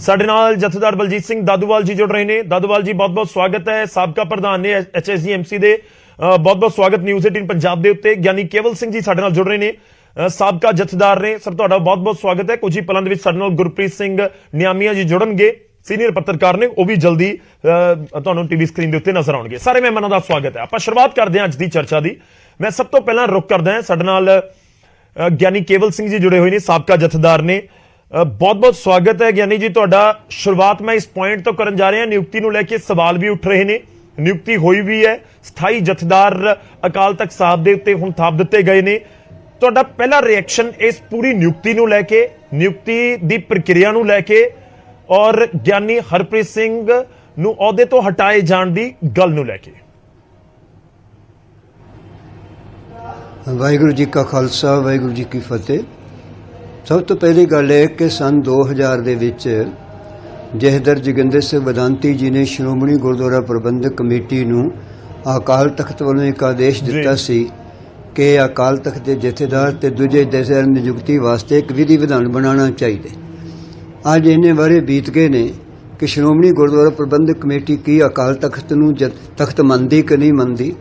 ਸਾਡੇ ਨਾਲ ਜਥੇਦਾਰ ਬਲਜੀਤ ਸਿੰਘ ਦਾਦੂਵਾਲ ਜੀ ਜੁੜ ਰਹੇ ਨੇ। ਦਾਦੂਵਾਲ ਜੀ ਬਹੁਤ ਬਹੁਤ ਸਵਾਗਤ ਹੈ। ਸਾਬਕਾ ਪ੍ਰਧਾਨ ਨੇ HSDMC ਦੇ, ਬਹੁਤ ਬਹੁਤ ਸਵਾਗਤ ਨਿਊਜ਼ 18 ਪੰਜਾਬ ਦੇ ਉੱਤੇ। ਗਿਆਨੀ ਕੇਵਲ ਸਿੰਘ ਜੀ ਸਾਡੇ ਨਾਲ ਜੁੜ ਰਹੇ ਨੇ, ਸਾਬਕਾ ਜਥੇਦਾਰ ਨੇ। ਸਰ ਤੁਹਾਡਾ ਬਹੁਤ ਬਹੁਤ ਸਵਾਗਤ ਹੈ। ਕੁਝ ਹੀ ਪਲਾਂ ਦੇ ਵਿੱਚ ਸਾਡੇ ਨਾਲ ਗੁਰਪ੍ਰੀਤ ਸਿੰਘ ਨਿਆਮੀਆਂ ਜੀ ਜੁੜਨਗੇ, ਸੀਨੀਅਰ ਪੱਤਰਕਾਰ ਨੇ, ਉਹ ਵੀ ਜਲਦੀ ਤੁਹਾਨੂੰ ਟੀਵੀ ਸਕਰੀਨ ਦੇ ਉੱਤੇ ਨਜ਼ਰ ਆਉਣਗੇ। ਸਾਰੇ ਮਹਿਮਾਨਾਂ ਦਾ ਸਵਾਗਤ ਹੈ। ਆਪਾਂ ਸ਼ੁਰੂਆਤ ਕਰਦੇ ਹਾਂ ਅੱਜ ਦੀ ਚਰਚਾ ਦੀ। ਮੈਂ ਸਭ ਤੋਂ ਪਹਿਲਾਂ ਰੁਕ ਕਰਦਾ ਹਾਂ, ਸਾਡੇ ਨਾਲ ਗਿਆਨੀ ਕੇਵਲ ਸਿੰਘ ਜੀ ਜੁੜੇ ਹੋਏ ਨੇ, ਸਾਬਕਾ ਜਥੇਦਾਰ ਨੇ। बहुत बहुत स्वागत है ਗਿਆਨੀ ਜੀ ਤੁਹਾਡਾ। शुरुआत मैं इस पॉइंट तो करन जा रहे हैं, नियुक्ति ਨੂੰ ਲੈ ਕੇ सवाल भी उठ रहे ने। नियुक्ति होई भी है, स्थाई जथेदार अकाल तख्त साहब ਦੇ ਉੱਤੇ ਹੁਣ ਥਾਪ ਦਿੱਤੇ ਗਏ ਨੇ। ਤੁਹਾਡਾ ਪਹਿਲਾ ਰਿਐਕਸ਼ਨ ਇਸ ਪੂਰੀ ਨਿਯੁਕਤੀ ਨੂੰ ਲੈ ਕੇ, ਨਿਯੁਕਤੀ ਦੀ ਪ੍ਰਕਿਰਿਆ ਨੂੰ ਲੈ ਕੇ ਔਰ ਗਿਆਨੀ ਹਰਪ੍ਰੀਤ ਸਿੰਘ ਨੂੰ ਅਹੁਦੇ ਤੋਂ ਹਟਾਏ ਜਾਣ ਦੀ ਗੱਲ ਨੂੰ ਲੈ ਕੇ। ਵਾਹਿਗੁਰੂ ਜੀ ਕਾ ਖਾਲਸਾ, ਵਾਹਿਗੁਰੂ ਜੀ ਕੀ ਫਤਿਹ। ਸਭ ਤੋਂ ਪਹਿਲੀ ਗੱਲ ਹੈ ਕਿ ਸਨ 2000 ਦੇ ਵਿੱਚ ਜਥੇਦਾਰ ਜੋਗਿੰਦਰ ਸਿੰਘ ਬਦਾਂਤੀ ਜੀ ਨੇ ਸ਼੍ਰੋਮਣੀ ਗੁਰਦੁਆਰਾ ਪ੍ਰਬੰਧਕ ਕਮੇਟੀ ਨੂੰ ਅਕਾਲ ਤਖਤ ਵੱਲੋਂ ਇੱਕ ਆਦੇਸ਼ ਦਿੱਤਾ ਸੀ ਕਿ ਅਕਾਲ ਤਖਤ ਦੇ ਜਥੇਦਾਰ ਤੇ ਦੂਜੇ ਜਥੇਦਾਰ ਦੀ ਨਿਯੁਕਤੀ ਵਾਸਤੇ ਇੱਕ ਵਿਧੀ ਵਿਧਾਨ ਬਣਾਉਣਾ ਚਾਹੀਦਾ। ਅੱਜ ਇੰਨੇ ਬਾਰੇ ਬੀਤ ਗਏ ਨੇ ਕਿ ਸ਼੍ਰੋਮਣੀ ਗੁਰਦੁਆਰਾ ਪ੍ਰਬੰਧਕ ਕਮੇਟੀ ਕੀ ਅਕਾਲ ਤਖਤ ਨੂੰ ਤਖਤ ਮੰਨਦੀ ਕਿ ਨਹੀਂ ਮੰਨਦੀ,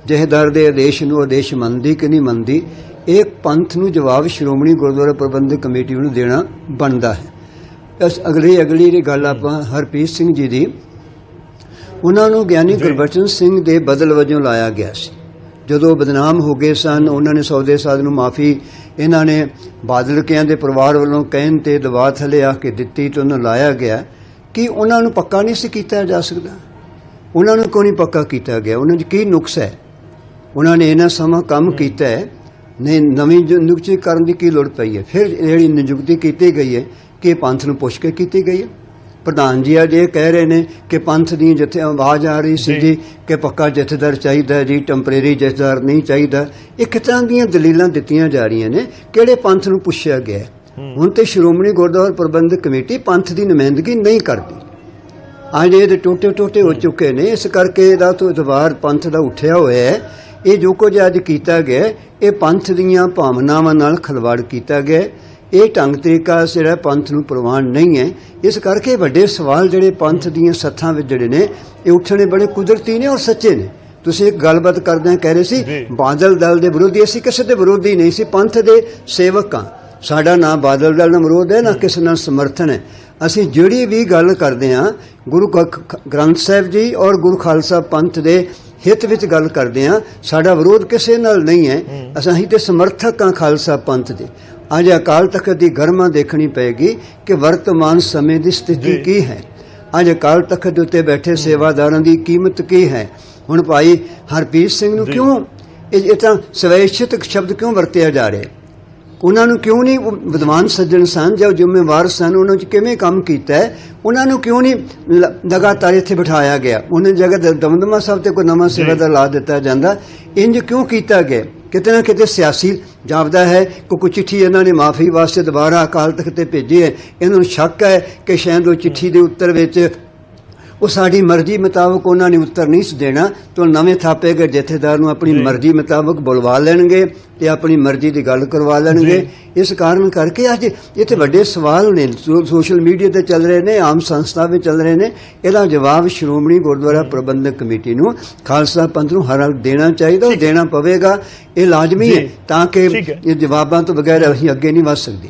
ਜਥੇਦਾਰ ਦੇ ਆਦੇਸ਼ ਨੂੰ ਆਦੇਸ਼ ਮੰਨਦੀ ਕਿ ਨਹੀਂ ਮੰਨਦੀ, एक पंथ ਨੂੰ ਜਵਾਬ ਸ਼੍ਰੋਮਣੀ ਗੁਰਦੁਆਰਾ ਪ੍ਰਬੰਧਕ ਕਮੇਟੀ ਨੂੰ ਦੇਣਾ ਬਣਦਾ ਹੈ। ਅਗਲੀ ਗੱਲ ਆਪਾਂ ਹਰਪ੍ਰੀਤ ਸਿੰਘ ਜੀ ਦੀ, ਉਹਨਾਂ ਨੂੰ ਗਿਆਨੀ ਗੁਰਬਚਨ ਸਿੰਘ ਦੇ ਬਦਲ ਵਜੋਂ ਲਾਇਆ ਗਿਆ ਸੀ। ਜਦੋਂ ਬਦਨਾਮ ਹੋ ਗਏ ਸਨ, ਉਹਨਾਂ ਨੇ ਸੌਦੇ ਸਾਧ ਨੂੰ ਮਾਫੀ ਇਹਨਾਂ ਨੇ ਬਾਦਲਕਿਆਂ ਦੇ ਪਰਿਵਾਰ ਵੱਲੋਂ ਕਹਿਣ ਤੇ ਦਬਾਅ ਥੱਲੇ ਆ ਕੇ ਦਿੱਤੀ ਤੇ ਉਹਨਾਂ ਲਾਇਆ ਗਿਆ ਕਿ ਉਹਨਾਂ ਨੂੰ ਪੱਕਾ ਨਹੀਂ ਸੀ ਕੀਤਾ ਜਾ ਸਕਦਾ। ਉਹਨਾਂ ਨੂੰ ਕਿਉਂ ਨਹੀਂ ਪੱਕਾ ਕੀਤਾ ਗਿਆ? ਉਹਨਾਂ 'ਚ ਕੀ ਨੁਕਸ ਹੈ? ਉਹਨਾਂ ਨੇ ਇਹਨਾਂ ਸਮਾਂ ਕੰਮ ਕੀਤਾ ਹੈ, ਨਹੀਂ ਨਵੀਂ ਨਿਯੁਕਤੀ ਕਰਨ ਦੀ ਕੀ ਲੋੜ ਪਈ ਹੈ? ਫਿਰ ਜਿਹੜੀ ਨਿਯੁਕਤੀ ਕੀਤੀ ਗਈ ਹੈ ਕਿ ਪੰਥ ਨੂੰ ਪੁੱਛ ਕੇ ਕੀਤੀ ਗਈ ਹੈ। ਪ੍ਰਧਾਨ ਜੀ ਅੱਜ ਇਹ ਕਹਿ ਰਹੇ ਨੇ ਕਿ ਪੰਥ ਦੀ ਜਿੱਥੇ ਆਵਾਜ਼ ਆ ਰਹੀ ਸੀ ਜੀ ਕਿ ਪੱਕਾ ਜਥੇਦਾਰ ਚਾਹੀਦਾ ਜੀ, ਟੈਂਪਰੇਰੀ ਜਥੇਦਾਰ ਨਹੀਂ ਚਾਹੀਦਾ। ਇਹ ਕਿਸ ਤਰ੍ਹਾਂ ਦੀਆਂ ਦਲੀਲਾਂ ਦਿੱਤੀਆਂ ਜਾ ਰਹੀਆਂ ਨੇ? ਕਿਹੜੇ ਪੰਥ ਨੂੰ ਪੁੱਛਿਆ ਗਿਆ? ਹੁਣ ਤੇ ਸ਼੍ਰੋਮਣੀ ਗੁਰਦੁਆਰਾ ਪ੍ਰਬੰਧਕ ਕਮੇਟੀ ਪੰਥ ਦੀ ਨੁਮਾਇੰਦਗੀ ਨਹੀਂ ਕਰਦੀ। ਅੱਜ ਇਹ ਟੋਟੇ ਹੋ ਚੁੱਕੇ ਨੇ, ਇਸ ਕਰਕੇ ਇਹਦਾ ਤੋਂ ਇਤਬਾਰ ਪੰਥ ਦਾ ਉੱਠਿਆ ਹੋਇਆ ਹੈ। ਇਹ ਜੋ ਕੁਝ ਅੱਜ ਕੀਤਾ ਗਿਆ, ਇਹ ਪੰਥ ਦੀਆਂ ਭਾਵਨਾਵਾਂ ਨਾਲ ਖਿਲਵਾੜ ਕੀਤਾ ਗਿਆ। ਇਹ ਢੰਗ ਤਰੀਕਾ ਜਿਹੜਾ ਪੰਥ ਨੂੰ ਪ੍ਰਵਾਨ ਨਹੀਂ ਹੈ। ਇਸ ਕਰਕੇ ਵੱਡੇ ਸਵਾਲ ਜਿਹੜੇ ਪੰਥ ਦੀਆਂ ਸੱਥਾਂ ਵਿੱਚ ਜਿਹੜੇ ਨੇ ਇਹ ਉੱਠਣੇ ਬੜੇ ਕੁਦਰਤੀ ਨੇ ਔਰ ਸੱਚੇ ਨੇ। ਤੁਸੀਂ ਇੱਕ ਗੱਲਬਾਤ ਕਰਦਿਆਂ ਕਹਿ ਰਹੇ ਸੀ ਬਾਦਲ ਦਲ ਦੇ ਵਿਰੋਧੀ, ਅਸੀਂ ਕਿਸੇ ਦੇ ਵਿਰੋਧੀ ਨਹੀਂ ਸੀ, ਪੰਥ ਦੇ ਸੇਵਕ ਹਾਂ। ਸਾਡਾ ਨਾ ਬਾਦਲ ਦਲ ਨਾਲ ਵਿਰੋਧ ਹੈ, ਨਾ ਕਿਸੇ ਨਾਲ ਸਮਰਥਨ ਹੈ। ਅਸੀਂ ਜਿਹੜੀ ਵੀ ਗੱਲ ਕਰਦੇ ਹਾਂ ਗੁਰੂ ਗ੍ਰੰਥ ਸਾਹਿਬ ਜੀ ਔਰ ਗੁਰੂ ਖਾਲਸਾ ਪੰਥ ਦੇ ਹਿੱਤ ਵਿੱਚ ਗੱਲ ਕਰਦੇ ਹਾਂ। ਸਾਡਾ ਵਿਰੋਧ ਕਿਸੇ ਨਾਲ ਨਹੀਂ ਹੈ। ਅਸੀਂ ਤੇ ਸਮਰਥਕ ਹਾਂ ਖਾਲਸਾ ਪੰਥ ਦੇ। ਅੱਜ ਅਕਾਲ ਤਖਤ ਦੀ ਗਰਮਾ ਦੇਖਣੀ ਪਏਗੀ ਕਿ ਵਰਤਮਾਨ ਸਮੇਂ ਦੀ ਸਥਿਤੀ ਕੀ ਹੈ। ਅੱਜ ਅਕਾਲ ਤਖਤ ਦੇ ਉੱਤੇ ਬੈਠੇ ਸੇਵਾਦਾਰਾਂ ਦੀ ਕੀਮਤ ਕੀ ਹੈ। ਹੁਣ ਭਾਈ ਹਰਪ੍ਰੀਤ ਸਿੰਘ ਨੂੰ ਕਿਉਂ ਇਹ ਤਾਂ ਸਵੈਇਛਤ ਸ਼ਬਦ ਕਿਉਂ ਵਰਤਿਆ ਜਾ ਰਿਹਾ? ਉਹਨਾਂ ਨੂੰ ਕਿਉਂ ਨਹੀਂ, ਵਿਦਵਾਨ ਸੱਜਣ ਸਨ ਜਾਂ ਜ਼ਿੰਮੇਵਾਰ ਸਨ, ਉਹਨਾਂ 'ਚ ਕਿਵੇਂ ਕੰਮ ਕੀਤਾ ਹੈ? ਉਹਨਾਂ ਨੂੰ ਕਿਉਂ ਨਹੀਂ ਲਗਾਤਾਰ ਇੱਥੇ ਬਿਠਾਇਆ ਗਿਆ? ਉਹਨਾਂ ਦੀ ਜਗ੍ਹਾ ਦਮਦਮਾ ਸਾਹਿਬ ਤੇ ਕੋਈ ਨਵਾਂ ਸੇਵਾਦਾਰ ਲਾ ਦਿੱਤਾ ਜਾਂਦਾ। ਇੰਜ ਕਿਉਂ ਕੀਤਾ ਗਿਆ? ਕਿਤੇ ਨਾ ਕਿਤੇ ਸਿਆਸੀ ਜਾਪਦਾ ਹੈ। ਕੋਈ ਚਿੱਠੀ ਇਹਨਾਂ ਨੇ ਮਾਫੀ ਵਾਸਤੇ ਦੁਬਾਰਾ ਅਕਾਲ ਤਖਤ ਤੇ ਭੇਜੀ ਹੈ। ਇਹਨਾਂ ਨੂੰ ਸ਼ੱਕ ਹੈ ਕਿ ਸ਼ਾਇਦ ਉਹ ਚਿੱਠੀ ਦੇ ਉੱਤਰ ਵਿੱਚ ਉਹ ਸਾਡੀ ਮਰਜ਼ੀ ਮੁਤਾਬਕ ਉਹਨਾਂ ਨੇ ਉੱਤਰ ਨਹੀਂ ਦੇਣਾ, ਤਾਂ ਨਵੇਂ ਥਾਪੇ ਗਏ ਜਥੇਦਾਰ ਨੂੰ ਆਪਣੀ ਮਰਜ਼ੀ ਮੁਤਾਬਕ ਬੁਲਵਾ ਲੈਣਗੇ ਤੇ ਆਪਣੀ ਮਰਜ਼ੀ ਦੀ ਗੱਲ ਕਰਵਾ ਲੈਣਗੇ। ਇਸ ਕਾਰਨ ਕਰਕੇ ਅੱਜ ਇੱਥੇ ਵੱਡੇ ਸਵਾਲ ਨੇ, ਸੋਸ਼ਲ ਮੀਡੀਆ ਤੇ ਚੱਲ ਰਹੇ ਨੇ, ਆਮ ਸੰਸਥਾ ਵਿੱਚ ਚੱਲ ਰਹੇ ਨੇ। ਇਹਦਾ ਜਵਾਬ ਸ਼੍ਰੋਮਣੀ ਗੁਰਦੁਆਰਾ ਪ੍ਰਬੰਧਕ ਕਮੇਟੀ ਨੂੰ, ਖਾਲਸਾ ਪੰਥ ਨੂੰ ਹਰ ਹਾਲ ਦੇਣਾ ਚਾਹੀਦਾ, ਉਹ ਦੇਣਾ ਪਵੇਗਾ। ਇਹ ਲਾਜ਼ਮੀ ਹੈ ਤਾਂ ਕਿ ਇਹ ਜਵਾਬਾਂ ਤੋਂ ਬਗੈਰ ਅਸੀਂ ਅੱਗੇ ਨਹੀਂ ਵੱਧ ਸਕਦੇ।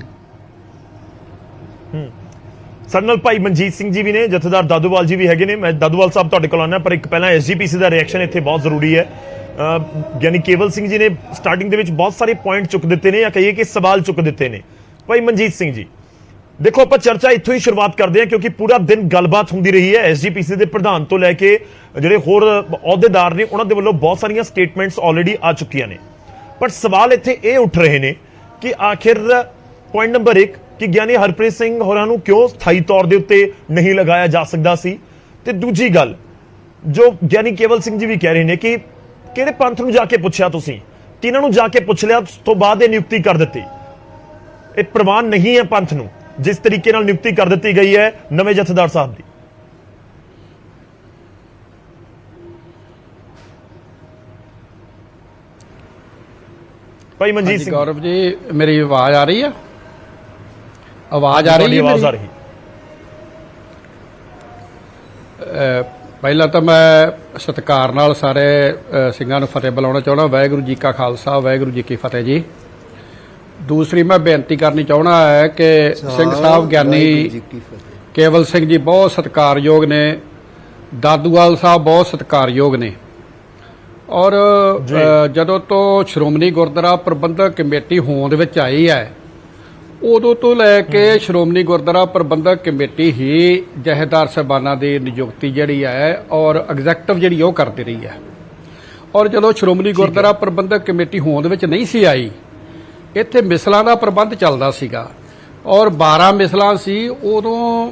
ਸਾਡੇ ਨਾਲ ਭਾਈ ਮਨਜੀਤ ਸਿੰਘ ਜੀ ਵੀ ਨੇ, ਜਥੇਦਾਰ ਦਾਦੂਵਾਲ ਜੀ ਵੀ ਹੈਗੇ ਨੇ। ਮੈਂ ਦਾਦੂਵਾਲ ਸਾਹਿਬ ਤੁਹਾਡੇ ਕੋਲ ਆਉਣਾ, ਪਰ ਇੱਕ ਪਹਿਲਾਂ SGPC ਦਾ ਰਿਐਕਸ਼ਨ ਇੱਥੇ ਬਹੁਤ ਜ਼ਰੂਰੀ ਹੈ। ਗਿਆਨੀ ਕੇਵਲ ਸਿੰਘ ਜੀ ਨੇ ਸਟਾਰਟਿੰਗ ਦੇ ਵਿੱਚ ਬਹੁਤ ਸਾਰੇ ਪੁਆਇੰਟ ਚੁੱਕ ਦਿੱਤੇ ਨੇ, ਜਾਂ ਕਹੀਏ ਕਿ ਸਵਾਲ ਚੁੱਕ ਦਿੱਤੇ ਨੇ। ਭਾਈ ਮਨਜੀਤ ਸਿੰਘ ਜੀ ਦੇਖੋ, ਆਪਾਂ ਚਰਚਾ ਇੱਥੋਂ ਹੀ ਸ਼ੁਰੂਆਤ ਕਰਦੇ ਹਾਂ ਕਿਉਂਕਿ ਪੂਰਾ ਦਿਨ ਗੱਲਬਾਤ ਹੁੰਦੀ ਰਹੀ ਹੈ। SGPC ਦੇ ਪ੍ਰਧਾਨ ਤੋਂ ਲੈ ਕੇ ਜਿਹੜੇ ਹੋਰ ਅਹੁਦੇਦਾਰ ਨੇ ਉਹਨਾਂ ਦੇ ਵੱਲੋਂ ਬਹੁਤ ਸਾਰੀਆਂ ਸਟੇਟਮੈਂਟਸ ਆਲਰੇਡੀ ਆ ਚੁੱਕੀਆਂ ਨੇ। ਪਰ ਸਵਾਲ ਇੱਥੇ ਇਹ ਉੱਠ ਰਹੇ ਨੇ ਕਿ ਆਖਿਰ ਪੁਆਇੰਟ ਨੰਬਰ 1 ਕਿ ਗਿਆਨੀ ਹਰਪ੍ਰੀਤ ਸਿੰਘ ਹੋਰਾਂ ਨੂੰ ਕਿਉਂ ਸਥਾਈ ਤੌਰ ਦੇ ਉੱਤੇ ਨਹੀਂ ਲਗਾਇਆ ਜਾ ਸਕਦਾ ਸੀ, ਤੇ ਦੂਜੀ ਗੱਲ ਜੋ ਗਿਆਨੀ ਕੇਵਲ ਸਿੰਘ ਜੀ ਵੀ ਕਹਿ ਰਹੇ ਨੇ ਕਿ ਕਿਹੜੇ ਪੰਥ ਨੂੰ ਜਾ ਕੇ ਪੁੱਛਿਆ ਤੁਸੀਂ, ਕਿਹਨਾਂ ਨੂੰ ਜਾ ਕੇ ਪੁੱਛ ਲਿਆ, ਉਸ ਤੋਂ ਬਾਅਦ ਇਹ ਨਿਯੁਕਤੀ ਕਰ ਦਿੱਤੀ। ਇਹ ਪ੍ਰਵਾਨ ਨਹੀਂ ਹੈ ਪੰਥ ਨੂੰ ਜਿਸ ਤਰੀਕੇ ਨਾਲ ਨਿਯੁਕਤੀ ਕਰ ਦਿੱਤੀ ਗਈ ਹੈ ਨਵੇਂ ਜਥੇਦਾਰ ਸਾਹਿਬ ਦੀ। ਭਾਈ ਮਨਜੀਤ ਸਿੰਘ गौरव जी, मेरी आवाज आ रही है? आवाज आ रही है? आवाज आ रही। ਪਹਿਲਾਂ ਤਾਂ ਮੈਂ ਸਤਿਕਾਰ ਨਾਲ ਸਾਰੇ ਸਿੰਘਾਂ ਨੂੰ ਫਤਿਹ ਬੁਲਾਉਣਾ ਚਾਹੁੰਦਾ। ਵਾਹਿਗੁਰੂ ਜੀ ਕਾ ਖਾਲਸਾ, ਵਾਹਿਗੁਰੂ ਜੀ ਕੀ ਫਤਿਹ ਜੀ। ਦੂਸਰੀ ਮੈਂ ਬੇਨਤੀ ਕਰਨੀ ਚਾਹੁੰਦਾ ਹੈ ਕਿ ਸਿੰਘ ਸਾਹਿਬ ਗਿਆਨੀ ਕੇਵਲ ਸਿੰਘ ਜੀ ਬਹੁਤ ਸਤਿਕਾਰਯੋਗ ਨੇ, ਦਾਦੂਵਾਲ ਸਾਹਿਬ ਬਹੁਤ ਸਤਿਕਾਰਯੋਗ ਨੇ, ਔਰ ਜਦੋਂ ਤੋਂ ਸ਼੍ਰੋਮਣੀ ਗੁਰਦੁਆਰਾ ਪ੍ਰਬੰਧਕ ਕਮੇਟੀ ਹੋਂਦ ਵਿੱਚ ਆਈ ਹੈ ਉਦੋਂ ਤੋਂ ਲੈ ਕੇ ਸ਼੍ਰੋਮਣੀ ਗੁਰਦੁਆਰਾ ਪ੍ਰਬੰਧਕ ਕਮੇਟੀ ਹੀ ਜਥੇਦਾਰ ਸਾਹਿਬਾਨਾਂ ਦੀ ਨਿਯੁਕਤੀ ਜਿਹੜੀ ਹੈ ਔਰ ਐਗਜ਼ੈਕਟਿਵ ਜਿਹੜੀ ਉਹ ਕਰਦੀ ਰਹੀ ਹੈ। ਔਰ ਜਦੋਂ ਸ਼੍ਰੋਮਣੀ ਗੁਰਦੁਆਰਾ ਪ੍ਰਬੰਧਕ ਕਮੇਟੀ ਹੋਂਦ ਵਿੱਚ ਨਹੀਂ ਸੀ ਆਈ, ਇੱਥੇ ਮਿਸਲਾਂ ਦਾ ਪ੍ਰਬੰਧ ਚੱਲਦਾ ਸੀਗਾ ਔਰ 12 ਮਿਸਲਾਂ ਸੀ। ਉਦੋਂ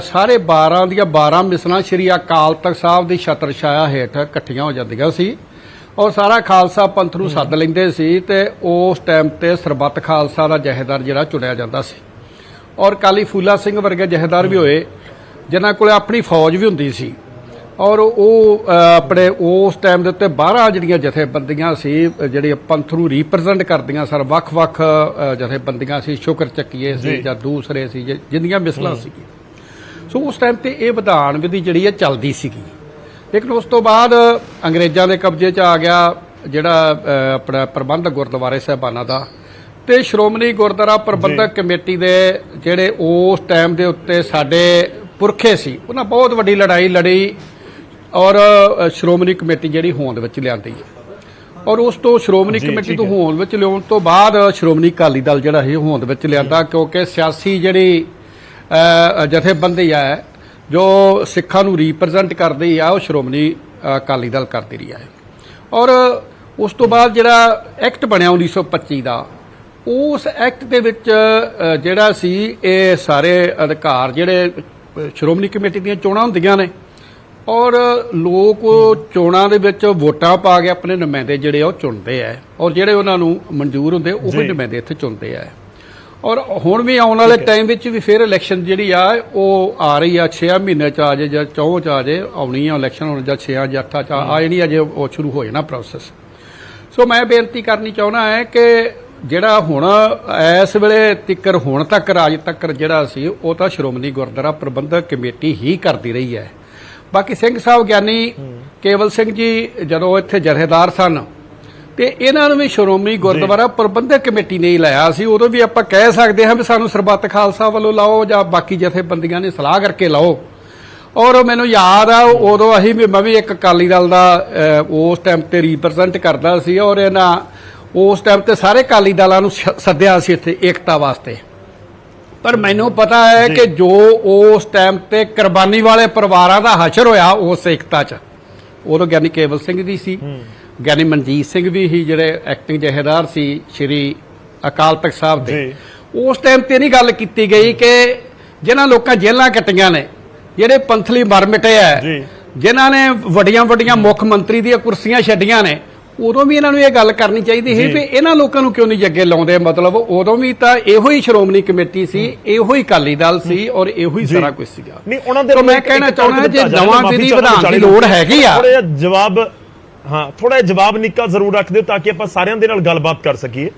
ਸਾਰੇ 12 ਦੀਆਂ 12 ਮਿਸਲਾਂ ਸ਼੍ਰੀ ਅਕਾਲ ਤਖਤ ਸਾਹਿਬ ਦੀ ਛਤਰ ਛਾਇਆ ਹੇਠ ਇਕੱਠੀਆਂ ਹੋ ਜਾਂਦੀਆਂ ਸੀ ਔਰ ਸਾਰਾ ਖਾਲਸਾ ਪੰਥ ਨੂੰ ਸੱਦ ਲੈਂਦੇ ਸੀ ਤੇ ਉਸ ਟਾਈਮ ਤੇ ਸਰਬੱਤ ਖਾਲਸਾ ਦਾ ਜਥੇਦਾਰ ਜਿਹੜਾ ਚੁਣਿਆ ਜਾਂਦਾ ਸੀ। ਔਰ ਕਾਲੀ ਫੂਲਾ ਸਿੰਘ ਵਰਗੇ ਜਥੇਦਾਰ ਵੀ ਹੋਏ ਜਿਨ੍ਹਾਂ ਕੋਲ ਆਪਣੀ ਫੌਜ ਵੀ ਹੁੰਦੀ ਸੀ ਔਰ ਉਹ ਆਪਣੇ ਉਸ ਟਾਈਮ ਦੇ ਉੱਤੇ 12 ਜਿਹੜੀਆਂ ਜਥੇਬੰਦੀਆਂ ਸੀ ਜਿਹੜੀਆਂ ਪੰਥ ਨੂੰ ਰੀਪ੍ਰੈਜ਼ੈਂਟ ਕਰਦੀਆਂ ਸਨ, ਵੱਖ-ਵੱਖ ਜਥੇਬੰਦੀਆਂ ਸੀ, ਸ਼ੁਕਰ ਚੱਕੀਏ ਸੀ ਜਾਂ ਦੂਸਰੇ ਸੀ, ਜਿੰਨੀਆਂ ਮਿਸਲਾਂ ਸੀ। ਸੋ ਉਸ ਟਾਈਮ ਤੇ ਇਹ ਵਿਧਾਨ ਵਿਧੀ ਜਿਹੜੀ ਹੈ ਚੱਲਦੀ ਸੀਗੀ। ਲੇਕਿਨ ਉਸ ਤੋਂ ਬਾਅਦ ਅੰਗਰੇਜ਼ਾਂ ਦੇ ਕਬਜ਼ੇ 'ਚ ਆ ਗਿਆ ਜਿਹੜਾ ਆਪਣਾ ਪ੍ਰਬੰਧ ਗੁਰਦੁਆਰੇ ਸਾਹਿਬਾਨਾਂ ਦਾ, ਤੇ ਸ਼੍ਰੋਮਣੀ ਗੁਰਦੁਆਰਾ ਪ੍ਰਬੰਧਕ ਕਮੇਟੀ ਦੇ ਜਿਹੜੇ ਉਸ ਟਾਈਮ ਦੇ ਉੱਤੇ ਸਾਡੇ ਪੁਰਖੇ ਸੀ ਉਹਨਾਂ ਬਹੁਤ ਵੱਡੀ ਲੜਾਈ ਲੜੀ ਔਰ ਸ਼੍ਰੋਮਣੀ ਕਮੇਟੀ ਜਿਹੜੀ ਹੋਂਦ ਵਿੱਚ ਲਿਆਂਦੀ ਔਰ ਉਸ ਤੋਂ ਸ਼੍ਰੋਮਣੀ ਕਮੇਟੀ ਤੋਂ ਹੋਂਦ ਵਿੱਚ ਲਿਆਉਣ ਤੋਂ ਬਾਅਦ ਸ਼੍ਰੋਮਣੀ ਅਕਾਲੀ ਦਲ ਜਿਹੜਾ ਹੈ ਹੋਂਦ ਵਿੱਚ ਲਿਆਂਦਾ, ਕਿਉਂਕਿ ਸਿਆਸੀ ਜਿਹੜੀ ਜਥੇਬੰਦੀ ਹੈ ਜੋ ਸਿੱਖਾਂ ਨੂੰ ਰੀਪ੍ਰੈਜ਼ੈਂਟ ਕਰਦੀ ਆ ਉਹ ਸ਼੍ਰੋਮਣੀ ਅਕਾਲੀ ਦਲ ਕਰਦੀ ਰਹੀ ਹੈ। ਔਰ ਉਸ ਤੋਂ ਬਾਅਦ ਜਿਹੜਾ ਐਕਟ ਬਣਿਆ 1925 ਦਾ, ਉਸ ਐਕਟ ਦੇ ਵਿੱਚ ਜਿਹੜਾ ਸੀ ਇਹ ਸਾਰੇ ਅਧਿਕਾਰ ਜਿਹੜੇ ਸ਼੍ਰੋਮਣੀ ਕਮੇਟੀ ਦੀਆਂ ਚੋਣਾਂ ਹੁੰਦੀਆਂ ਨੇ ਔਰ ਲੋਕ ਚੋਣਾਂ ਦੇ ਵਿੱਚ ਵੋਟਾਂ ਪਾ ਕੇ ਆਪਣੇ ਨੁਮਾਇੰਦੇ ਜਿਹੜੇ ਉਹ ਚੁਣਦੇ ਆ ਔਰ ਜਿਹੜੇ ਉਹਨਾਂ ਨੂੰ ਮਨਜ਼ੂਰ ਹੁੰਦੇ ਉਹ ਨੁਮਾਇੰਦੇ ਇੱਥੇ ਚੁਣਦੇ ਆ। ਔਰ ਹੁਣ ਵੀ ਆਉਣ ਵਾਲੇ ਟਾਈਮ ਵਿੱਚ ਵੀ ਫਿਰ ਇਲੈਕਸ਼ਨ ਜਿਹੜੀ ਆ ਉਹ ਆ ਰਹੀ ਆ, 6 ਮਹੀਨੇ 'ਚ ਆ ਜੇ ਜਾਂ 4 'ਚ ਆ ਜੇ, ਆਉਣੀ ਆ ਇਲੈਕਸ਼ਨ ਹੁਣ ਜਾਂ 6 ਜਾਂ 8 'ਚ ਆ ਜਾਣੀ, ਅਜੇ ਉਹ ਸ਼ੁਰੂ ਹੋ ਜਾਣਾ ਪ੍ਰੋਸੈਸ। ਸੋ ਮੈਂ ਬੇਨਤੀ ਕਰਨੀ ਚਾਹੁੰਦਾ ਹੈ ਕਿ ਜਿਹੜਾ ਹੁਣ ਇਸ ਵੇਲੇ ਤੱਕ ਹੁਣ ਤੱਕ ਰਾਜ ਤੱਕ ਜਿਹੜਾ ਸੀ ਉਹ ਤਾਂ ਸ਼੍ਰੋਮਣੀ ਗੁਰਦੁਆਰਾ ਪ੍ਰਬੰਧਕ ਕਮੇਟੀ ਹੀ ਕਰਦੀ ਰਹੀ ਹੈ। ਬਾਕੀ ਸਿੰਘ ਸਾਹਿਬ ਗਿਆਨੀ ਕੇਵਲ ਸਿੰਘ ਜੀ ਜਦੋਂ ਇੱਥੇ ਜਥੇਦਾਰ ਸਨ ਤੇ ਇਹਨਾਂ ਨੂੰ ਵੀ ਸ਼੍ਰੋਮਣੀ ਗੁਰਦੁਆਰਾ ਪ੍ਰਬੰਧਕ ਕਮੇਟੀ ਨੇ ਹੀ ਲਾਇਆ ਸੀ। ਉਦੋਂ ਵੀ ਆਪਾਂ ਕਹਿ ਸਕਦੇ ਹਾਂ ਵੀ ਸਾਨੂੰ ਸਰਬੱਤ ਖਾਲਸਾ ਵੱਲੋਂ ਲਾਓ ਜਾਂ ਬਾਕੀ ਜਥੇਬੰਦੀਆਂ ਨੇ ਸਲਾਹ ਕਰਕੇ ਲਾਓ। ਔਰ ਮੈਨੂੰ ਯਾਦ ਆ ਉਦੋਂ ਅਸੀਂ ਵੀ ਮੈਂ ਵੀ ਇੱਕ ਅਕਾਲੀ ਦਲ ਦਾ ਉਸ ਟਾਈਮ ਤੇ ਰੀਪ੍ਰੈਜ਼ੈਂਟ ਕਰਦਾ ਸੀ ਔਰ ਇਹਨਾਂ ਉਸ ਟਾਈਮ ਤੇ ਸਾਰੇ ਅਕਾਲੀ ਦਲਾਂ ਨੂੰ ਸੱਦਿਆ ਸੀ ਇੱਥੇ ਏਕਤਾ ਵਾਸਤੇ। ਪਰ ਮੈਨੂੰ ਪਤਾ ਹੈ ਕਿ ਜੋ ਉਸ ਟਾਈਮ ਤੇ ਕੁਰਬਾਨੀ ਵਾਲੇ ਪਰਿਵਾਰਾਂ ਦਾ ਹਸ਼ਰ ਹੋਇਆ ਉਸ ਏਕਤਾ 'ਚ, ਉਦੋਂ ਗਿਆਨੀ ਕੇਵਲ ਸਿੰਘ ਦੀ ਸੀ, ਗਿਆਨੀ ਮਨਜੀਤ ਸਿੰਘ ਵੀ ਸੀ ਜਿਹੜੇ ਐਕਟਿੰਗ ਜਥੇਦਾਰ ਸੀ ਸ਼੍ਰੀ ਅਕਾਲ ਤਖਤ ਸਾਹਿਬ ਦੇ। ਉਸ ਟਾਈਮ ਤੇ ਨਹੀਂ ਗੱਲ ਕੀਤੀ ਗਈ ਕਿ ਜਿਨ੍ਹਾਂ ਲੋਕਾਂ ਜੇਲ੍ਹਾਂ ਕੱਟੀਆਂ ਨੇ, ਜਿਹੜੇ ਪੰਥਲੀ ਮਰ ਮਿਟੇ ਆ, ਜਿਨ੍ਹਾਂ ਨੇ ਵੱਡੀਆਂ ਵੱਡੀਆਂ ਮੁੱਖ ਮੰਤਰੀ ਦੀਆਂ ਕੁਰਸੀਆਂ ਛੱਡੀਆਂ ਨੇ, ਉਦੋਂ ਵੀ ਇਹਨਾਂ ਨੂੰ ਇਹ ਗੱਲ ਕਰਨੀ ਚਾਹੀਦੀ ਸੀ ਵੀ ਇਹਨਾਂ ਲੋਕਾਂ ਨੂੰ ਕਿਉਂ ਨਹੀਂ ਅੱਗੇ ਲਾਉਂਦੇ। ਮਤਲਬ ਉਦੋਂ ਵੀ ਤਾਂ ਇਹੋ ਹੀ ਸ਼੍ਰੋਮਣੀ ਕਮੇਟੀ ਸੀ, ਇਹੋ ਹੀ ਅਕਾਲੀ ਦਲ ਸੀ ਔਰ ਇਹੋ ਹੀ ਸਾਰਾ ਕੁਝ ਸੀਗਾ। ਨਹੀਂ ਉਹਨਾਂ ਦੇ ਮੈਂ ਕਹਿਣਾ ਚਾਹੁੰਦਾ ਜੇ ਨਵਾਂ ਵਿਧੀ ਵਿਧਾਨ ਦੀ ਲੋੜ ਹੈਗੀ ਆ, ਥੋੜਾ ਜਵਾਬ ਥੋੜਾ ਜਵਾਬ ਨਿੱਕਾ ਜ਼ਰੂਰ ਰੱਖ ਦਿਓ ਤਾਂ ਕਿ ਆਪਾਂ ਸਾਰਿਆਂ ਦੇ ਨਾਲ ਗੱਲਬਾਤ ਕਰ ਸਕੀਏ।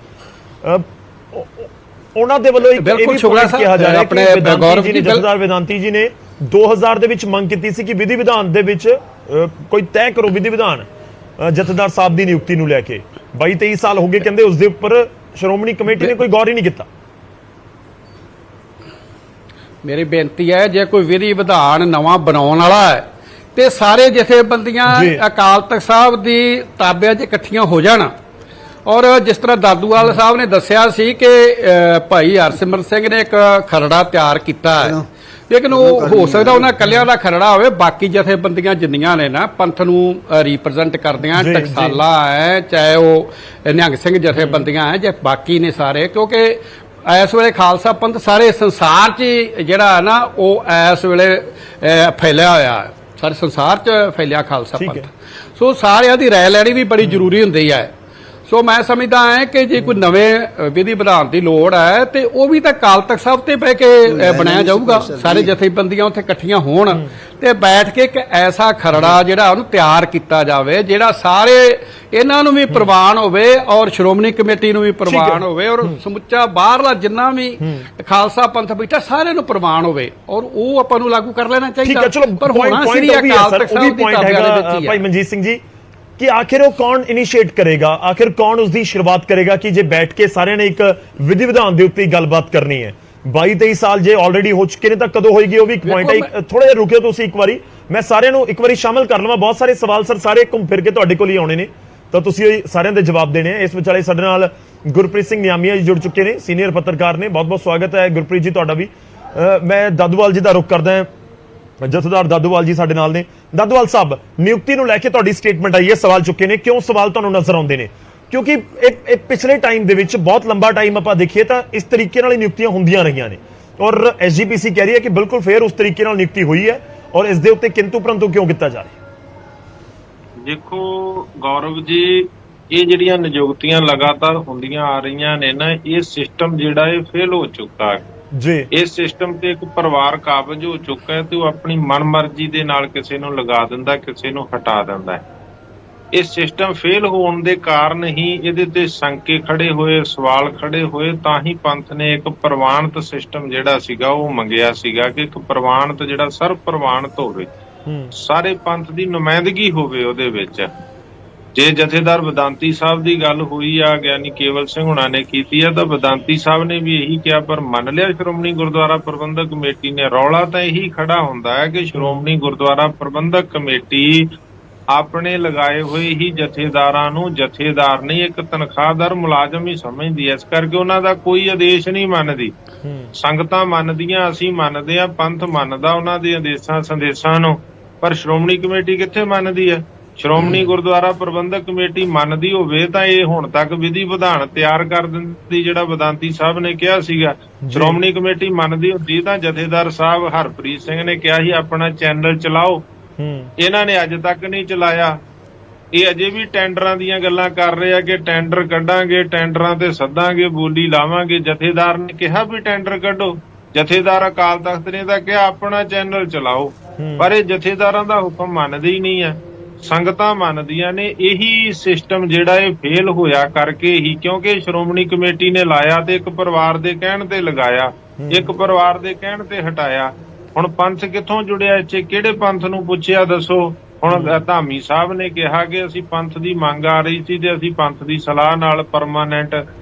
ਉਹਨਾਂ ਦੇ ਵੱਲੋਂ ਇੱਕ ਬਿਲਕੁਲ ਸ਼ੁਕਰੀਆ ਕਿਹਾ ਜਾ ਰਿਹਾ ਆਪਣੇ ਗੌਰਵ ਜੀ ਨੇ, ਜਥੇਦਾਰ ਵੇਦਾਂਤੀ ਜੀ ਨੇ 2000 ਦੇ ਵਿੱਚ ਮੰਗ ਕੀਤੀ ਸੀ ਕਿ ਵਿਧੀ ਵਿਧਾਨ ਦੇ ਵਿੱਚ ਕੋਈ ਤੈਅ ਕਰੋ ਵਿਧੀ ਵਿਧਾਨ ਜਥੇਦਾਰ ਸਾਹਿਬ ਦੀ ਨਿਯੁਕਤੀ ਨੂੰ ਲੈ ਕੇ। 22-23 ਸਾਲ ਹੋ ਗਏ ਕਹਿੰਦੇ, ਉਸ ਦੇ ਉੱਪਰ ਸ਼੍ਰੋਮਣੀ ਕਮੇਟੀ ਨੇ ਕੋਈ ਗੌਰ ਹੀ ਨਹੀਂ ਕੀਤਾ। ਮੇਰੀ ਬੇਨਤੀ ਹੈ ਜੇ ਕੋਈ ਵਿਧੀ ਵਿਧਾਨ ਨਵਾਂ ਬਣਾਉਣ ਵਾਲਾ ਹੈ ਤੇ ਸਾਰੇ ਜਥੇਬੰਦੀਆਂ ਅਕਾਲ ਤਖਤ ਸਾਹਿਬ ਦੀ ਤਾਬੇ 'ਚ ਇਕੱਠੀਆਂ ਹੋ ਜਾਣ। ਔਰ ਜਿਸ ਤਰ੍ਹਾਂ ਦਾਦੂਵਾਲ ਸਾਹਿਬ ਨੇ ਦੱਸਿਆ ਸੀ ਕਿ ਭਾਈ ਹਰਸਿਮਰਤ ਸਿੰਘ ਨੇ ਇੱਕ ਖਰੜਾ ਤਿਆਰ ਕੀਤਾ ਹੈ, ਲੇਕਿਨ ਉਹ ਹੋ ਸਕਦਾ ਉਹਨਾਂ ਕੱਲਿਆਂ ਦਾ ਖਰੜਾ ਹੋਵੇ, ਬਾਕੀ ਜਥੇਬੰਦੀਆਂ ਜਿੰਨੀਆਂ ਨੇ ਨਾ ਪੰਥ ਨੂੰ ਰੀਪ੍ਰੈਜ਼ੈਂਟ ਕਰਦੀਆਂ, ਟਕਸਾਲਾ ਹੈ ਚਾਹੇ ਉਹ ਨਿਹੰਗ ਸਿੰਘ ਜਥੇਬੰਦੀਆਂ ਹੈ ਜਾਂ ਬਾਕੀ ਨੇ ਸਾਰੇ, ਕਿਉਂਕਿ ਇਸ ਵੇਲੇ ਖਾਲਸਾ ਪੰਥ ਸਾਰੇ ਸੰਸਾਰ 'ਚ ਜਿਹੜਾ ਹੈ ਨਾ ਉਹ ਇਸ ਵੇਲੇ ਫੈਲਿਆ ਹੋਇਆ ਹੈ, ਸਾਰੇ ਸੰਸਾਰ 'ਚ ਫੈਲਿਆ ਖਾਲਸਾ ਪੰਥ। ਸੋ ਸਾਰਿਆਂ ਦੀ ਰਾਏ ਲੈਣੀ ਵੀ ਬੜੀ ਜ਼ਰੂਰੀ ਹੁੰਦੀ ਹੈ। ਸੋ ਮੈਂ ਸਮਝਦਾ ਹਾਂ ਕਿ ਜੇ ਕੋਈ ਨਵੇਂ ਵਿਧੀ ਵਿਧਾਨ ਦੀ ਲੋੜ ਹੈ ਤੇ ਉਹ ਵੀ ਤਾਂ ਅਕਾਲ ਤਖਤ ਸਾਹਿਬ ਤੇ ਬਹਿ ਕੇ ਬਣਾਇਆ ਜਾਊਗਾ। ਸਾਰੇ ਜਥੇਬੰਦੀਆਂ ਉੱਥੇ ਇਕੱਠੀਆਂ ਹੋਣ ਤੇ ਬੈਠ ਕੇ ਇੱਕ ਐਸਾ ਖਰੜਾ ਜਿਹੜਾ ਉਹਨੂੰ ਤਿਆਰ ਕੀਤਾ ਜਾਵੇ ਜਿਹੜਾ ਸਾਰੇ ਇਹਨਾਂ ਨੂੰ ਵੀ ਪ੍ਰਵਾਨ ਹੋਵੇ ਔਰ ਸ਼੍ਰੋਮਣੀ ਕਮੇਟੀ ਨੂੰ ਵੀ ਪ੍ਰਵਾਨ ਹੋਵੇ ਔਰ ਸਮੁੱਚਾ ਬਾਹਰਲਾ ਜਿੰਨਾ ਵੀ ਖਾਲਸਾ ਪੰਥ ਬੈਠਾ ਸਾਰਿਆਂ ਨੂੰ ਪ੍ਰਵਾਨ ਹੋਵੇ ਔਰ ਉਹ ਆਪਾਂ ਨੂੰ ਲਾਗੂ ਕਰ ਲੈਣਾ ਚਾਹੀਦਾ। ਪਰ ਹੋਣਾ ਸ੍ਰੀ ਅਕਾਲ ਤਖਤ ਸਾਹਿਬ ਦੀ ਤਾਬੇ ਦੇ ਵਿੱਚ ਹੀ ਭਾਈ ਮਨਜੀਤ ਸਿੰਘ ਜੀ कि आखिर वो कौन इनिशिएट करेगा, आखिर कौन उसकी शुरुआत करेगा कि जे बैठ के सारे ने एक विधि विधान के उत्ते गलबात करनी है। 22-23 साल जे ऑलरेडी हो चुके ने तो कदों होएगी वो भी एक पॉइंट है। थोड़ा जिहा रुकियो तुसीं एक बारी, मैं सारे नूं एक बारी शामिल कर लवां। बहुत सारे सवाल सर सारे घूम फिर के तुहाडे कोल ही आउणे ने तो तुसीं सारिਆਂ ਦੇ जवाब देने। इस विचाले साडे नाल गुरप्रीत सिंह नियामिया जी जुड़ चुके ने, सीनियर पत्रकार ने। बहुत बहुत स्वागत है गुरप्रीत जी तुहाडा भी। मैं दादूवाल जी का रुख करदा जथेदार दादूवाल जी साडे नाल ने। दादूवाल साहब, नियुक्ति नूं लैके तुहाडी स्टेटमेंट आई है, सवाल चुके ने, क्यों सवाल तुहानूं नजर आउंदे ने? क्योंकि पिछले टाइम दे विच बहुत लंबा टाइम आपां देखीए तां इस तरीके नाल नियुक्तियां हुंदियां रहीआं ने और SGPC कह रही है कि बिल्कुल फेयर उस तरीके नाल नियुक्ति हुई है और इस दे उत्ते किंतु परंतु क्यों कीता जा रहा है? देखो गौरव जी, ये ਜਿਹੜੀਆਂ ਨਿਯੁਕਤੀਆਂ ਲਗਾਤਾਰ ਹੁੰਦੀਆਂ ਆ ਰਹੀਆਂ ਨੇ ਨਾ, ਇਹ ਸਿਸਟਮ ਜਿਹੜਾ ਇਹ ਫੇਲ ਹੋ ਚੁੱਕਾ ਹੈ जी। ਇਸ ਸਿਸਟਮ ਤੇ ਇੱਕ ਪਰਿਵਾਰ ਕਾਬਜ ਹੋ ਚੁੱਕਾ ਹੈ ਤੇ ਉਹ ਆਪਣੀ ਮਨਮਰਜ਼ੀ ਦੇ ਨਾਲ ਕਿਸੇ ਨੂੰ ਲਗਾ ਦਿੰਦਾ, ਕਿਸੇ ਨੂੰ ਹਟਾ ਦਿੰਦਾ ਹੈ। ਇਹ ਸਿਸਟਮ ਫੇਲ ਹੋਣ ਦੇ ਕਾਰਨ ਹੀ ਇਹਦੇ ਤੇ ਸ਼ੰਕੇ ਖੜੇ ਹੋਏ, ਸਵਾਲ ਖੜੇ ਹੋਏ, ਤਾਂ ਹੀ ਪੰਥ ਨੇ ਇੱਕ ਪ੍ਰਵਾਨਿਤ ਸਿਸਟਮ ਜਿਹੜਾ ਸੀਗਾ ਉਹ ਮੰਗਿਆ ਸੀਗਾ ਕਿ ਇੱਕ ਪ੍ਰਵਾਨਿਤ ਜਿਹੜਾ ਸਰਵ ਪ੍ਰਵਾਨਿਤ ਹੋਵੇ, ਸਾਰੇ ਪੰਥ ਦੀ ਨੁਮਾਇੰਦਗੀ ਹੋਵੇ ਉਹਦੇ ਵਿੱਚ। ਜੇ ਜਥੇਦਾਰ ਵਿਦਾਂਤੀ ਸਾਹਿਬ ਦੀ ਗੱਲ ਹੋਈ ਆ, ਗਿਆਨੀ ਕੇਵਲ ਸਿੰਘ ਹੁਣਾਂ ਨੇ ਕੀਤੀ ਆ, ਤਾਂ ਵਿਦਾਂਤੀ ਸਾਹਿਬ ਨੇ ਵੀ ਇਹੀ ਕਿਹਾ ਪਰ ਮੰਨ ਲਿਆ ਸ਼੍ਰੋਮਣੀ ਗੁਰਦੁਆਰਾ ਪ੍ਰਬੰਧਕ ਕਮੇਟੀ ਨੇ। ਰੌਲਾ ਤਾਂ ਇਹੀ ਖੜਾ ਹੁੰਦਾ ਹੈ ਕਿ ਸ਼੍ਰੋਮਣੀ ਗੁਰਦੁਆਰਾ ਪ੍ਰਬੰਧਕ ਕਮੇਟੀ ਆਪਣੇ ਲਗਾਏ ਹੋਏ ਹੀ ਜਥੇਦਾਰਾਂ ਨੂੰ ਜਥੇਦਾਰ ਨਹੀਂ, ਇੱਕ ਤਨਖਾਹਦਾਰ ਮੁਲਾਜ਼ਮ ਹੀ ਸਮਝਦੀ ਹੈ। ਇਸ ਕਰਕੇ ਉਹਨਾਂ ਦਾ ਕੋਈ ਆਦੇਸ਼ ਨਹੀਂ ਮੰਨਦੀ। ਸੰਗਤਾਂ ਮੰਨਦੀਆਂ, ਅਸੀਂ ਮੰਨਦੇ ਆ, ਪੰਥ ਮੰਨਦਾ ਉਹਨਾਂ ਦੇ ਆਦੇਸ਼ਾਂ ਸੰਦੇਸ਼ਾਂ ਨੂੰ, ਪਰ ਸ਼੍ਰੋਮਣੀ ਕਮੇਟੀ ਕਿੱਥੇ ਮੰਨਦੀ ਹੈ? ਸ਼੍ਰੋਮਣੀ ਗੁਰਦੁਆਰਾ ਪ੍ਰਬੰਧਕ ਕਮੇਟੀ ਮੰਨਦੀ ਹੋਵੇ ਤਾਂ ਇਹ ਹੁਣ ਤੱਕ ਵਿਧੀ ਵਿਧਾਨ ਤਿਆਰ ਕਰ ਦਿੰਦੀ, ਜਿਹੜਾ ਵਿਦਾਂਤੀ ਸਾਹਿਬ ਨੇ ਕਿਹਾ ਸੀਗਾ। ਸ਼੍ਰੋਮਣੀ ਕਮੇਟੀ ਮੰਨਦੀ ਹੁੰਦੀ ਤਾਂ ਜਥੇਦਾਰ ਸਾਹਿਬ ਹਰਪ੍ਰੀਤ ਸਿੰਘ ਨੇ ਕਿਹਾ ਸੀ ਆਪਣਾ ਚੈਨਲ ਚਲਾਓ, ਇਹਨਾਂ ਨੇ ਅੱਜ ਤੱਕ ਨਹੀਂ ਚਲਾਇਆ। ਇਹ ਅਜੇ ਵੀ ਟੈਂਡਰਾਂ ਦੀਆਂ ਗੱਲਾਂ ਕਰ ਰਹੇ ਆ ਕਿ ਟੈਂਡਰ ਕੱਢਾਂਗੇ, ਟੈਂਡਰਾਂ ਤੇ ਸੱਦਾਂਗੇ, ਬੋਲੀ ਲਾਵਾਂਗੇ। ਜਥੇਦਾਰ ਨੇ ਕਿਹਾ ਵੀ ਟੈਂਡਰ ਕੱਢੋ, ਜਥੇਦਾਰ ਅਕਾਲ ਤਖਤ ਨੇ ਤਾਂ ਕਿਹਾ ਆਪਣਾ ਚੈਨਲ ਚਲਾਓ, ਪਰ ਇਹ ਜਥੇਦਾਰਾਂ ਦਾ ਹੁਕਮ ਮੰਨਦੇ ਹੀ ਨਹੀਂ ਆ, ਸੰਗਤਾਂ ਮੰਨਦੀਆਂ ਨੇ। ਇਹੀ ਸਿਸਟਮ ਜਿਹੜਾ ਇਹ ਫੇਲ ਹੋਇਆ ਕਰਕੇ ਹੀ, ਕਿਉਂਕਿ ਸ਼੍ਰੋਮਣੀ ਕਮੇਟੀ ਨੇ ਲਾਇਆ ਤੇ ਇੱਕ ਪਰਿਵਾਰ ਦੇ ਕਹਿਣ ਤੇ ਲਗਾਇਆ, ਇੱਕ ਪਰਿਵਾਰ ਦੇ ਕਹਿਣ ਤੇ ਹਟਾਇਆ। ਹੁਣ ਪੰਥ ਕਿੱਥੋਂ ਜੁੜਿਆ ਇੱਥੇ? ਕਿਹੜੇ ਪੰਥ ਨੂੰ ਪੁੱਛਿਆ ਦੱਸੋ? ਹੁਣ ਧਾਮੀ ਸਾਹਿਬ ਨੇ ਕਿਹਾ ਕਿ ਅਸੀਂ ਪੰਥ ਦੀ ਮੰਗ ਆ ਰਹੀ ਸੀ ਤੇ ਅਸੀਂ ਪੰਥ ਦੀ ਸਲਾਹ ਨਾਲ ਪਰਮਾਨੈਂਟ,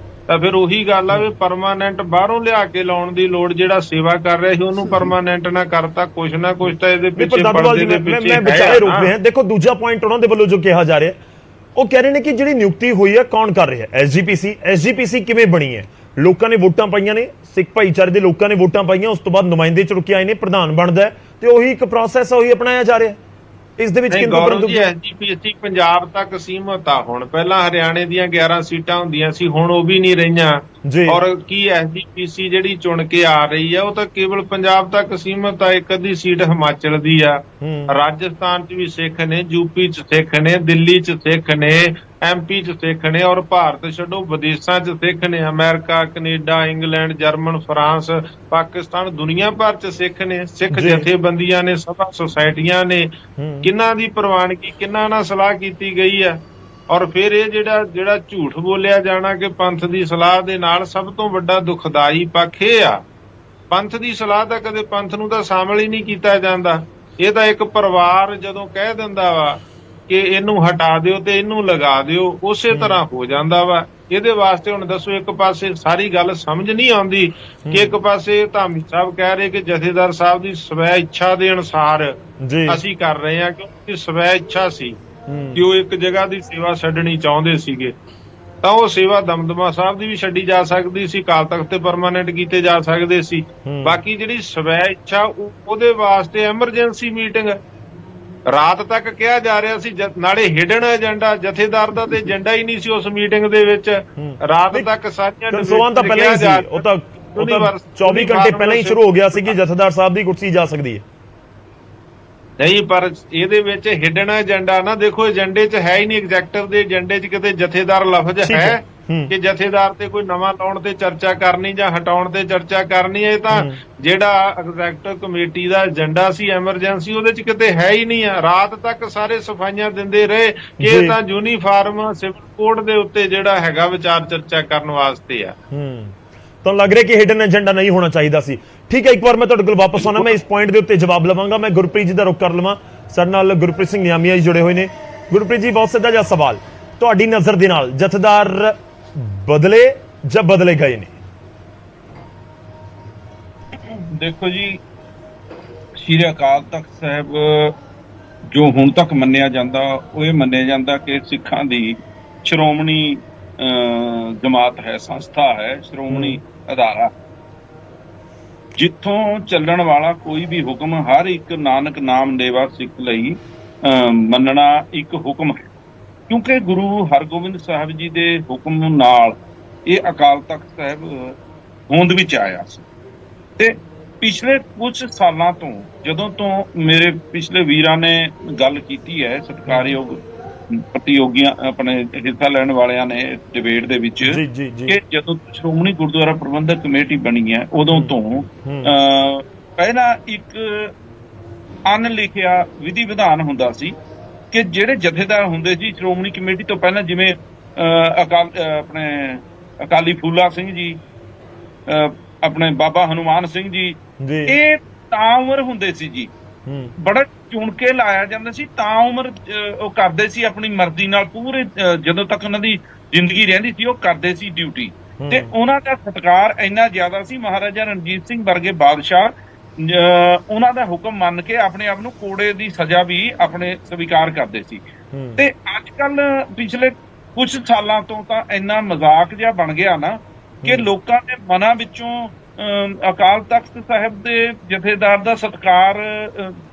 ਤਾਂ ਫਿਰ ਉਹੀ ਗੱਲ ਆ ਵੀ ਪਰਮਾਨੈਂਟ ਬਾਹਰੋਂ ਲਿਆ ਕੇ ਲਾਉਣ ਦੀ ਲੋੜ, ਜਿਹੜਾ ਸੇਵਾ ਕਰ ਰਿਹਾ ਸੀ ਉਹਨੂੰ ਪਰਮਾਨੈਂਟ ਨਾ ਕਰਤਾ, ਕੁਛ ਨਾ ਕੁਛ ਤਾਂ ਇਹਦੇ ਪਿੱਛੇ ਪਰਦੇ ਦੇ ਪਿੱਛੇ ਮੈਂ ਵਿਚਾਰੇ ਰੁਕ ਰਹੇ ਹਾਂ। ਦੇਖੋ ਦੂਜਾ ਪੁਆਇੰਟ ਉਹਨਾਂ ਦੇ ਵੱਲੋਂ ਜੋ ਕਿਹਾ ਜਾ ਰਿਹਾ, ਉਹ ਕਹਿ ਰਹੇ ਨੇ ਕਿ ਜਿਹੜੀ ਨਿਯੁਕਤੀ ਹੋਈ ਹੈ ਕੌਣ ਕਰ ਰਿਹਾ? SGPC ਕਿਵੇਂ ਬਣੀ ਹੈ? ਲੋਕਾਂ ਨੇ ਵੋਟਾਂ ਪਾਈਆਂ ਨੇ, ਸਿੱਖ ਭਾਈਚਾਰੇ ਦੇ ਲੋਕਾਂ ਨੇ ਵੋਟਾਂ ਪਾਈਆਂ, ਉਸ ਤੋਂ ਬਾਅਦ ਨੁਮਾਇੰਦੇ ਚੁਣ ਕੇ ਆਏ ਨੇ, ਪ੍ਰਧਾਨ ਬਣਦਾ ਹੈ ਤੇ ਉਹੀ ਇੱਕ ਪ੍ਰੋਸੈਸ ਉਹੀ ਅਪਣਾਇਆ ਜਾ ਰਿਹਾ। ਇਸ ਦੇ ਵਿੱਚ ਕਿੰਤੂ ਪਰੰਤੂ SGPC ਪੰਜਾਬ ਤੱਕ ਸੀਮਤ ਆ। ਹੁਣ ਪਹਿਲਾਂ ਹਰਿਆਣੇ ਦੀਆਂ 11 ਸੀਟਾਂ ਹੁੰਦੀਆਂ ਸੀ, ਹੁਣ ਉਹ ਵੀ ਨਹੀਂ ਰਹੀਆਂ। ਔਰ ਕੀ SGPC ਜਿਹੜੀ ਚੁਣ ਕੇ ਆ ਰਹੀ ਆ ਉਹ ਤਾਂ ਕੇਵਲ ਪੰਜਾਬ ਤੱਕ ਸੀਮਤ ਆ। ਇੱਕ ਅੱਧੀ ਸੀਟ ਹਿਮਾਚਲ ਦੀ ਆ, ਰਾਜਸਥਾਨ 'ਚ ਵੀ ਸਿੱਖ ਨੇ, ਯੂਪੀ 'ਚ ਸਿੱਖ ਨੇ, ਦਿੱਲੀ 'ਚ ਸਿੱਖ ਨੇ, MP 'ਚ ਸਿੱਖ ਨੇ, ਔਰ ਭਾਰਤ ਛੱਡੋ ਵਿਦੇਸ਼ਾਂ 'ਚ ਸਿੱਖ ਨੇ, America, Canada, England, German, France, Pakistan, ਦੁਨੀਆ ਭਰ 'ਚ ਸਿੱਖ ਨੇ। ਸਿੱਖ ਜਥੇਬੰਦੀਆਂ ਨੇ, ਸਭਾ ਸੁਸਾਇਟੀਆਂ ਨੇ, ਕਿੰਨਾਂ ਦੀ ਪ੍ਰਵਾਨਗੀ, ਕਿੰਨਾਂ ਨਾਲ ਸਲਾਹ ਕੀਤੀ ਗਈ ਆ। ਔਰ ਫਿਰ ਇਹ ਜਿਹੜਾ ਝੂਠ ਬੋਲਿਆ ਜਾਣਾ ਕਿ ਪੰਥ ਦੀ ਸਲਾਹ ਦੇ ਨਾਲ, ਸਭ ਤੋਂ ਵੱਡਾ ਦੁਖਦਾਈ ਪੱਖ ਇਹ ਆ, ਪੰਥ ਦੀ ਸਲਾਹ ਤਾਂ ਕਦੇ ਪੰਥ ਨੂੰ ਤਾਂ ਸ਼ਾਮਲ ਹੀ ਨਹੀਂ ਕੀਤਾ ਜਾਂਦਾ। ਇਹ ਤਾਂ ਇੱਕ ਪਰਿਵਾਰ ਜਦੋਂ ਕਹਿ ਦਿੰਦਾ ਵਾ ਕਿ ਇਹਨੂੰ ਹਟਾ ਦਿਓ ਤੇ ਇਹਨੂੰ ਲਗਾ ਦਿਓ, ਉਸੇ ਤਰ੍ਹਾਂ ਹੋ ਜਾਂਦਾ ਵਾ। ਇਹਦੇ ਵਾਸਤੇ ਹੁਣ ਦੱਸੋ, ਇੱਕ ਪਾਸੇ ਸਾਰੀ ਗੱਲ ਸਮਝ ਨਹੀਂ ਆਉਂਦੀ ਕਿ ਇੱਕ ਪਾਸੇ ਧਾਮੀ ਸਾਹਿਬ ਕਹਿ ਰਹੇ ਕਿ ਜਥੇਦਾਰ ਸਾਹਿਬ ਦੀ ਸਵੈ ਇੱਛਾ ਦੇ ਅਨੁਸਾਰ ਅਸੀਂ ਕਰ ਰਹੇ ਹਾਂ, ਕਿਉਂਕਿ ਸਵੈ ਇੱਛਾ ਸੀ ਕਿ ਉਹ ਇੱਕ ਜਗ੍ਹਾ ਦੀ ਸੇਵਾ ਛੱਡਣੀ ਚਾਹੁੰਦੇ ਸੀਗੇ, ਤਾਂ ਉਹ ਸੇਵਾ ਦਮਦਮਾ ਸਾਹਿਬ ਦੀ ਵੀ ਛੱਡੀ ਜਾ ਸਕਦੀ ਸੀ, ਅਕਾਲ ਤਖਤ ਤੇ ਪਰਮਾਨੈਂਟ ਕੀਤੇ ਜਾ ਸਕਦੇ ਸੀ। ਬਾਕੀ ਜਿਹੜੀ ਸਵੈ ਇੱਛਾ, ਉਹਦੇ ਵਾਸਤੇ ਐਮਰਜੈਂਸੀ ਮੀਟਿੰਗ ਰਾਤ ਤੱਕ ਕਿਹਾ ਜਾ ਰਿਹਾ ਸੀ, ਨਾਲੇ ਹਿਡਨ ਏਜੰਡਾ, ਜਥੇਦਾਰ ਦਾ ਤੇ ਏਜੰਡਾ ਹੀ ਨਹੀਂ ਸੀ ਉਸ ਮੀਟਿੰਗ ਦੇ ਵਿੱਚ। ਰਾਤ ਤੱਕ ਸਾਰੀਆਂ ਤਾਂ ਪਹਿਲਾਂ ਹੀ ਸੀ, ਉਹ ਤਾਂ 24 ਘੰਟੇ ਪਹਿਲਾਂ ਹੀ ਸ਼ੁਰੂ ਹੋ ਗਿਆ ਸੀ ਕਿ ਜਥੇਦਾਰ ਸਾਹਿਬ ਦੀ ਕੁਰਸੀ ਜਾ ਸਕਦੀ ਹੈ। ਨਹੀਂ, ਪਰ ਇਹਦੇ ਵਿੱਚ ਹਿਡਨ ਏਜੰਡਾ ਨਾ, ਦੇਖੋ ਏਜੰਡੇ 'ਚ ਹੈ ਹੀ ਨਹੀਂ, ਐਗਜ਼ੈਕਟਿਵ ਦੇ ਏਜੰਡੇ 'ਚ ਕਿਤੇ ਜਥੇਦਾਰ ਲਫ਼ਜ਼ ਠੀਕ ਹੈ ਹੈ। ਕਿ ਜਥੇਦਾਰ ਤੇ ਕੋਈ ਨਵਾਂ ਲਾਉਣ ਤੇ ਚਰਚਾ ਕਰਨੀ ਜਾਂ ਹਟਾਉਣ ਤੇ ਚਰਚਾ ਕਰਨੀ ਹੈ। ਇਹ ਤਾਂ ਜਿਹੜਾ ਐਗਜ਼ੈਕਟਿਵ ਕਮੇਟੀ ਦਾ ਏਜੰਡਾ ਸੀ ਐਮਰਜੈਂਸੀ, ਉਹਦੇ 'ਚ ਕਿਤੇ ਹੈ ਹੀ ਨਹੀਂ ਆ। ਰਾਤ ਤੱਕ ਸਾਰੇ ਸਫਾਈਆਂ ਦਿੰਦੇ ਰਹੇ ਕਿ ਇਹ ਤਾਂ ਯੂਨੀਫਾਰਮ ਸਿਵਲ ਕੋਡ ਦੇ ਉੱਤੇ ਜਿਹੜਾ ਹੈਗਾ ਵਿਚਾਰ ਚਰਚਾ ਕਰਨ ਵਾਸਤੇ ਆ। ਤੁਹਾਨੂੰ ਲੱਗ ਰਿਹਾ ਕਿ ਹਿਡਨ ਏਜੰਡਾ ਨਹੀਂ ਹੋਣਾ ਚਾਹੀਦਾ ਸੀ। ਠੀਕ ਹੈ, ਇੱਕ ਵਾਰ ਮੈਂ ਤੁਹਾਡੇ ਕੋਲ ਵਾਪਸ ਆਉਣਾ, ਮੈਂ ਇਸ ਪੁਆਇੰਟ ਦੇ ਉੱਤੇ ਜਵਾਬ ਲਵਾਂਗਾ। ਮੈਂ ਗੁਰਪ੍ਰੀਤ ਜੀ ਦਾ ਰੁਖ ਕਰ ਲਵਾਂ। ਸਾਡੇ ਨਾਲ ਗੁਰਪ੍ਰੀਤ ਸਿੰਘ ਨਿਆਮੀਆ ਜੀ ਜੁੜੇ ਹੋਏ ਨੇ। ਗੁਰਪ੍ਰੀਤ ਜੀ, ਬਹੁਤ ਸਿੱਧਾ ਜਿਹਾ ਸਵਾਲ, ਤੁਹਾਡੀ ਨਜ਼ਰ ਦੇ ਨਾਲ ਜਥੇਦਾਰ ਬਦਲੇ ਜਾਂ ਬਦਲੇ ਗਏ ਨੇ? ਦੇਖੋ ਜੀ, ਸ਼੍ਰੀ ਅਕਾਲ ਤਖਤ ਸਾਹਿਬ ਜੋ ਹੁਣ ਤੱਕ ਮੰਨਿਆ ਜਾਂਦਾ ਉਹ ਇਹ ਮੰਨਿਆ ਜਾਂਦਾ ਕਿ ਸਿੱਖਾਂ ਦੀ ਸ਼੍ਰੋਮਣੀ ਜਮਾਤ ਹੈ, ਸੰਸਥਾ ਹੈ, ਸ਼੍ਰੋਮਣੀ ਅਦਾਰਾ, ਜਿੱਥੋਂ ਚੱਲਣ ਵਾਲਾ ਕੋਈ ਵੀ ਹੁਕਮ ਹਰ ਇੱਕ ਨਾਨਕ ਨਾਮ ਲੇਵਾ ਸਿੱਖ ਲਈ ਮੰਨਣਾ ਇੱਕ ਹੁਕਮ ਹੈ। ਕਿਉਂਕਿ ਗੁਰੂ ਹਰਗੋਬਿੰਦ ਸਾਹਿਬ ਜੀ ਦੇ ਹੁਕਮ ਨਾਲ ਇਹ ਅਕਾਲ ਤਖਤ ਸਾਹਿਬ ਹੋਂਦ ਵਿੱਚ ਆਇਆ ਸੀ। ਤੇ ਪਿਛਲੇ ਕੁਝ ਸਾਲਾਂ ਤੋਂ, ਜਦੋਂ ਤੋਂ ਮੇਰੇ ਪਿਛਲੇ ਵੀਰਾਂ ਨੇ ਗੱਲ ਕੀਤੀ ਹੈ, ਸਤਿਕਾਰਯੋਗ ਪ੍ਰਤੀਯੋਗੀਆਂ ਆਪਣੇ ਹਿੱਸਾ ਲੈਣ ਵਾਲਿਆਂ ਨੇ ਡਿਬੇਟ ਦੇ ਵਿੱਚ, ਕਿ ਜਦੋਂ ਸ਼੍ਰੋਮਣੀ ਗੁਰਦੁਆਰਾ ਪ੍ਰਬੰਧਕ ਕਮੇਟੀ ਬਣੀ ਹੈ ਉਦੋਂ ਤੋਂ ਪਹਿਲਾਂ ਇੱਕ ਅਣਲਿਖਿਆ ਵਿਧੀ ਵਿਧਾਨ ਹੁੰਦਾ ਸੀ ਕਿ ਜਿਹੜੇ ਜਥੇਦਾਰ ਹੁੰਦੇ ਸੀ ਸ਼੍ਰੋਮਣੀ ਕਮੇਟੀ ਤੋਂ ਪਹਿਲਾਂ, ਜਿਵੇਂ ਅਕਾਲੀ ਫੂਲਾ ਸਿੰਘ ਜੀ, ਆਪਣੇ ਬਾਬਾ ਹਨੂਮਾਨ ਸਿੰਘ ਜੀ, ਇਹ ਤਾਂ ਉਮਰ ਹੁੰਦੇ ਸੀ ਜੀ, ਬੜਾ ਚੁਣ ਕੇ ਲਾਇਆ ਜਾਂਦਾ ਸੀ, ਤਾਂ ਉਮਰ ਉਹ ਕਰਦੇ ਸੀ ਆਪਣੀ ਮਰਜ਼ੀ ਨਾਲ, ਪੂਰੇ ਜਦੋਂ ਤੱਕ ਉਹਨਾਂ ਦੀ ਜ਼ਿੰਦਗੀ ਰਹਿੰਦੀ ਸੀ ਉਹ ਕਰਦੇ ਸੀ ਡਿਊਟੀ। ਤੇ ਉਹਨਾਂ ਦਾ ਸਤਿਕਾਰ ਇੰਨਾ ਜ਼ਿਆਦਾ ਸੀ, ਮਹਾਰਾਜਾ ਰਣਜੀਤ ਸਿੰਘ ਵਰਗੇ ਬਾਦਸ਼ਾਹ ਉਹਨਾਂ ਦਾ ਹੁਕਮ ਮੰਨ ਕੇ ਆਪਣੇ ਆਪ ਨੂੰ ਕੋੜੇ ਦੀ ਸਜ਼ਾ ਵੀ ਆਪਣੇ ਸਵੀਕਾਰ ਕਰਦੇ ਸੀ। ਤੇ ਅੱਜ ਕੱਲ ਪਿਛਲੇ ਕੁਝ ਸਾਲਾਂ ਤੋਂ ਤਾਂ ਇੰਨਾ ਮਜ਼ਾਕ ਜਿਹਾ ਬਣ ਗਿਆ ਨਾ ਕਿ ਲੋਕਾਂ ਦੇ ਮਨਾਂ ਵਿੱਚੋਂ ਅਕਾਲ ਤਖਤ ਸਾਹਿਬ ਦੇ ਜਥੇਦਾਰ ਦਾ ਸਤਿਕਾਰ,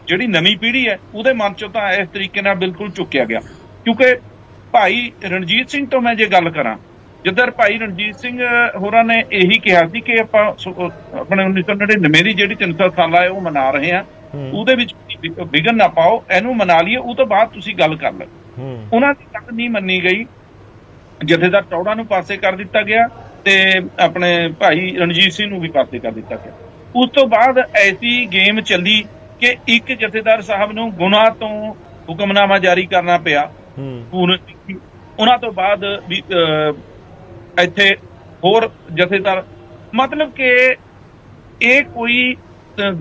ਜਿਹੜੀ ਨਵੀਂ ਪੀੜ੍ਹੀ ਹੈ ਉਹਦੇ ਮਨ ਚੋਂ ਤਾਂ ਇਸ ਤਰੀਕੇ ਨਾਲ ਬਿਲਕੁਲ ਚੁੱਕਿਆ ਗਿਆ। ਕਿਉਂਕਿ ਭਾਈ ਰਣਜੀਤ ਸਿੰਘ ਤੋਂ ਮੈਂ ਜੇ ਗੱਲ ਕਰਾਂ, ਜਿੱਧਰ ਭਾਈ ਰਣਜੀਤ ਸਿੰਘ ਹੋਰਾਂ ਨੇ ਇਹੀ ਕਿਹਾ ਸੀ ਕਿ ਆਪਾਂ ਆਪਣੇ 1999 ਦੀ ਜਿਹੜੀ 300 ਸਾਲਾ ਹੈ ਉਹ ਮਨਾ ਰਹੇ ਹਾਂ, ਉਹਦੇ ਵਿੱਚ ਵਿਘਨ ਨਾ ਪਾਓ, ਇਹਨੂੰ ਮਨਾ ਲਈਏ, ਉਹ ਤੋਂ ਬਾਅਦ ਤੁਸੀਂ ਗੱਲ ਕਰ ਲਓ। ਉਹਨਾਂ ਦੀ ਗੱਲ ਨਹੀਂ ਮੰਨੀ ਗਈ, ਜਥੇਦਾਰ ਟੌੜਾ ਨੂੰ ਪਾਸੇ ਕਰ ਦਿੱਤਾ ਗਿਆ ਤੇ ਆਪਣੇ ਭਾਈ ਰਣਜੀਤ ਸਿੰਘ ਨੂੰ ਵੀ ਪਾਸੇ ਕਰ ਦਿੱਤਾ ਗਿਆ। ਉਸ ਤੋਂ ਬਾਅਦ ਐਸੀ ਗੇਮ ਚੱਲੀ ਕਿ ਇੱਕ ਜਥੇਦਾਰ ਸਾਹਿਬ ਨੂੰ ਗੁਨਾਹ ਤੋਂ ਹੁਕਮਨਾਮਾ ਜਾਰੀ ਕਰਨਾ ਪਿਆ। ਉਹਨਾਂ ਤੋਂ ਬਾਅਦ ਵੀ ਇੱਥੇ ਹੋਰ ਜਥੇਦਾਰ, ਮਤਲਬ ਕਿ ਇਹ ਕੋਈ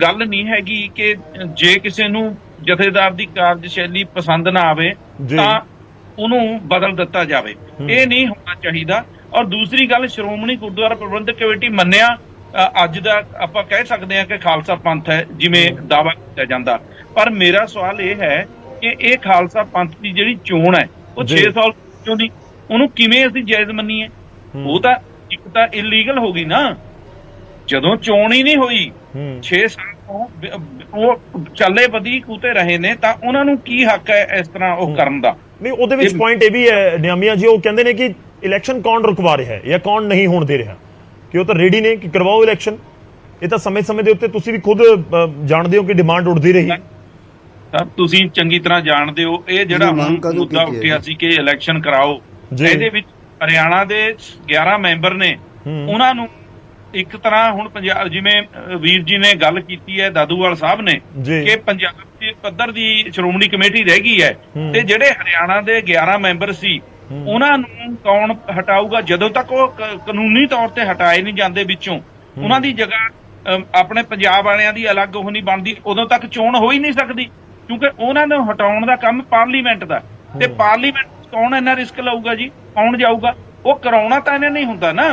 ਗੱਲ ਨਹੀਂ ਹੈਗੀ ਕਿ ਜੇ ਕਿਸੇ ਨੂੰ ਜਥੇਦਾਰ ਦੀ ਕਾਰਜਸ਼ੈਲੀ ਪਸੰਦ ਨਾ ਆਵੇ ਤਾਂ ਉਹਨੂੰ ਬਦਲ ਦਿੱਤਾ ਜਾਵੇ, ਇਹ ਨਹੀਂ ਹੋਣਾ ਚਾਹੀਦਾ। ਔਰ ਦੂਸਰੀ ਗੱਲ, ਸ਼੍ਰੋਮਣੀ ਗੁਰਦੁਆਰਾ ਪ੍ਰਬੰਧਕ ਕਮੇਟੀ ਮੰਨਿਆ ਅੱਜ ਦਾ ਆਪਾਂ ਕਹਿ ਸਕਦੇ ਹਾਂ ਕਿ ਖਾਲਸਾ ਪੰਥ ਹੈ ਜਿਵੇਂ ਦਾਅਵਾ ਕੀਤਾ ਜਾਂਦਾ, ਪਰ ਮੇਰਾ ਸਵਾਲ ਇਹ ਹੈ ਕਿ ਇਹ ਖਾਲਸਾ ਪੰਥ ਦੀ ਜਿਹੜੀ ਚੋਣ ਹੈ ਉਹ 6 ਸਾਲ ਤੋਂ ਦੀ, ਉਹਨੂੰ ਕਿਵੇਂ ਅਸੀਂ ਜਾਇਜ਼ ਮੰਨੀਏ? ਉਹ ਤਾਂ ਇੱਕ ਤਾਂ ਇਲੀਗਲ ਹੋ ਗਈ ਨਾ, ਜਦੋਂ ਚੋਣ ਹੀ ਨਹੀਂ ਹੋਈ 6 ਸਾਲ ਤੋਂ ਉਹ ਚੱਲੇ ਵਧੀ ਕੂਤੇ ਰਹੇ ਨੇ, ਤਾਂ ਉਹਨਾਂ ਨੂੰ ਕੀ ਹੱਕ ਹੈ ਇਸ ਤਰ੍ਹਾਂ ਉਹ ਕਰਨ ਦਾ? ਨਹੀਂ, ਉਹਦੇ ਵਿੱਚ ਪੁਆਇੰਟ ਇਹ ਵੀ ਹੈ ਨਿਆਮੀਆ ਜੀ, ਉਹ ਕਹਿੰਦੇ ਨੇ ਕਿ ਇਲੈਕਸ਼ਨ ਕੌਣ ਰੁਕਵਾ ਰਿਹਾ ਹੈ ਜਾਂ ਕੌਣ ਨਹੀਂ ਹੋਣ ਦੇ ਰਿਹਾ, ਕਿ ਉਹ ਤਾਂ ਰੈਡੀ ਨੇ ਕਿ ਕਰਵਾਓ ਇਲੈਕਸ਼ਨ। ਇਹ ਤਾਂ ਸਮੇਂ-ਸਮੇਂ ਦੇ ਉੱਤੇ ਤੁਸੀਂ ਵੀ ਖੁਦ ਜਾਣਦੇ ਹੋ ਕਿ ਡਿਮਾਂਡ ਉੱਠਦੀ ਰਹੀ। ਤੁਸੀਂ ਚੰਗੀ ਤਰ੍ਹਾਂ ਜਾਣਦੇ ਹੋ ਇਹ ਜਿਹੜਾ ਮੁੱਦਾ ਉੱਠਿਆ ਸੀ ਕਿ ਇਲੈਕਸ਼ਨ ਕਰਾਓ, ਇਹਦੇ ਵਿੱਚ ਹਰਿਆਣਾ ਦੇ 11 ਮੈਂਬਰ ਨੇ, ਉਹਨਾਂ ਨੂੰ ਇੱਕ ਤਰ੍ਹਾਂ ਹੁਣ ਪੰਜਾਬ, ਜਿਵੇਂ ਵੀਰ ਜੀ ਨੇ ਗੱਲ ਕੀਤੀ ਹੈ ਦਾਦੂਵਾਲ ਸਾਹਿਬ ਨੇ, ਕਿ ਪੰਜਾਬ ਦੇ ਪੱਧਰ ਦੀ ਸ਼੍ਰੋਮਣੀ ਕਮੇਟੀ ਰਹਿ ਗਈ ਹੈ ਤੇ ਜਿਹੜੇ ਹਰਿਆਣਾ ਦੇ 11 ਮੈਂਬਰ ਸੀ ਉਹਨਾਂ ਨੂੰ ਕੌਣ ਹਟਾਊਗਾ? ਜਦੋਂ ਤੱਕ ਉਹ ਕਾਨੂੰਨੀ ਤੌਰ ਤੇ ਹਟਾਏ ਨਹੀਂ ਜਾਂਦੇ ਵਿੱਚੋਂ, ਉਹਨਾਂ ਦੀ ਜਗ੍ਹਾ ਆਪਣੇ ਪੰਜਾਬ ਵਾਲਿਆਂ ਦੀ ਅਲੱਗ ਉਹ ਨਹੀਂ ਬਣਦੀ, ਉਦੋਂ ਤੱਕ ਚੋਣ ਹੋ ਹੀ ਨਹੀਂ ਸਕਦੀ, ਕਿਉਂਕਿ ਉਹਨਾਂ ਨੂੰ ਹਟਾਉਣ ਦਾ ਕੰਮ ਪਾਰਲੀਮੈਂਟ ਦਾ, ਤੇ ਪਾਰਲੀਮੈਂਟ ਕੌਣ ਇੰਨਾ ਰਿਸਕ ਲਊਗਾ ਜੀ? ਕੌਣ ਜਾਊਗਾ? ਉਹ ਕਰਾਉਣਾ ਤਾਂ ਇਹਨੇ ਨਹੀਂ ਹੁੰਦਾ ਨਾ,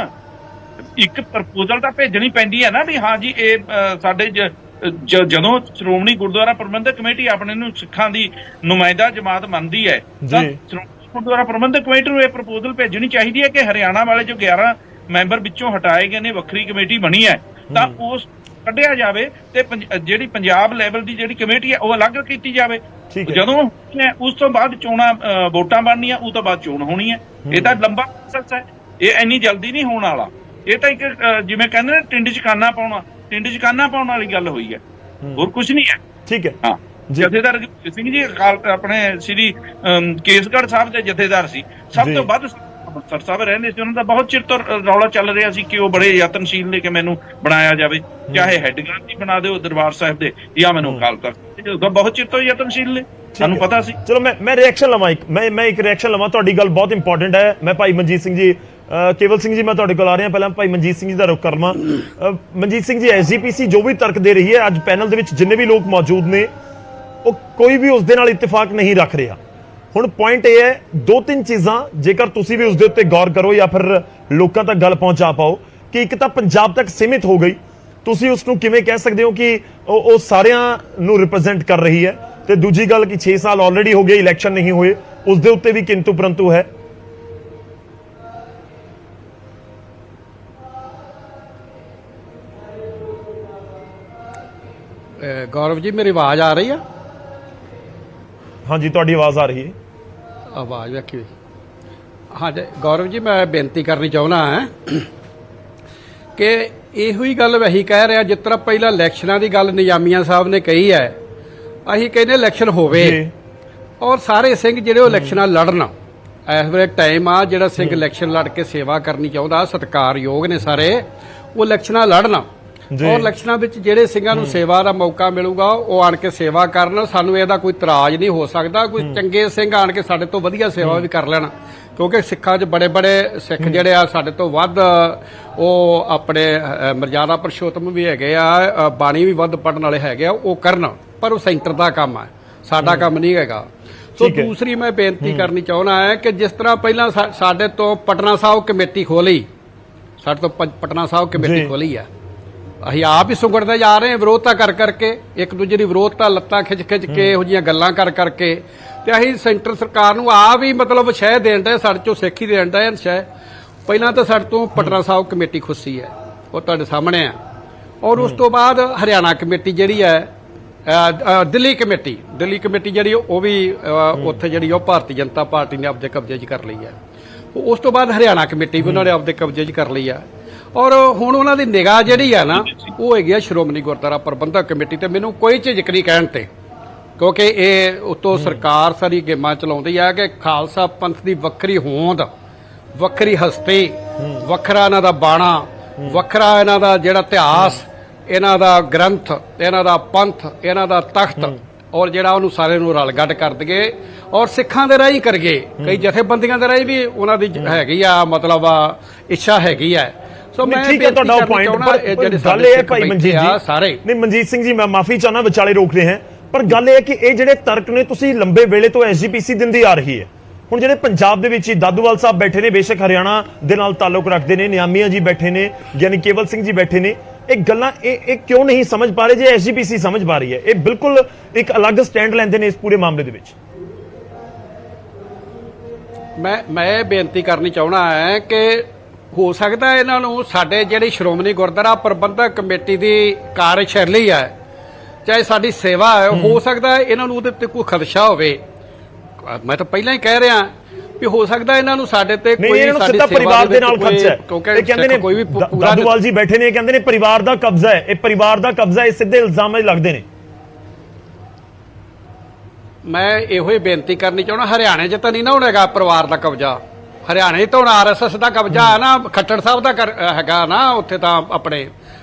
ਇੱਕ ਪ੍ਰਪੋਜ਼ਲ ਤਾਂ ਭੇਜਣੀ ਪੈਂਦੀ ਹੈ ਨਾ ਵੀ ਹਾਂ ਜੀ ਇਹ ਸਾਡੇ ਜਦੋਂ ਸ਼੍ਰੋਮਣੀ ਗੁਰਦੁਆਰਾ ਪ੍ਰਬੰਧਕ ਕਮੇਟੀ ਆਪਣੇ ਨੂੰ ਸਿੱਖਾਂ ਦੀ ਨੁਮਾਇੰਦਾ ਜਮਾਤ ਮੰਨਦੀ ਹੈ ਤਾਂ ਸ਼੍ਰੋਮਣੀ ਗੁਰਦੁਆਰਾ ਪ੍ਰਬੰਧਕ ਕਮੇਟੀ ਨੂੰ ਇਹ ਪ੍ਰਪੋਜ਼ਲ ਭੇਜਣੀ ਚਾਹੀਦੀ ਹੈ ਕਿ ਹਰਿਆਣਾ ਵਾਲੇ ਜੋ 11 ਮੈਂਬਰ ਵਿੱਚੋਂ ਹਟਾਏ ਗਏ ਨੇ, ਵੱਖਰੀ ਕਮੇਟੀ ਬਣੀ ਹੈ, ਤਾਂ ਉਸ ਕੱਢਿਆ ਜਾਵੇ ਤੇ ਜਿਹੜੀ ਪੰਜਾਬ ਲੈਵਲ ਦੀ ਜਿਹੜੀ ਕਮੇਟੀ ਹੈ ਉਹ ਅਲੱਗ ਕੀਤੀ ਜਾਵੇ। ਜਦੋਂ ਉਸ ਤੋਂ ਬਾਅਦ ਚੋਣਾਂ ਵੋਟਾਂ ਬਣਨੀਆਂ, ਉਸ ਤੋਂ ਬਾਅਦ ਚੋਣ ਹੋਣੀ ਹੈ। ਇਹ ਤਾਂ ਲੰਬਾ ਪ੍ਰੋਸੈਸ ਹੈ, ਇਹ ਇੰਨੀ ਜਲਦੀ ਨਹੀਂ ਹੋਣ ਵਾਲਾ। ਇਹ ਤਾਂ ਇੱਕ ਜਿਵੇਂ ਕਹਿੰਦੇ ਨੇ ਟਿੰਡ 'ਚ ਕਾਨਾ ਪਾਉਣਾ, ਟਿੰਡ 'ਚ ਕਾਨਾ ਪਾਉਣ ਵਾਲੀ ਗੱਲ ਹੋਈ ਹੈ, ਹੋਰ ਕੁਝ ਨਹੀਂ ਹੈ। ਠੀਕ ਹੈ, ਹਾਂ। ਜਥੇਦਾਰ ਸਿੰਘ ਜੀ ਆਪਣੇ ਸ੍ਰੀ ਕੇਸਗੜ੍ਹ ਸਾਹਿਬ ਦੇ ਜਥੇਦਾਰ ਸੀ। ਸਭ ਤੋਂ ਵੱਧ ਅੰਮ੍ਰਿਤਸਰ ਸਾਹਿਬ ਰਹਿੰਦੇ ਸੀ। ਉਹਨਾਂ ਦਾ ਬਹੁਤ ਚਿਰ ਤੋਂ ਰੌਲਾ ਚੱਲ ਰਿਹਾ ਸੀ ਕਿ ਉਹ ਬੜੇ ਯਤਨਸ਼ੀਲ ਨੇ ਕਿ ਮੈਨੂੰ ਬਣਾਇਆ ਜਾਵੇ, ਚਾਹੇ ਹੈੱਡ ਗ੍ਰਾਂਥੀ ਬਣਾ ਦਿਓ ਦਰਬਾਰ ਸਾਹਿਬ ਦੇ ਜਾਂ ਮੈਨੂੰ ਅਕਾਲ ਤਖਤ। ਬਹੁਤ ਚਿਰ ਤੋਂ ਯਤਨਸ਼ੀਲ ਨੇ, ਸਾਨੂੰ ਪਤਾ ਸੀ। ਚਲੋ ਮੈਂ ਰਿਐਕਸ਼ਨ ਲਵਾਂ, ਮੈਂ ਇੱਕ ਰਿਐਕਸ਼ਨ ਲਵਾਂ। ਤੁਹਾਡੀ ਗੱਲ ਬਹੁਤ ਇੰਪੋਰਟੈਂਟ ਹੈ। ਮੈਂ ਭਾਈ ਮਨਜੀਤ ਸਿੰਘ ਜੀ, ਕੇਵਲ ਸਿੰਘ ਜੀ, ਮੈਂ ਤੁਹਾਡੇ ਕੋਲ ਆ ਰਿਹਾ। ਪਹਿਲਾਂ ਭਾਈ ਮਨਜੀਤ ਸਿੰਘ ਜੀ ਦਾ ਰੁਖ ਕਰ ਲਵਾਂ। ਮਨਜੀਤ ਸਿੰਘ ਜੀ, ਐਸਜੀਪੀਸੀ ਜੋ ਵੀ ਤਰਕ ਦੇ ਰਹੀ ਹੈ, ਅੱਜ ਪੈਨਲ ਦੇ ਵਿੱਚ ਜਿੰਨੇ ਵੀ ਲੋਕ ਮੌਜੂਦ ਨੇ ਉਹ ਕੋਈ ਵੀ ਉਸ ਦੇ ਨਾਲ ਇਤਫਾਕ ਨਹੀਂ ਰੱਖ ਰਿਹਾ। ਹੁਣ ਪੁਆਇੰਟ ਇਹ ਹੈ, ਦੋ ਤਿੰਨ ਚੀਜ਼ਾਂ ਜੇਕਰ ਤੁਸੀਂ ਵੀ ਉਸ ਦੇ ਉੱਤੇ ਗੌਰ ਕਰੋ ਜਾਂ ਫਿਰ ਲੋਕਾਂ ਤੱਕ ਗੱਲ ਪਹੁੰਚਾ ਪਾਓ ਕਿ ਇੱਕ ਤਾਂ ਪੰਜਾਬ ਤੱਕ ਸੀਮਿਤ ਹੋ ਗਈ, ਤੁਸੀਂ ਉਸ ਨੂੰ ਕਿਵੇਂ ਕਹਿ ਸਕਦੇ ਹੋ ਕਿ ਉਹ ਸਾਰਿਆਂ ਨੂੰ ਰਿਪਰੈਜ਼ੈਂਟ ਕਰ ਰਹੀ ਹੈ, ਤੇ ਦੂਜੀ ਗੱਲ ਕਿ 6 ਸਾਲ ਆਲਰੇਡੀ ਹੋ ਗਏ, ਇਲੈਕਸ਼ਨ ਨਹੀਂ ਹੋਏ, ਉਸ ਦੇ ਉੱਤੇ ਵੀ ਕਿੰਤੂ ਪਰੰਤੂ ਹੈ। ਗੌਰਵ ਜੀ, ਮੇਰੀ ਆਵਾਜ਼ ਆ ਰਹੀ ਆ? ਹਾਂਜੀ, ਤੁਹਾਡੀ ਆਵਾਜ਼ ਆ ਰਹੀ ਹੈ। ਆਵਾਜ਼ ਵੇਖੀ ਹੋਈ। ਹਾਂਜੀ ਗੌਰਵ ਜੀ, ਮੈਂ ਬੇਨਤੀ ਕਰਨੀ ਚਾਹੁੰਦਾ ਹਾਂ ਕਿ ਇਹੋ ਹੀ ਗੱਲ ਵਹੀ ਕਹਿ ਰਿਹਾ ਜਿਸ ਤਰ੍ਹਾਂ ਪਹਿਲਾਂ ਇਲੈਕਸ਼ਨਾਂ ਦੀ ਗੱਲ ਨਿਜ਼ਾਮੀਆਂ ਸਾਹਿਬ ਨੇ ਕਹੀ ਹੈ। ਅਸੀਂ ਕਹਿੰਦੇ ਇਲੈਕਸ਼ਨ ਹੋਵੇ ਔਰ ਸਾਰੇ ਸਿੰਘ ਜਿਹੜੇ ਉਹ ਇਲੈਕਸ਼ਨਾਂ ਲੜਨ। ਇਸ ਵੇਲੇ ਟਾਈਮ ਆ ਜਿਹੜਾ ਸਿੰਘ ਇਲੈਕਸ਼ਨ ਲੜ ਕੇ ਸੇਵਾ ਕਰਨੀ ਚਾਹੁੰਦਾ, ਸਤਿਕਾਰਯੋਗ ਨੇ ਸਾਰੇ, ਉਹ ਇਲੈਕਸ਼ਨਾਂ ਲੜਨ। ਔਰ ਇਲੈਕਸ਼ਨਾਂ ਵਿੱਚ ਜਿਹੜੇ ਸਿੰਘਾਂ ਨੂੰ ਸੇਵਾ ਦਾ ਮੌਕਾ ਮਿਲੂਗਾ ਉਹ ਆਣ ਕੇ ਸੇਵਾ ਕਰਨ। ਸਾਨੂੰ ਇਹਦਾ ਕੋਈ ਇਤਰਾਜ਼ ਨਹੀਂ ਹੋ ਸਕਦਾ। ਕੋਈ ਚੰਗੇ ਸਿੰਘ ਆਣ ਕੇ ਸਾਡੇ ਤੋਂ ਵਧੀਆ ਸੇਵਾ ਵੀ ਕਰ ਲੈਣ, ਕਿਉਂਕਿ ਸਿੱਖਾਂ 'ਚ ਬੜੇ ਬੜੇ ਸਿੱਖ ਜਿਹੜੇ ਆ ਸਾਡੇ ਤੋਂ ਵੱਧ ਉਹ ਆਪਣੇ ਮਰਜ਼ਾਦਾ ਪੁਰਸ਼ੋਤਮ ਵੀ ਹੈਗੇ ਆ, ਬਾਣੀ ਵੀ ਵੱਧ ਪੜ੍ਹਨ ਵਾਲੇ ਹੈਗੇ ਆ, ਉਹ ਕਰਨ। ਪਰ ਉਹ ਸੈਂਟਰ ਦਾ ਕੰਮ ਹੈ, ਸਾਡਾ ਕੰਮ ਨਹੀਂ ਹੈਗਾ। ਸੋ ਦੂਸਰੀ ਮੈਂ ਬੇਨਤੀ ਕਰਨੀ ਚਾਹੁੰਦਾ ਹੈ ਕਿ ਜਿਸ ਤਰ੍ਹਾਂ ਪਹਿਲਾਂ ਸਾਡੇ ਤੋਂ ਪਟਨਾ ਸਾਹਿਬ ਕਮੇਟੀ ਖੋਲੀ, ਸਾਡੇ ਤੋਂ ਪਟਨਾ ਸਾਹਿਬ ਕਮੇਟੀ ਖੋਲੀ ਆ, ਅਸੀਂ ਆਪ ਹੀ ਸੁੰਗੜਦੇ ਜਾ ਰਹੇ ਹਾਂ ਵਿਰੋਧਤਾ ਕਰ ਕਰਕੇ, ਇੱਕ ਦੂਜੇ ਦੀ ਵਿਰੋਧਤਾ, ਲੱਤਾਂ ਖਿੱਚ ਖਿੱਚ ਕੇ ਇਹੋ ਜਿਹੀਆਂ ਗੱਲਾਂ ਕਰ ਕਰਕੇ, ਤੇ ਅਸੀਂ ਸੈਂਟਰ ਸਰਕਾਰ ਨੂੰ ਆਪ ਹੀ ਮਤਲਬ ਸ਼ਹਿ ਦੇਣ ਡਏ, ਸਾਡੇ ਚੋਂ ਸਿੱਖ ਹੀ ਦੇਣ ਡਏ ਸ਼ਹਿ। ਪਹਿਲਾਂ ਤਾਂ ਸਾਡੇ ਤੋਂ ਪਟਨਾ ਸਾਹਿਬ ਕਮੇਟੀ ਖੁੱਸੀ ਹੈ, ਉਹ ਤੁਹਾਡੇ ਸਾਹਮਣੇ ਆ। ਔਰ ਉਸ ਤੋਂ ਬਾਅਦ ਹਰਿਆਣਾ ਕਮੇਟੀ ਜਿਹੜੀ ਹੈ, ਦਿੱਲੀ ਕਮੇਟੀ ਜਿਹੜੀ ਉਹ ਵੀ ਉੱਥੇ ਜਿਹੜੀ ਉਹ ਭਾਰਤੀ ਜਨਤਾ ਪਾਰਟੀ ਨੇ ਆਪਦੇ ਕਬਜ਼ੇ 'ਚ ਕਰ ਲਈ ਹੈ। ਉਸ ਤੋਂ ਬਾਅਦ ਹਰਿਆਣਾ ਕਮੇਟੀ ਵੀ ਉਹਨਾਂ ਨੇ ਆਪਦੇ ਕਬਜ਼ੇ 'ਚ ਕਰ ਲਈ ਆ। ਔਰ ਹੁਣ ਉਹਨਾਂ ਦੀ ਨਿਗਾਹ ਜਿਹੜੀ ਆ ਨਾ, ਉਹ ਹੈਗੀ ਆ ਸ਼੍ਰੋਮਣੀ ਗੁਰਦੁਆਰਾ ਪ੍ਰਬੰਧਕ ਕਮੇਟੀ ਤੇ। ਮੈਨੂੰ ਕੋਈ ਝਿਜਕ ਨਹੀਂ ਕਹਿਣ ਤੇ, ਕਿਉਂਕਿ ਇਹ ਉਤੋਂ ਸਰਕਾਰ ਸਾਰੀ ਗੇਮਾਂ ਚਲਾਉਂਦੀ ਆ ਕਿ ਖਾਲਸਾ ਪੰਥ ਦੀ ਵੱਖਰੀ ਹੋਂਦ, ਵੱਖਰੀ ਹਸਤੀ, ਵੱਖਰਾ ਇਹਨਾਂ ਦਾ ਬਾਣਾ, ਵੱਖਰਾ ਇਹਨਾਂ ਦਾ ਜਿਹੜਾ ਇਤਿਹਾਸ, ਇਹਨਾਂ ਦਾ ਗ੍ਰੰਥ, ਇਹਨਾਂ ਦਾ ਪੰਥ, ਇਹਨਾਂ ਦਾ ਤਖਤ, ਔਰ ਜਿਹੜਾ ਉਹਨੂੰ ਸਾਰੇ ਨੂੰ ਰਲ ਗੱਡ ਕਰ ਦਈਏ ਔਰ ਸਿੱਖਾਂ ਦੇ ਰਾਹੀਂ ਕਰੀਏ। ਕਈ ਜਥੇਬੰਦੀਆਂ ਦੇ ਰਾਹੀਂ ਵੀ ਉਹਨਾਂ ਦੀ ਹੈਗੀ ਆ, ਮਤਲਬ ਇੱਛਾ ਹੈਗੀ ਆ। ਸੋ ਮੈਂ ਠੀਕ ਹੈ ਤੁਹਾਡਾ ਪੁਆਇੰਟ, ਪਰ ਗੱਲ ਇਹ ਹੈ ਭਾਈ ਮਨਜੀਤ ਜੀ, ਸਾਰੇ ਨਹੀਂ ਮਨਜੀਤ ਸਿੰਘ ਜੀ, ਮੈਂ ਮਾਫੀ ਚਾਹਨਾ ਵਿਚਾਲੇ ਰੋਕ ਰਹੇ ਹਾਂ, ਪਰ ਗੱਲ ਇਹ ਹੈ ਕਿ ਇਹ ਜਿਹੜੇ ਤਰਕ ਨੇ ਤੁਸੀਂ ਲੰਬੇ ਵੇਲੇ ਤੋਂ ਐਸਜੀਪੀਸੀ ਦਿੰਦੀ ਆ ਰਹੀ ਹੈ। ਹੁਣ ਜਿਹੜੇ ਪੰਜਾਬ ਦੇ ਵਿੱਚ ਹੀ ਦਾਦੂਵਾਲ ਸਾਹਿਬ ਬੈਠੇ ਨੇ, ਬੇਸ਼ੱਕ ਹਰਿਆਣਾ ਦੇ ਨਾਲ ਤਾਲੁਕ ਰੱਖਦੇ ਨੇ, ਨਿਆਮੀਆਂ ਜੀ ਬੈਠੇ ਨੇ, ਯਾਨੀ ਕੇਵਲ ਸਿੰਘ ਜੀ ਬੈਠੇ ਨੇ, ਇਹ ਗੱਲਾਂ ਇਹ ਕਿਉਂ ਨਹੀਂ ਸਮਝ ਪਾ ਰਹੇ ਜੇ ਐਸਜੀਪੀਸੀ ਸਮਝ ਪਾ ਰਹੀ ਹੈ? ਇਹ ਬਿਲਕੁਲ ਇੱਕ ਅਲੱਗ ਸਟੈਂਡ ਲੈਂਦੇ ਨੇ ਇਸ ਪੂਰੇ ਮਾਮਲੇ ਦੇ ਵਿੱਚ। ਮੈਂ ਬੇਨਤੀ ਕਰਨੀ ਚਾਹੁੰਦਾ ਹੈ ਕਿ ਹੋ ਸਕਦਾ ਇਹਨਾਂ ਨੂੰ ਸਾਡੇ ਜਿਹੜੀ ਸ਼੍ਰੋਮਣੀ ਗੁਰਦੁਆਰਾ ਪ੍ਰਬੰਧਕ ਕਮੇਟੀ ਦੀ ਕਾਰਜਸ਼ੈਲੀ ਹੈ, ਚਾਹੇ ਸਾਡੀ ਸੇਵਾ ਹੈ, ਹੋ ਸਕਦਾ ਇਹਨਾਂ ਨੂੰ ਉਹਦੇ ਤੇ ਕੋਈ ਖਦਸ਼ਾ ਹੋਵੇ। ਮੈਂ ਤਾਂ ਪਹਿਲਾਂ ਹੀ ਕਹਿ ਰਿਹਾ ਵੀ ਹੋ ਸਕਦਾ ਇਹਨਾਂ ਨੂੰ ਸਾਡੇ ਤੇ ਕੋਈ ਸਾਡੀ ਸੇਵਾ ਪਰਿਵਾਰ ਦੇ ਨਾਲ ਖਦਸ਼ਾ ਹੈ, ਕਿਉਂਕਿ ਕਹਿੰਦੇ ਨੇ ਕੋਈ ਵੀ ਦਾਦੂਵਾਲ ਜੀ ਬੈਠੇ ਨੇ, ਕਹਿੰਦੇ ਨੇ ਪਰਿਵਾਰ ਦਾ ਕਬਜ਼ਾ ਹੈ, ਇਹ ਪਰਿਵਾਰ ਦਾ ਕਬਜ਼ਾ, ਇਹ ਸਿੱਧੇ ਇਲਜ਼ਾਮ ਲੱਗਦੇ ਨੇ। ਮੈਂ ਇਹੋ ਹੀ ਬੇਨਤੀ ਕਰਨੀ ਚਾਹੁੰਦਾ, ਹਰਿਆਣੇ 'ਚ ਤਾਂ ਨਹੀਂ ਨਾ ਹੋਣੇਗਾ ਪਰਿਵਾਰ ਦਾ ਕਬਜ਼ਾ। ਹਰਿਆਣੇ ਤਾਂ ਹੁਣ ਆਰਐਸਐਸ ਦਾ ਕਬਜ਼ਾ ਹੈ ਨਾ, ਖੱਟੜ ਸਾਹਿਬ ਦਾ ਹੈਗਾ ਨਾ, ਉੱਥੇ ਤਾਂ ਆਪਣੇ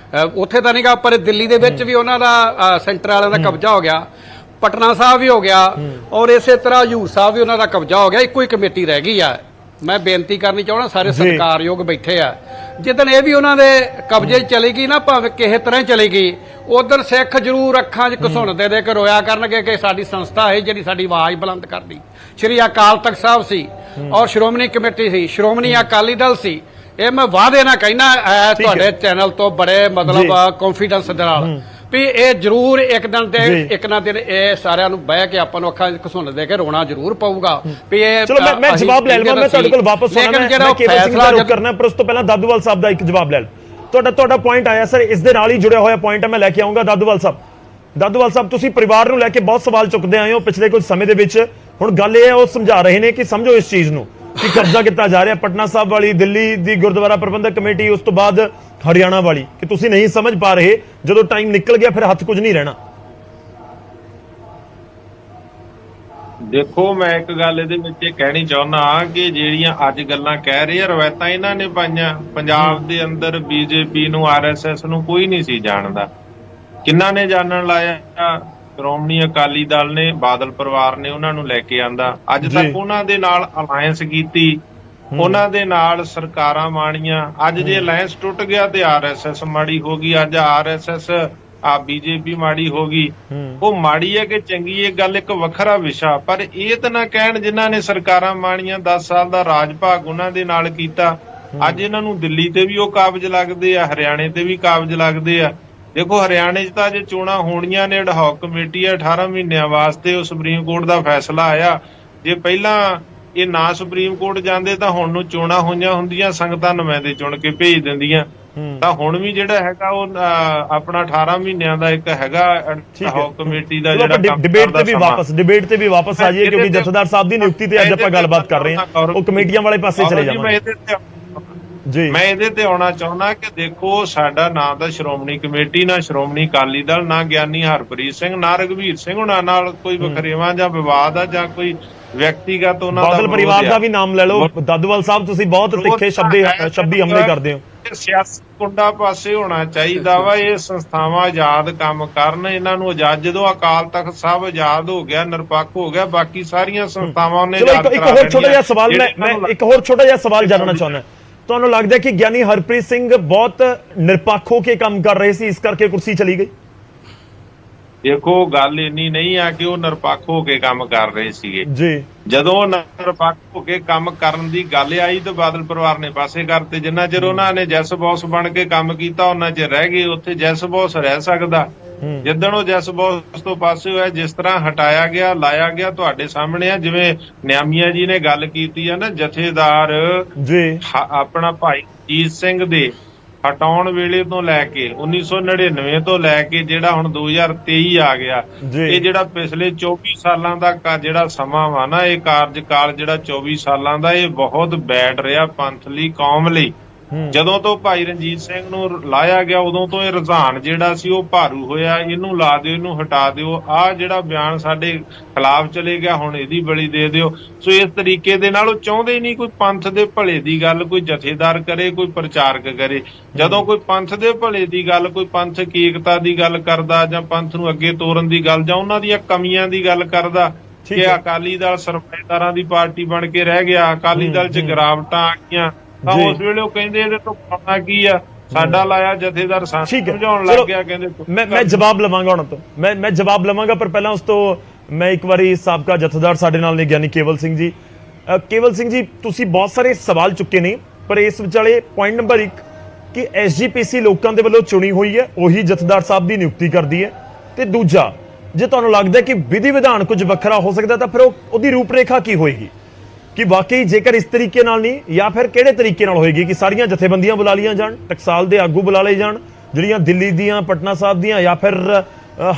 ਉੱਥੇ ਤਾਂ ਨਹੀਂਗਾ, ਪਰ ਦਿੱਲੀ ਦੇ ਵਿੱਚ ਵੀ ਉਹਨਾਂ ਦਾ ਸੈਂਟਰ ਵਾਲਿਆਂ ਦਾ ਕਬਜ਼ਾ ਹੋ ਗਿਆ, ਪਟਨਾ ਸਾਹਿਬ ਵੀ ਹੋ ਗਿਆ, ਔਰ ਇਸੇ ਤਰ੍ਹਾਂ ਹਜ਼ੂਰ ਸਾਹਿਬ ਵੀ ਉਹਨਾਂ ਦਾ ਕਬਜ਼ਾ ਹੋ ਗਿਆ। ਇੱਕੋ ਹੀ ਕਮੇਟੀ ਰਹਿ ਗਈ ਆ। ਮੈਂ ਬੇਨਤੀ ਕਰਨੀ ਚਾਹੁੰਦਾ, ਸਾਰੇ ਸਤਿਕਾਰਯੋਗ ਬੈਠੇ ਆ, ਜਿੱਦਣ ਇਹ ਵੀ ਉਹਨਾਂ ਦੇ ਕਬਜ਼ੇ 'ਚ ਚਲੀ ਗਈ ਨਾ, ਭਾਵੇਂ ਕਿਸੇ ਤਰ੍ਹਾਂ ਚਲੀ ਗਈ, ਉਧਰ ਸਿੱਖ ਜ਼ਰੂਰ ਅੱਖਾਂ 'ਚ ਘਸੁੰਨ ਦੇ ਕੇ ਰੋਇਆ ਕਰਨਗੇ ਕਿ ਸਾਡੀ ਸੰਸਥਾ ਹੈ ਜਿਹੜੀ ਸਾਡੀ ਆਵਾਜ਼ ਬੁਲੰਦ ਕਰਦੀ। ਸ਼੍ਰੀ ਅਕਾਲ ਤਖਤ ਸਾਹਿਬ ਸੀ ਔਰ ਸ਼੍ਰੋਮਣੀ ਕਮੇਟੀ ਸੀ, ਸ਼੍ਰੋਮਣੀ ਅਕਾਲੀ ਦਲ ਸੀ। ਇਹ ਮੈਂ ਵਾਅਦੇ ਨਾਲ ਕਹਿਣਾ ਤੁਹਾਡੇ ਚੈਨਲ ਤੋਂ ਬੜੇ ਮਤਲਬ ਕੌਨਫੀਡੈਂਸ ਦੇ ਨਾਲ ਵੀ ਇਹ ਜ਼ਰੂਰ ਇੱਕ ਦਿਨ ਤੇ ਇੱਕ ਨਾ ਦਿਨ ਇਹ ਸਾਰਿਆਂ ਨੂੰ ਬਹਿ ਕੇ ਆਪਾਂ ਨੂੰ ਅੱਖਾਂ 'ਚ ਘਸੁੰਨ ਦੇ ਕੇ ਰੋਣਾ ਜ਼ਰੂਰ ਪਊਗਾ ਵੀ ਇਹ। ਚਲੋ ਮੈਂ ਜਵਾਬ ਲੈ ਲਵਾਂ, ਮੈਂ ਤੁਹਾਡੇ ਕੋਲ ਵਾਪਸ ਆਉਣਾ, ਮੈਂ ਕੇਵਲ ਸਿੰਘ ਦਾ ਰੁਖ ਕਰਨਾ, ਪਰ ਉਸ ਤੋਂ ਪਹਿਲਾਂ ਦਾਦੂਵਾਲ ਸਾਹਿਬ ਦਾ ਇੱਕ ਜਵਾਬ ਲੈ ਲਓ। ਤੁਹਾਡਾ ਪੁਆਇੰਟ ਆਇਆ ਸਰ, ਇਸ ਦੇ ਨਾਲ ਹੀ ਜੁੜਿਆ ਹੋਇਆ ਪੁਆਇੰਟ ਹੈ, ਮੈਂ ਲੈ ਕੇ ਆਉਂਗਾ। ਦਾਦੂਵਾਲ ਸਾਹਿਬ, ਤੁਸੀਂ ਪਰਿਵਾਰ ਨੂੰ ਲੈ ਕੇ ਬਹੁਤ ਸਵਾਲ ਚੁੱਕਦੇ ਆਏ ਹੋ ਪਿਛਲੇ ਕੁਝ ਸਮੇਂ ਦੇ ਵਿੱਚ। ਹੁਣ ਗੱਲ ਇਹ ਹੈ, ਉਹ ਸਮਝਾ ਰਹੇ ਨੇ ਕਿ ਸਮਝੋ ਇਸ ਚੀਜ਼ ਨੂੰ ਕਿ ਕਬਜ਼ਾ ਕੀਤਾ ਜਾ ਰਿਹਾ ਪਟਨਾ ਸਾਹਿਬ ਵਾਲੀ, ਦਿੱਲੀ ਦੀ ਗੁਰਦੁਆਰਾ ਪ੍ਰਬੰਧਕ ਕਮੇਟੀ, ਉਸ ਤੋਂ ਬਾਅਦ ਹਰਿਆਣਾ ਵਾਲੀ, ਕਿ ਤੁਸੀਂ ਨਹੀਂ ਸਮਝ ਪਾ ਰਹੇ, ਜਦੋਂ ਟਾਈਮ ਨਿਕਲ ਗਿਆ ਫਿਰ ਹੱਥ ਕੁਝ ਨਹੀਂ ਰਹਿਣਾ। ਦੇਖੋ ਮੈਂ ਇੱਕ ਗੱਲ ਇਹਦੇ ਵਿੱਚ ਇਹ ਕਹਿਣੀ ਚਾਹੁੰਦਾ ਕਿ ਜਿਹੜੀਆਂ ਅੱਜ ਗੱਲਾਂ ਕਹਿ ਰਹੇ ਆ ਰਵਾਇਤਾਂ ਇਹਨਾਂ ਨੇ ਪਾਈਆਂ। ਪੰਜਾਬ ਦੇ ਅੰਦਰ ਬੀਜੇਪੀ ਨੂੰ ਆਰਐਸਐਸ ਨੂੰ ਕੋਈ ਨਹੀਂ ਸੀ ਜਾਣਦਾ। ਕਿੰਨਾ ਨੇ ਜਾਣਨ ਲਾਇਆ? ਸ਼੍ਰੋਮਣੀ ਅਕਾਲੀ ਦਲ ਨੇ, ਬਾਦਲ ਪਰਿਵਾਰ ਨੇ ਉਹਨਾਂ ਨੂੰ ਲੈ ਕੇ ਆਂਦਾ। ਅੱਜ ਤੱਕ ਉਹਨਾਂ ਦੇ ਨਾਲ ਅਲਾਇੰਸ ਕੀਤੀ, ਉਹਨਾਂ ਦੇ ਨਾਲ ਸਰਕਾਰਾਂ ਮਾਣੀਆਂ। ਅੱਜ ਜੇ ਅਲਾਇੰਸ ਟੁੱਟ ਗਿਆ ਤੇ ਆਰਐਸਐਸ ਮਾੜੀ ਹੋ ਗਈ। ਅੱਜ ਆਰਐਸਐਸ ਬੀਜੇਪੀ ਮਾੜੀ ਹੋ ਗਈ। ਉਹ ਮਾੜੀ ਹੈ ਕਿ ਚੰਗੀ, ਇਹ ਗੱਲ ਇੱਕ ਵੱਖਰਾ ਵਿਸ਼ਾ। ਪਰ ਇਹ ਤਾਂ ਨਾ ਕਹਿਣ ਜਿਨ੍ਹਾਂ ਨੇ ਸਰਕਾਰਾਂ ਮਾਣੀਆਂ, 10 ਸਾਲ ਦਾ ਰਾਜ ਭਾਗ ਉਹਨਾਂ ਦੇ ਨਾਲ ਕੀਤਾ, ਅੱਜ ਇਹਨਾਂ ਨੂੰ ਦਿੱਲੀ ਤੇ ਵੀ ਉਹ ਕਾਬਜ ਲੱਗਦੇ ਆ, ਹਰਿਆਣੇ ਤੇ ਵੀ ਕਾਬਜ ਲੱਗਦੇ ਆ। ਦੇਖੋ ਹਰਿਆਣੇ 'ਚ ਤਾਂ ਜੇ ਚੋਣਾਂ ਹੋਣੀਆਂ ਨੇ, ਅਡਹੌਕ ਕਮੇਟੀ ਆ 18 ਮਹੀਨਿਆਂ ਵਾਸਤੇ, ਉਹ ਸੁਪਰੀਮ ਕੋਰਟ ਦਾ ਫੈਸਲਾ ਆਇਆ। ਜੇ ਪਹਿਲਾਂ ਇਹ ਨਾ ਸੁਪਰੀਮ ਕੋਰਟ ਜਾਂਦੇ ਤਾਂ ਹੁਣ ਨੂੰ ਚੋਣਾਂ ਹੋਈਆਂ ਹੁੰਦੀਆਂ, ਸੰਗਤਾਂ ਨੁਮਾਇੰਦੇ ਚੁਣ ਕੇ ਭੇਜ ਦਿੰਦੀਆਂ। ਤਾਂ ਹੁਣ ਵੀ ਜਿਹੜਾ ਹੈਗਾ ਉਹ ਆਪਣਾ 18 ਮਹੀਨਿਆਂ ਦਾ ਇੱਕ ਹੈਗਾ ਅਡਹੌਕ ਕਮੇਟੀ ਦਾ ਜਿਹੜਾ ਡਿਬੇਟ ਤੇ ਵੀ ਵਾਪਸ ਆ ਜਾਈਏ, ਕਿਉਂਕਿ ਜਥੇਦਾਰ ਸਾਹਿਬ ਦੀ ਨਿਯੁਕਤੀ ਤੇ ਅੱਜ ਆਪਾਂ ਗੱਲਬਾਤ ਕਰ ਰਹੇ ਹਾਂ। ਉਹ ਕਮੇਟੀਆਂ ਵਾਲੇ ਪਾਸੇ ਚਲੇ ਜਾਵਾਂਗੇ ਜੀ। ਮੈਂ ਇਹਦੇ ਤੇ ਆਉਣਾ ਚਾਹੁੰਦਾ ਕਿ ਦੇਖੋ ਸਾਡਾ ਨਾ ਤਾਂ ਸ਼੍ਰੋਮਣੀ ਕਮੇਟੀ, ਨਾ ਸ਼੍ਰੋਮਣੀ ਅਕਾਲੀ ਦਲ, ਨਾ ਗਿਆਨੀ ਹਰਪ੍ਰੀਤ ਸਿੰਘ, ਨਾ ਰਘਵੀਰ ਸਿੰਘ ਉਹਨਾਂ ਨਾਲ ਕੋਈ ਵਖਰੇਵਾਂ ਜਾਂ ਵਿਵਾਦ ਆ ਜਾਂ ਕੋਈ ਵਿਅਕਤੀਗਤ ਉਹਨਾਂ ਦਾ। ਬਾਦਲ ਪਰਿਵਾਰ ਦਾ ਵੀ ਨਾਮ ਲੈ ਲਓ। ਦਾਦੂਵਾਲ ਸਾਹਿਬ ਤੁਸੀਂ ਬਹੁਤ ਤਿੱਖੇ ਸ਼ਬਦੀ ਹਮਲੇ ਕਰਦੇ ਹੋ। ਸਿਆਸੀ ਕੁੰਡਾ ਪਾਸੇ ਹੋਣਾ ਚਾਹੀਦਾ ਵਾ। ਇਹ ਸੰਸਥਾਵਾਂ ਆਜ਼ਾਦ ਕੰਮ ਕਰਨ, ਇਹਨਾਂ ਨੂੰ ਆਜ਼ਾਦ। ਜਦੋਂ ਅਕਾਲ ਤਖਤ ਸਾਹਿਬ ਆਜ਼ਾਦ ਹੋ ਗਿਆ, ਨਿਰਪੱਖ ਹੋ ਗਿਆ, ਬਾਕੀ ਸਾਰੀਆਂ ਸੰਸਥਾਵਾਂ ਉਹਨੇ ਇੱਕ ਹੋਰ ਛੋਟਾ ਜਿਹਾ ਸਵਾਲ, ਮੈਂ ਇੱਕ ਹੋਰ ਛੋਟਾ ਜਿਹਾ ਸਵਾਲ ਜਾਣਨਾ ਚਾਹੁੰਦਾ। ਤੁਹਾਨੂੰ ਲੱਗਦਾ ਕਿ ਗਿਆਨੀ ਹਰਪ੍ਰੀਤ ਸਿੰਘ ਬਹੁਤ ਨਿਰਪੱਖ ਹੋ ਕੇ ਕੰਮ ਕਰ ਰਹੇ ਸੀ, ਇਸ ਕਰਕੇ ਕੁਰਸੀ ਚਲੀ ਗਈ? ਦੇਖੋ ਗੱਲ ਇੰਨੀ ਨਹੀਂ ਆ ਕਿ ਉਹ ਨਿਰਪੱਖ ਹੋ ਕੇ ਕੰਮ ਕਰ ਰਹੇ ਸੀਗੇ ਜੀ। ਜਦੋਂ ਨਿਰਪੱਖ ਹੋ ਕੇ ਕੰਮ ਕਰਨ ਦੀ ਗੱਲ ਆਈ ਤਾਂ ਬਾਦਲ ਪਰਿਵਾਰ ਨੇ ਪਾਸੇ ਕਰਤੇ। ਜਿੰਨਾ ਚਿਰ ਉਹਨਾਂ ਨੇ ਜੈਸ ਬੌਸ ਬਣ ਕੇ ਕੰਮ ਕੀਤਾ ਉਹਨਾਂ ਚਿਰ ਰਹਿ ਗਏ। ਉੱਥੇ ਜੈਸ ਬੌਸ ਰਹਿ ਸਕਦਾ। ਜਿੱਦਣ ਉਹ ਜੈਸ ਬੌਸ ਤੋਂ ਪਾਸੇ ਹੋਇਆ, ਜਿਸ ਤਰ੍ਹਾਂ ਹਟਾਇਆ ਗਿਆ, ਲਾਇਆ ਗਿਆ, ਤੁਹਾਡੇ ਸਾਹਮਣੇ ਆ। ਜਿਵੇਂ ਨਿਆਮੀਆਂ ਜੀ ਨੇ ਗੱਲ ਕੀਤੀ ਆ ਨਾ, ਜਥੇਦਾਰ ਜੀ ਆਪਣਾ ਭਾਈ ਜੀਤ ਸਿੰਘ ਦੇ ਹਟਾਉਣ ਵੇਲੇ ਤੋਂ ਲੈ ਕੇ 1999 ਤੋਂ ਲੈ ਕੇ ਜਿਹੜਾ ਹੁਣ 2023 ਆ ਗਿਆ, ਇਹ ਜਿਹੜਾ ਪਿਛਲੇ 24 ਸਾਲਾਂ ਦਾ ਜਿਹੜਾ ਸਮਾਂ ਵਾ ਨਾ, ਇਹ ਕਾਰਜਕਾਲ ਜਿਹੜਾ 24 ਸਾਲਾਂ ਦਾ, ਇਹ ਬਹੁਤ ਬੈਡ ਰਿਹਾ ਪੰਥ ਲਈ, ਕੌਮ ਲਈ। ਜਦੋਂ ਤੋਂ ਭਾਈ ਰਣਜੀਤ ਸਿੰਘ ਨੂੰ ਲਾਇਆ ਗਿਆ ਉਦੋਂ ਤੋਂ ਇਹ ਰੁਝਾਨ ਜਿਹੜਾ ਸੀ ਉਹ ਭਾਰੂ ਹੋਇਆ। ਇਹਨੂੰ ਲਾ ਦਿਓ, ਇਹਨੂੰ ਹਟਾ ਦਿਓ, ਆਹ ਜਿਹੜਾ ਬਿਆਨ ਸਾਡੇ ਖਿਲਾਫ ਚਲੇ ਗਿਆ ਹੁਣ ਇਹਦੀ ਬਲੀ ਦੇ ਦਿਓ। ਸੋ ਇਸ ਤਰੀਕੇ ਦੇ ਨਾਲ ਉਹ ਚਾਹੁੰਦੇ ਹੀ ਨਹੀਂ ਕੋਈ ਪੰਥ ਦੇ ਭਲੇ ਦੀ ਗੱਲ ਕੋਈ ਜਥੇਦਾਰ ਕਰੇ, ਕੋਈ ਪ੍ਰਚਾਰਕ ਕਰੇ। ਜਦੋਂ ਕੋਈ ਪੰਥ ਦੇ ਭਲੇ ਦੀ ਗੱਲ, ਕੋਈ ਪੰਥਕ ਏਕਤਾ ਦੀ ਗੱਲ ਕਰਦਾ ਜਾਂ ਪੰਥ ਨੂੰ ਅੱਗੇ ਤੋਰਨ ਦੀ ਗੱਲ ਜਾਂ ਉਹਨਾਂ ਦੀਆਂ ਕਮੀਆਂ ਦੀ ਗੱਲ ਕਰਦਾ ਕਿ ਅਕਾਲੀ ਦਲ ਸਰਮਾਏਦਾਰਾਂ ਦੀ ਪਾਰਟੀ ਬਣ ਕੇ ਰਹਿ ਗਿਆ, ਅਕਾਲੀ ਦਲ 'ਚ ਗਿਰਾਵਟਾਂ ਆ ਗਈਆਂ, ਤਾਂ ਉਸ ਵੇਲੇ ਉਹ ਕਹਿੰਦੇ ਇਹਦੇ ਤੋਂ ਪਾਉਣਾ ਕੀ ਆ, ਸਾਡਾ ਲਾਇਆ ਜਥੇਦਾਰ ਸਾਨੂੰ ਸਮਝਾਉਣ ਲੱਗ ਗਿਆ। ਕਹਿੰਦੇ ਮੈਂ ਜਵਾਬ ਲਵਾਂਗਾ ਉਹਨਾਂ ਤੋਂ, ਮੈਂ ਜਵਾਬ ਲਵਾਂਗਾ, ਪਰ ਪਹਿਲਾਂ ਉਸ ਤੋਂ ਮੈਂ ਇੱਕ ਵਾਰੀ ਸਾਬਕਾ ਜਥੇਦਾਰ ਸਾਡੇ ਨਾਲ ਨੇ ਗਿਆਨੀ ਕੇਵਲ ਸਿੰਘ ਜੀ। ਕੇਵਲ ਸਿੰਘ ਜੀ, ਤੁਸੀਂ ਬਹੁਤ ਸਾਰੇ ਸਵਾਲ ਚੁੱਕੇ ਨੇ, ਪਰ ਇਸ ਵਿਚਾਲੇ ਪੁਆਇੰਟ ਨੰਬਰ 1 ਕਿ ਐਸਜੀਪੀਸੀ ਲੋਕਾਂ ਦੇ ਵੱਲੋਂ ਚੁਣੀ ਹੋਈ ਹੈ, ਉਹੀ ਜਥੇਦਾਰ ਸਾਹਿਬ ਦੀ ਨਿਯੁਕਤੀ ਕਰਦੀ ਹੈ। ਤੇ ਦੂਜਾ, ਜੇ ਤੁਹਾਨੂੰ ਲੱਗਦਾ ਕਿ ਵਿਧੀ ਵਿਧਾਨ ਕੁਝ ਵੱਖਰਾ ਹੋ ਸਕਦਾ ਤਾਂ ਫਿਰ ਉਹਦੀ ਰੂਪਰੇਖਾ ਕੀ ਹੋਏਗੀ? ਕਿ ਵਾਕਈ ਜੇਕਰ ਇਸ ਤਰੀਕੇ ਨਾਲ ਨਹੀਂ, ਜਾਂ ਫਿਰ ਕਿਹੜੇ ਤਰੀਕੇ ਨਾਲ ਹੋਏਗੀ ਕਿ ਸਾਰੀਆਂ ਜਥੇਬੰਦੀਆਂ ਬੁਲਾ ਲਈਆਂ ਜਾਣ, ਟਕਸਾਲ ਦੇ ਆਗੂ ਬੁਲਾ ਲਏ ਜਾਣ, ਜਿਹੜੀਆਂ ਦਿੱਲੀ ਦੀਆਂ, ਪਟਨਾ ਸਾਹਿਬ ਦੀਆਂ ਜਾਂ ਫਿਰ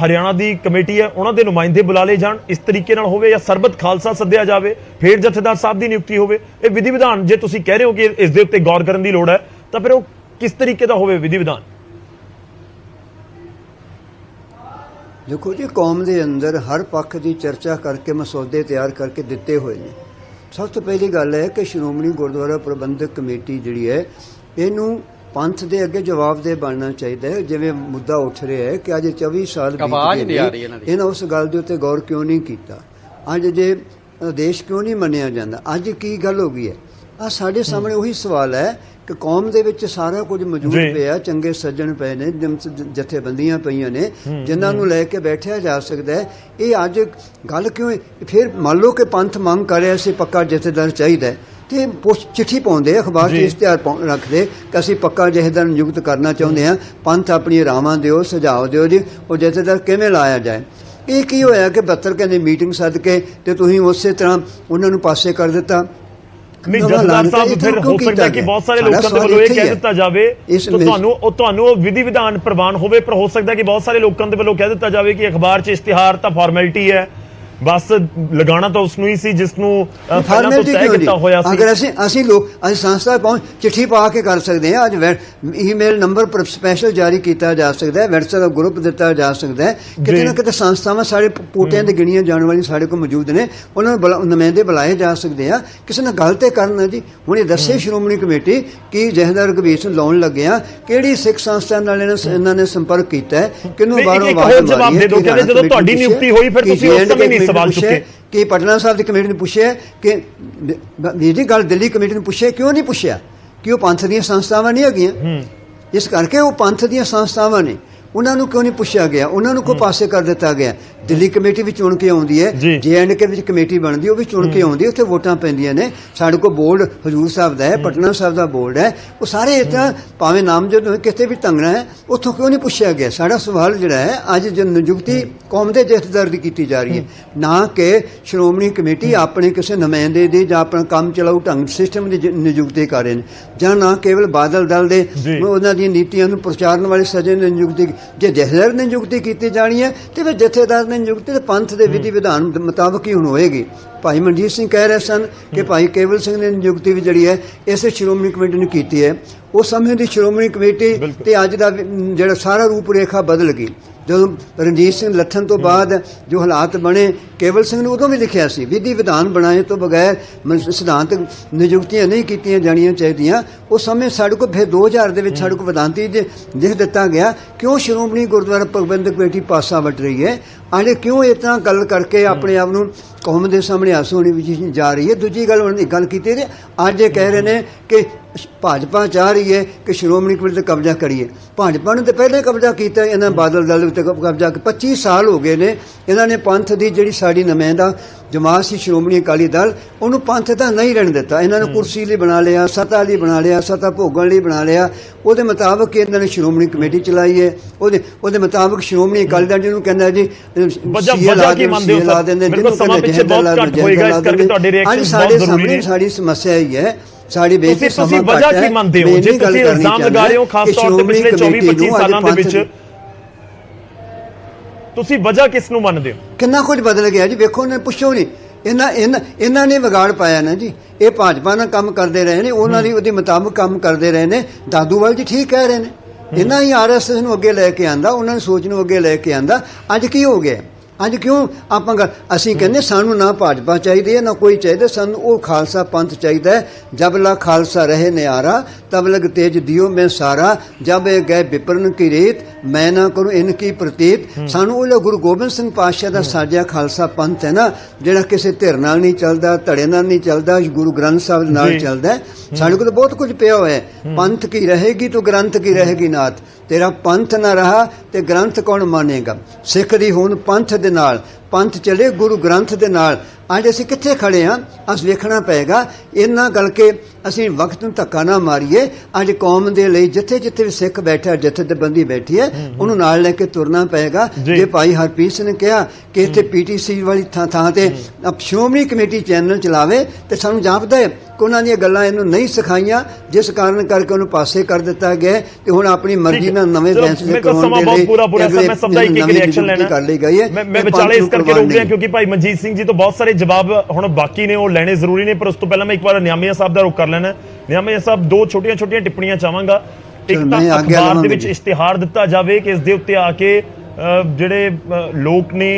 ਹਰਿਆਣਾ ਦੀ ਕਮੇਟੀ ਹੈ ਉਹਨਾਂ ਦੇ ਨੁਮਾਇੰਦੇ ਬੁਲਾ ਲਏ ਜਾਣ, ਇਸ ਤਰੀਕੇ ਨਾਲ ਹੋਵੇ, ਜਾਂ ਸਰਬਤ ਖਾਲਸਾ ਸੱਦਿਆ ਜਾਵੇ ਫਿਰ ਜਥੇਦਾਰ ਸਾਹਿਬ ਦੀ ਨਿਯੁਕਤੀ ਹੋਵੇ? ਇਹ ਵਿਧੀ ਵਿਧਾਨ ਜੇ ਤੁਸੀਂ ਕਹਿ ਰਹੇ ਹੋ ਕਿ ਇਸ ਦੇ ਉੱਤੇ ਗੌਰ ਕਰਨ ਦੀ ਲੋੜ ਹੈ, ਤਾਂ ਫਿਰ ਉਹ ਕਿਸ ਤਰੀਕੇ ਦਾ ਹੋਵੇ ਵਿਧੀ ਵਿਧਾਨ? ਦੇਖੋ ਜੀ, ਕੌਮ ਦੇ ਅੰਦਰ ਹਰ ਪੱਖ ਦੀ ਚਰਚਾ ਕਰਕੇ ਮਸੌਦੇ ਤਿਆਰ ਕਰਕੇ ਦਿੱਤੇ ਹੋਏ ਨੇ। ਸਭ ਤੋਂ ਪਹਿਲੀ ਗੱਲ ਹੈ ਕਿ ਸ਼੍ਰੋਮਣੀ ਗੁਰਦੁਆਰਾ ਪ੍ਰਬੰਧਕ ਕਮੇਟੀ ਜਿਹੜੀ ਹੈ, ਇਹਨੂੰ ਪੰਥ ਦੇ ਅੱਗੇ ਜਵਾਬਦੇਹ ਬਣਨਾ ਚਾਹੀਦਾ ਹੈ। ਜਿਵੇਂ ਮੁੱਦਾ ਉੱਠ ਰਿਹਾ ਹੈ ਕਿ ਅੱਜ 24 ਸਾਲ ਬੀਤ ਗਏ, ਇਹਨਾਂ ਉਸ ਗੱਲ ਦੇ ਉੱਤੇ ਗੌਰ ਕਿਉਂ ਨਹੀਂ ਕੀਤਾ? ਅੱਜ ਜੇ ਦੇਸ਼ ਕਿਉਂ ਨਹੀਂ ਮੰਨਿਆ ਜਾਂਦਾ? ਅੱਜ ਕੀ ਗੱਲ ਹੋ ਗਈ ਹੈ? ਆ ਸਾਡੇ ਸਾਹਮਣੇ ਉਹੀ ਸਵਾਲ ਹੈ ਕਿ ਕੌਮ ਦੇ ਵਿੱਚ ਸਾਰਾ ਕੁਝ ਮੌਜੂਦ ਪਿਆ, ਚੰਗੇ ਸੱਜਣ ਪਏ ਨੇ, ਜਥੇਬੰਦੀਆਂ ਪਈਆਂ ਨੇ ਜਿਨ੍ਹਾਂ ਨੂੰ ਲੈ ਕੇ ਬੈਠਿਆ ਜਾ ਸਕਦਾ ਹੈ। ਇਹ ਅੱਜ ਗੱਲ ਕਿਉਂ? ਫਿਰ ਮੰਨ ਲਓ ਕਿ ਪੰਥ ਮੰਗ ਕਰ ਰਿਹਾ ਸੀ ਪੱਕਾ ਜਥੇਦਾਰ ਚਾਹੀਦਾ, ਤੇ ਚਿੱਠੀ ਪਾਉਂਦੇ, ਅਖਬਾਰ 'ਚ ਇਸ਼ਤਿਹਾਰ ਰੱਖਦੇ ਕਿ ਅਸੀਂ ਪੱਕਾ ਜਥੇਦਾਰ ਨਿਯੁਕਤ ਕਰਨਾ ਚਾਹੁੰਦੇ ਹਾਂ, ਪੰਥ ਆਪਣੀ ਰਾਵਾਂ ਦਿਓ, ਸੁਝਾਅ ਦਿਓ ਜੀ, ਉਹ ਜਥੇਦਾਰ ਕਿਵੇਂ ਲਾਇਆ ਜਾਏ। ਇਹ ਕੀ ਹੋਇਆ ਕਿ 72 ਘੰਟੇ ਮੀਟਿੰਗ ਸੱਦ ਕੇ ਤੇ ਤੁਸੀਂ ਉਸੇ ਤਰ੍ਹਾਂ ਉਹਨਾਂ ਨੂੰ ਪਾਸੇ ਕਰ ਦਿੱਤਾ? ਨਹੀਂ ਜਥੇਦਾਰ ਸਾਹਿਬ, ਫਿਰ ਹੋ ਸਕਦਾ ਕਿ ਬਹੁਤ ਸਾਰੇ ਲੋਕਾਂ ਦੇ ਵੱਲੋਂ ਇਹ ਕਹਿ ਦਿੱਤਾ ਜਾਵੇ ਤੁਹਾਨੂੰ ਉਹ ਵਿਧੀ ਵਿਧਾਨ ਪ੍ਰਵਾਨ ਹੋਵੇ, ਪਰ ਹੋ ਸਕਦਾ ਕਿ ਬਹੁਤ ਸਾਰੇ ਲੋਕਾਂ ਦੇ ਵੱਲੋਂ ਕਹਿ ਦਿੱਤਾ ਜਾਵੇ ਕਿ ਅਖਬਾਰ 'ਚ ਇਸ਼ਤਿਹਾਰ ਤਾਂ ਫਾਰਮੈਲਿਟੀ ਹੈ, ਬਸ ਲਗਾਉਣਾ ਤਾਂ ਉਸ ਨੂੰ ਹੀ ਸੀ ਜਿਸ ਨੂੰ ਪਹਿਲਾਂ ਤੋਂ ਫਾਰਮੈਲਿਟੀ ਤੈਅ ਕਿਉਂ ਕੀਤਾ ਜੀ? ਹੋਇਆ ਸੀ। ਅਗਰ ਅਸੀਂ ਸੰਸਥਾ ਪਹੁੰਚ ਚਿੱਠੀ ਪਾ ਕੇ ਕਰ ਸਕਦੇ ਹਾਂ। ਅੱਜ ਈਮੇਲ ਨੰਬਰ ਪਰ ਸਪੈਸ਼ਲ ਜਾਰੀ ਕੀਤਾ ਜਾ ਸਕਦਾ ਹੈ, WhatsApp ਗਰੁੱਪ ਦਿੱਤਾ ਜਾ ਸਕਦਾ ਹੈ। ਕਿਤੇ ਨਾ ਕਿਤੇ ਸੰਸਥਾਵਾਂ ਸਾਡੇ ਪੋਟਿਆਂ ਦੇ ਗਿਣੀਆਂ ਜਾਣ ਵਾਲੀ ਸਾਡੇ ਕੋਲ ਮੌਜੂਦ ਨੇ, ਉਹਨਾਂ ਨੂੰ ਨੁਮਾਇੰਦੇ ਬੁਲਾਏ ਜਾ ਸਕਦੇ ਆ। ਕਿਸੇ ਨਾਲ ਗੱਲ ਤੇ ਕਰਨ ਜੀ। ਹੁਣ ਇਹ ਦੱਸੇ ਸ਼੍ਰੋਮਣੀ ਕਮੇਟੀ ਕਿ ਜਥੇਦਾਰ ਰਘਬੀਰ ਸਿੰਘ ਲਾਉਣ ਲੱਗਿਆ ਕਿਹੜੀ ਸਿੱਖ ਸੰਸਥਾ ਨਾਲ ਇਹਨਾਂ ਨੇ ਸੰਪਰਕ ਕੀਤਾ ਹੈ, ਕਿਹਨੂੰ ਬਾਹਰੋਂ ਇੱਕ ਹੋਰ ਜਵਾਬ ਦੇ ਦਿਓ, ਕਹਿੰਦੇ ਜਦੋਂ ਤੁਹਾਡੀ ਨਿਯੁਕਤੀ ਹੋਈ ਫਿਰ ਤੁਸੀਂ ਉਸ ਸਮੇਂ ਨਹੀਂ ਸਵਾਲ ਚੁੱਕੇ ਕਿ ਪਟਨਾ ਸਾਹਿਬ ਦੀ ਕਮੇਟੀ ਨੇ ਪੁੱਛਿਆ ਕਿ ਵੀਰ ਜੀ ਗੱਲ ਦਿੱਲੀ ਕਮੇਟੀ ਨੇ ਪੁੱਛਿਆ, ਕਿਉਂ ਨਹੀਂ ਪੁੱਛਿਆ? ਕਿ ਉਹ ਪੰਥ ਦੀਆਂ ਸੰਸਥਾਵਾਂ ਨਹੀਂ ਹੈਗੀਆਂ, ਇਸ ਕਰਕੇ ਉਹ ਪੰਥ ਦੀਆਂ ਸੰਸਥਾਵਾਂ ਨੇ, ਉਹਨਾਂ ਨੂੰ ਕਿਉਂ ਨਹੀਂ ਪੁੱਛਿਆ ਗਿਆ? ਉਹਨਾਂ ਨੂੰ ਕੋ ਪਾਸੇ ਕਰ ਦਿੱਤਾ ਗਿਆ? ਦਿੱਲੀ ਕਮੇਟੀ ਵੀ ਚੁਣ ਕੇ ਆਉਂਦੀ ਹੈ, JNK ਵਿੱਚ ਕਮੇਟੀ ਬਣਦੀ ਉਹ ਵੀ ਚੁਣ ਕੇ ਆਉਂਦੀ, ਉੱਥੇ ਵੋਟਾਂ ਪੈਂਦੀਆਂ ਨੇ। ਸਾਡੇ ਕੋਲ ਬੋਰਡ ਹਜ਼ੂਰ ਸਾਹਿਬ ਦਾ ਹੈ, ਪਟਨਾ ਸਾਹਿਬ ਦਾ ਬੋਰਡ ਹੈ, ਉਹ ਸਾਰੇ ਇਦਾਂ ਭਾਵੇਂ ਨਾਮਜ਼ਦ ਹੋਏ ਕਿਤੇ ਵੀ ਤੰਗਣਾ ਹੈ, ਉੱਥੋਂ ਕਿਉਂ ਨਹੀਂ ਪੁੱਛਿਆ ਗਿਆ? ਸਾਡਾ ਸਵਾਲ ਜਿਹੜਾ ਹੈ ਅੱਜ ਜੋ ਨਿਯੁਕਤੀ ਕੌਮ ਦੇ ਜਥੇਦਾਰ ਦੀ ਕੀਤੀ ਜਾ ਰਹੀ ਹੈ, ਨਾ ਕਿ ਸ਼੍ਰੋਮਣੀ ਕਮੇਟੀ ਆਪਣੇ ਕਿਸੇ ਨੁਮਾਇੰਦੇ ਦੀ ਜਾਂ ਆਪਣਾ ਕੰਮ ਚਲਾਊ ਢੰਗ ਸਿਸਟਮ ਦੀ ਨਿਯੁਕਤੀ ਕਰ ਰਹੇ ਨੇ, ਜਾਂ ਨਾ ਕੇਵਲ ਬਾਦਲ ਦਲ ਦੇ ਉਹਨਾਂ ਦੀਆਂ ਨੀਤੀਆਂ ਨੂੰ ਪ੍ਰਚਾਰਨ ਵਾਲੇ ਸੱਜਣ ਨੇ ਨਿਯੁਕਤੀ। ਜੇ ਜਥੇਦਾਰ ਨੇ ਨਿਯੁਕਤੀ ਕੀਤੀ ਜਾਣੀ ਹੈ ਤੇ ਫਿਰ ਜਥੇਦਾਰ ਨੇ ਨਿਯੁਕਤੀ ਪੰਥ ਦੇ ਵਿਧੀ ਵਿਧਾਨ ਮੁਤਾਬਕ ਹੀ ਹੁਣ ਹੋਏਗੀ। ਭਾਈ ਮਨਜੀਤ ਸਿੰਘ ਕਹਿ ਰਹੇ ਸਨ ਕਿ ਭਾਈ ਕੇਵਲ ਸਿੰਘ ਨੇ ਨਿਯੁਕਤੀ ਵੀ ਜਿਹੜੀ ਹੈ ਇਸੇ ਸ਼੍ਰੋਮਣੀ ਕਮੇਟੀ ਨੇ ਕੀਤੀ ਹੈ। ਉਸ ਸਮੇਂ ਦੀ ਸ਼੍ਰੋਮਣੀ ਕਮੇਟੀ ਤੇ ਅੱਜ ਦਾ ਜਿਹੜਾ ਸਾਰਾ ਰੂਪ ਰੇਖਾ ਬਦਲ ਗਈ। ਜਦੋਂ ਰਣਜੀਤ ਸਿੰਘ ਲੱਥਣ ਤੋਂ ਬਾਅਦ ਜੋ ਹਾਲਾਤ ਬਣੇ, ਕੇਵਲ ਸਿੰਘ ਨੂੰ ਉਦੋਂ ਵੀ ਲਿਖਿਆ ਸੀ ਵਿਧੀ ਵਿਧਾਨ ਬਣਾਏ ਤੋਂ ਬਗੈਰ ਸਿਧਾਂਤਕ ਨਿਯੁਕਤੀਆਂ ਨਹੀਂ ਕੀਤੀਆਂ ਜਾਣੀਆਂ ਚਾਹੀਦੀਆਂ। ਉਸ ਸਮੇਂ ਸਾਡੇ ਕੋਲ ਫਿਰ 2000 ਦੇ ਵਿੱਚ ਸਾਡੇ ਕੋਲ ਵਿਧਾਂਤੀ ਲਿਖ ਦਿੱਤਾ ਗਿਆ। ਕਿਉਂ ਸ਼੍ਰੋਮਣੀ ਗੁਰਦੁਆਰਾ ਪ੍ਰਬੰਧਕ ਕਮੇਟੀ ਪਾਸਾ ਵੱਟ ਰਹੀ ਹੈ? ਅੱਜ ਕਿਉਂ ਇਸ ਤਰ੍ਹਾਂ ਗੱਲ ਕਰਕੇ ਆਪਣੇ ਆਪ ਨੂੰ ਕੌਮ ਦੇ ਸਾਹਮਣੇ ਹਾਸੋ ਹੋਣੀ ਵਿੱਚ ਜਾ ਰਹੀ ਹੈ? ਦੂਜੀ ਗੱਲ ਉਹਨਾਂ ਦੀ ਗੱਲ ਕੀਤੀ ਤੇ ਅੱਜ ਇਹ ਕਹਿ ਰਹੇ ਨੇ ਕਿ ਭਾਜਪਾ ਚਾਹ ਰਹੀ ਹੈ ਕਿ ਸ਼੍ਰੋਮਣੀ ਕਮੇਟੀ ਤੇ ਕਬਜ਼ਾ ਕਰੀਏ। ਭਾਜਪਾ ਨੇ ਤਾਂ ਪਹਿਲਾਂ ਕਬਜ਼ਾ ਕੀਤਾ, ਇਹਨਾਂ ਬਾਦਲ ਦਲ ਉੱਤੇ ਕਬਜ਼ਾ। 25 ਸਾਲ ਹੋ ਗਏ ਨੇ ਇਹਨਾਂ ਨੇ ਪੰਥ ਦੀ ਜਿਹੜੀ ਸਾਡੀ ਨੁਮਾਇੰਦਾ ਜਮਾਤ ਸੀ ਸ਼੍ਰੋਮਣੀ ਅਕਾਲੀ ਦਲ, ਉਹਨੂੰ ਪੰਥ ਤਾਂ ਨਹੀਂ ਰਹਿਣ ਦਿੱਤਾ। ਇਹਨਾਂ ਨੇ ਕੁਰਸੀ ਲਈ ਬਣਾ ਲਿਆ, ਸੱਤਾ ਲਈ ਬਣਾ ਲਿਆ, ਸੱਤਾ ਭੋਗਣ ਲਈ ਬਣਾ ਲਿਆ। ਉਹਦੇ ਮੁਤਾਬਕ ਇਹਨਾਂ ਨੇ ਸ਼੍ਰੋਮਣੀ ਕਮੇਟੀ ਚਲਾਈ ਹੈ। ਉਹਦੇ ਮੁਤਾਬਕ ਸ਼੍ਰੋਮਣੀ ਅਕਾਲੀ ਦਲ ਜਿਹਨੂੰ ਕਹਿੰਦਾ ਜੀ ਵਜ੍ਹਾ ਕੀ ਮੰਨਦੇ ਹੋ ਸਰ? ਮੇਰੇ ਕੋਲ ਸਮਾਂ ਪਿੱਛੇ ਬਹੁਤ ਘੱਟ ਹੋਏਗਾ, ਇਸ ਕਰਕੇ ਤੁਹਾਡੇ ਰਿਐਕਸ਼ਨ ਬਹੁਤ ਜ਼ਰੂਰੀ ਨੇ। ਸਾਡੀ ਸਮੱਸਿਆ ਹੀ ਹੈ, ਸਾਡੀ ਬੇਸਿਕ ਤੁਸੀਂ ਵਜ੍ਹਾ ਕੀ ਮੰਨਦੇ ਹੋ? ਜੇ ਤੁਸੀਂ ਇਲਜ਼ਾਮ ਲਗਾ ਰਹੇ ਹੋ ਖਾਸ ਤੌਰ ਤੇ ਪਿਛਲੇ 24-25 ਸਾਲਾਂ ਦੇ ਵਿੱਚ, ਤੁਸੀਂ ਵਜ੍ਹਾ ਕਿਸ ਨੂੰ ਮੰਨਦੇ ਹੋ? ਕਿੰਨਾ ਕੁਝ ਬਦਲ ਗਿਆ ਜੀ, ਵੇਖੋ ਨੇ ਪੁੱਛੋ ਨਹੀਂ। ਇਹਨਾਂ ਨੇ ਵਿਗਾੜ ਪਾਇਆ ਨਾ ਜੀ। ਇਹ ਭਾਜਪਾ ਨਾਲ ਕੰਮ ਕਰਦੇ ਰਹੇ ਨੇ, ਉਹਨਾਂ ਦੀ ਉਹਦੇ ਮੁਤਾਬਕ ਕੰਮ ਕਰਦੇ ਰਹੇ ਨੇ। ਦਾਦੂਵਾਲ ਜੀ ਠੀਕ ਕਹਿ ਰਹੇ ਨੇ, ਇਹਨਾਂ ਹੀ RSS ਨੂੰ ਅੱਗੇ ਲੈ ਕੇ ਆਂਦਾ, ਉਹਨਾਂ ਦੀ ਸੋਚ ਨੂੰ ਅੱਗੇ ਲੈ ਕੇ ਆਂਦਾ। ਅੱਜ ਕੀ ਹੋ ਗਿਆ? ਅੱਜ ਕਿਉਂ ਆਪਾਂ ਅਸੀਂ ਕਹਿੰਦੇ ਸਾਨੂੰ ਨਾ ਭਾਜਪਾ ਚਾਹੀਦੀ ਹੈ ਨਾ ਕੋਈ ਚਾਹੀਦਾ, ਸਾਨੂੰ ਉਹ ਖਾਲਸਾ ਪੰਥ ਚਾਹੀਦਾ ਹੈ। ਜਬ ਲਾ ਖਾਲਸਾ ਰਹੇ ਨਿਆਰਾ ਤਬ ਲਗ ਤੇਜ ਦਿਓ ਮੈਂ ਸਾਰਾ, ਜਬ ਇਹ ਗਏ ਵਿਪਰਨ ਕੀ ਰੀਤ ਮੈਂ ਨਾ ਕਰੂੰ ਇਨ ਕੀ ਪ੍ਰਤੀਤ। ਸਾਨੂੰ ਉਹ ਗੁਰੂ ਗੋਬਿੰਦ ਸਿੰਘ ਪਾਤਸ਼ਾਹ ਦਾ ਸਾਜਿਆ ਖਾਲਸਾ ਪੰਥ ਹੈ ਨਾ, ਜਿਹੜਾ ਕਿਸੇ ਧਿਰ ਨਾਲ ਨਹੀਂ ਚੱਲਦਾ, ਧੜੇ ਨਾਲ ਨਹੀਂ ਚੱਲਦਾ, ਗੁਰੂ ਗ੍ਰੰਥ ਸਾਹਿਬ ਨਾਲ ਚੱਲਦਾ। ਸਾਡੇ ਕੋਲ ਬਹੁਤ ਕੁਝ ਪਿਆ ਹੋਇਆ ਹੈ। ਪੰਥ ਕੀ ਰਹੇਗੀ ਤੋ ਗ੍ਰੰਥ ਕੀ ਰਹੇਗੀ ਨਾਥ, ਤੇਰਾ ਪੰਥ ਨਾ ਰਹਾ ਤੇ ਗ੍ਰੰਥ ਕੌਣ ਮਾਨੇਗਾ। ਸਿੱਖ ਦੀ ਹੁਣ ਪੰਥ ਦੇ ਨਾਲ, ਪੰਥ ਚਲੇ ਗੁਰੂ ਗ੍ਰੰਥ ਦੇ ਨਾਲ। ਅੱਜ ਅਸੀਂ ਕਿੱਥੇ ਖੜੇ ਹਾਂ? ਅਸੀਂ ਵੇਖਣਾ ਪਏਗਾ। ਇਹਨਾਂ ਗੱਲ ਕੇ ਅਸੀਂ ਵਕਤ ਨੂੰ ਧੱਕਾ ਨਾ ਮਾਰੀਏ। ਅੱਜ ਕੌਮ ਦੇ ਲਈ ਜਿੱਥੇ ਜਿੱਥੇ ਵੀ ਸਿੱਖ ਬੈਠਾ, ਜਥੇਬੰਦੀ ਬੈਠੀ ਹੈ, ਉਹਨੂੰ ਨਾਲ ਲੈ ਕੇ ਤੁਰਨਾ ਪਏਗਾ। ਜੇ ਭਾਈ ਹਰਪ੍ਰੀਤ ਸਿੰਘ ਨੇ ਕਿਹਾ ਕਿ ਇੱਥੇ PTC ਵਾਲੀ ਥਾਂ ਤੇ ਸ਼੍ਰੋਮਣੀ ਕਮੇਟੀ ਚੈਨਲ ਚਲਾਵੇ, ਤੇ ਸਾਨੂੰ ਜਾਪਦਾ ਹੈ ਕਿ ਉਹਨਾਂ ਦੀਆਂ ਗੱਲਾਂ ਇਹਨੂੰ ਨਹੀਂ ਸਿਖਾਈਆਂ, ਜਿਸ ਕਾਰਨ ਕਰਕੇ ਉਹਨੂੰ ਪਾਸੇ ਕਰ ਦਿੱਤਾ ਗਿਆ ਤੇ ਹੁਣ ਆਪਣੀ ਮਰਜ਼ੀ ਨਾਲ ਨਵੇਂ ਫੈਸਲੇ ਕਰਾਉਣ ਦੇ ਲਈ ਕਰ ਲਈ ਗਈ ਹੈ। ਮੈਂ ਵਿਚਾਲੇ ਇਸ ਕਰਕੇ ਰੋਕ ਰਿਹਾ ਕਿਉਂਕਿ ਭਾਈ ਮਨਜੀਤ ਸਿੰਘ ਜੀ ਤੋਂ ਬਹੁਤ ਸਾਰੇ ਜਵਾਬ ਹੁਣ ਬਾਕੀ ਨੇ, ਉਹ ਲੈਣੇ ਜ਼ਰੂਰੀ ਨੇ। ਪਰ ਉਸ ਤੋਂ ਪਹਿਲਾਂ ਮੈਂ ਇੱਕ ਵਾਰ ਨਿਆਮੀਆ ਸਾਹਿਬ ਦਾ ਰੁਖ ਕਰ ਲੈਣਾ। ਨਿਆਮੀਆ ਸਾਹਿਬ, ਦੋ ਛੋਟੀਆਂ ਟਿੱਪਣੀਆਂ ਚਾਹਾਂਗਾ। ਇੱਕ ਤਾਂ ਅਖਬਾਰ ਦੇ ਵਿੱਚ ਇਸ਼ਤਿਹਾਰ ਦਿੱਤਾ ਜਾਵੇ ਕਿ ਇਸ ਦੇ ਉੱਤੇ ਆ ਕੇ ਜਿਹੜੇ ਲੋਕ ਨੇ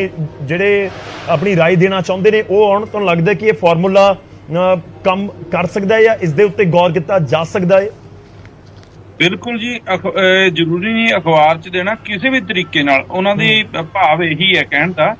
ਜਿਹੜੇ ਆਪਣੀ ਰਾਏ ਦੇਣਾ ਚਾਹੁੰਦੇ ਨੇ ਉਹ ਆਉਣ। ਤੁਹਾਨੂੰ ਲੱਗਦਾ ਕਿ ਇਹ ਫਾਰਮੂਲਾ ਕੰਮ ਕਰ ਸਕਦਾ ਹੈ ਜਾਂ ਇਸ ਦੇ ਉੱਤੇ ਗੌਰ ਕੀਤਾ ਜਾ ਸਕਦਾ ਹੈ? ਬਿਲਕੁਲ ਜੀ, ਜ਼ਰੂਰੀ ਨਹੀਂ ਅਖਬਾਰ 'ਚ ਦੇਣਾ ਕਿਸੇ ਵੀ ਤਰੀਕੇ ਨਾਲ। ਉਹਨਾਂ ਦੀ ਭਾਵ ਇਹੀ ਹੈ ਕਹਿਣ ਦਾ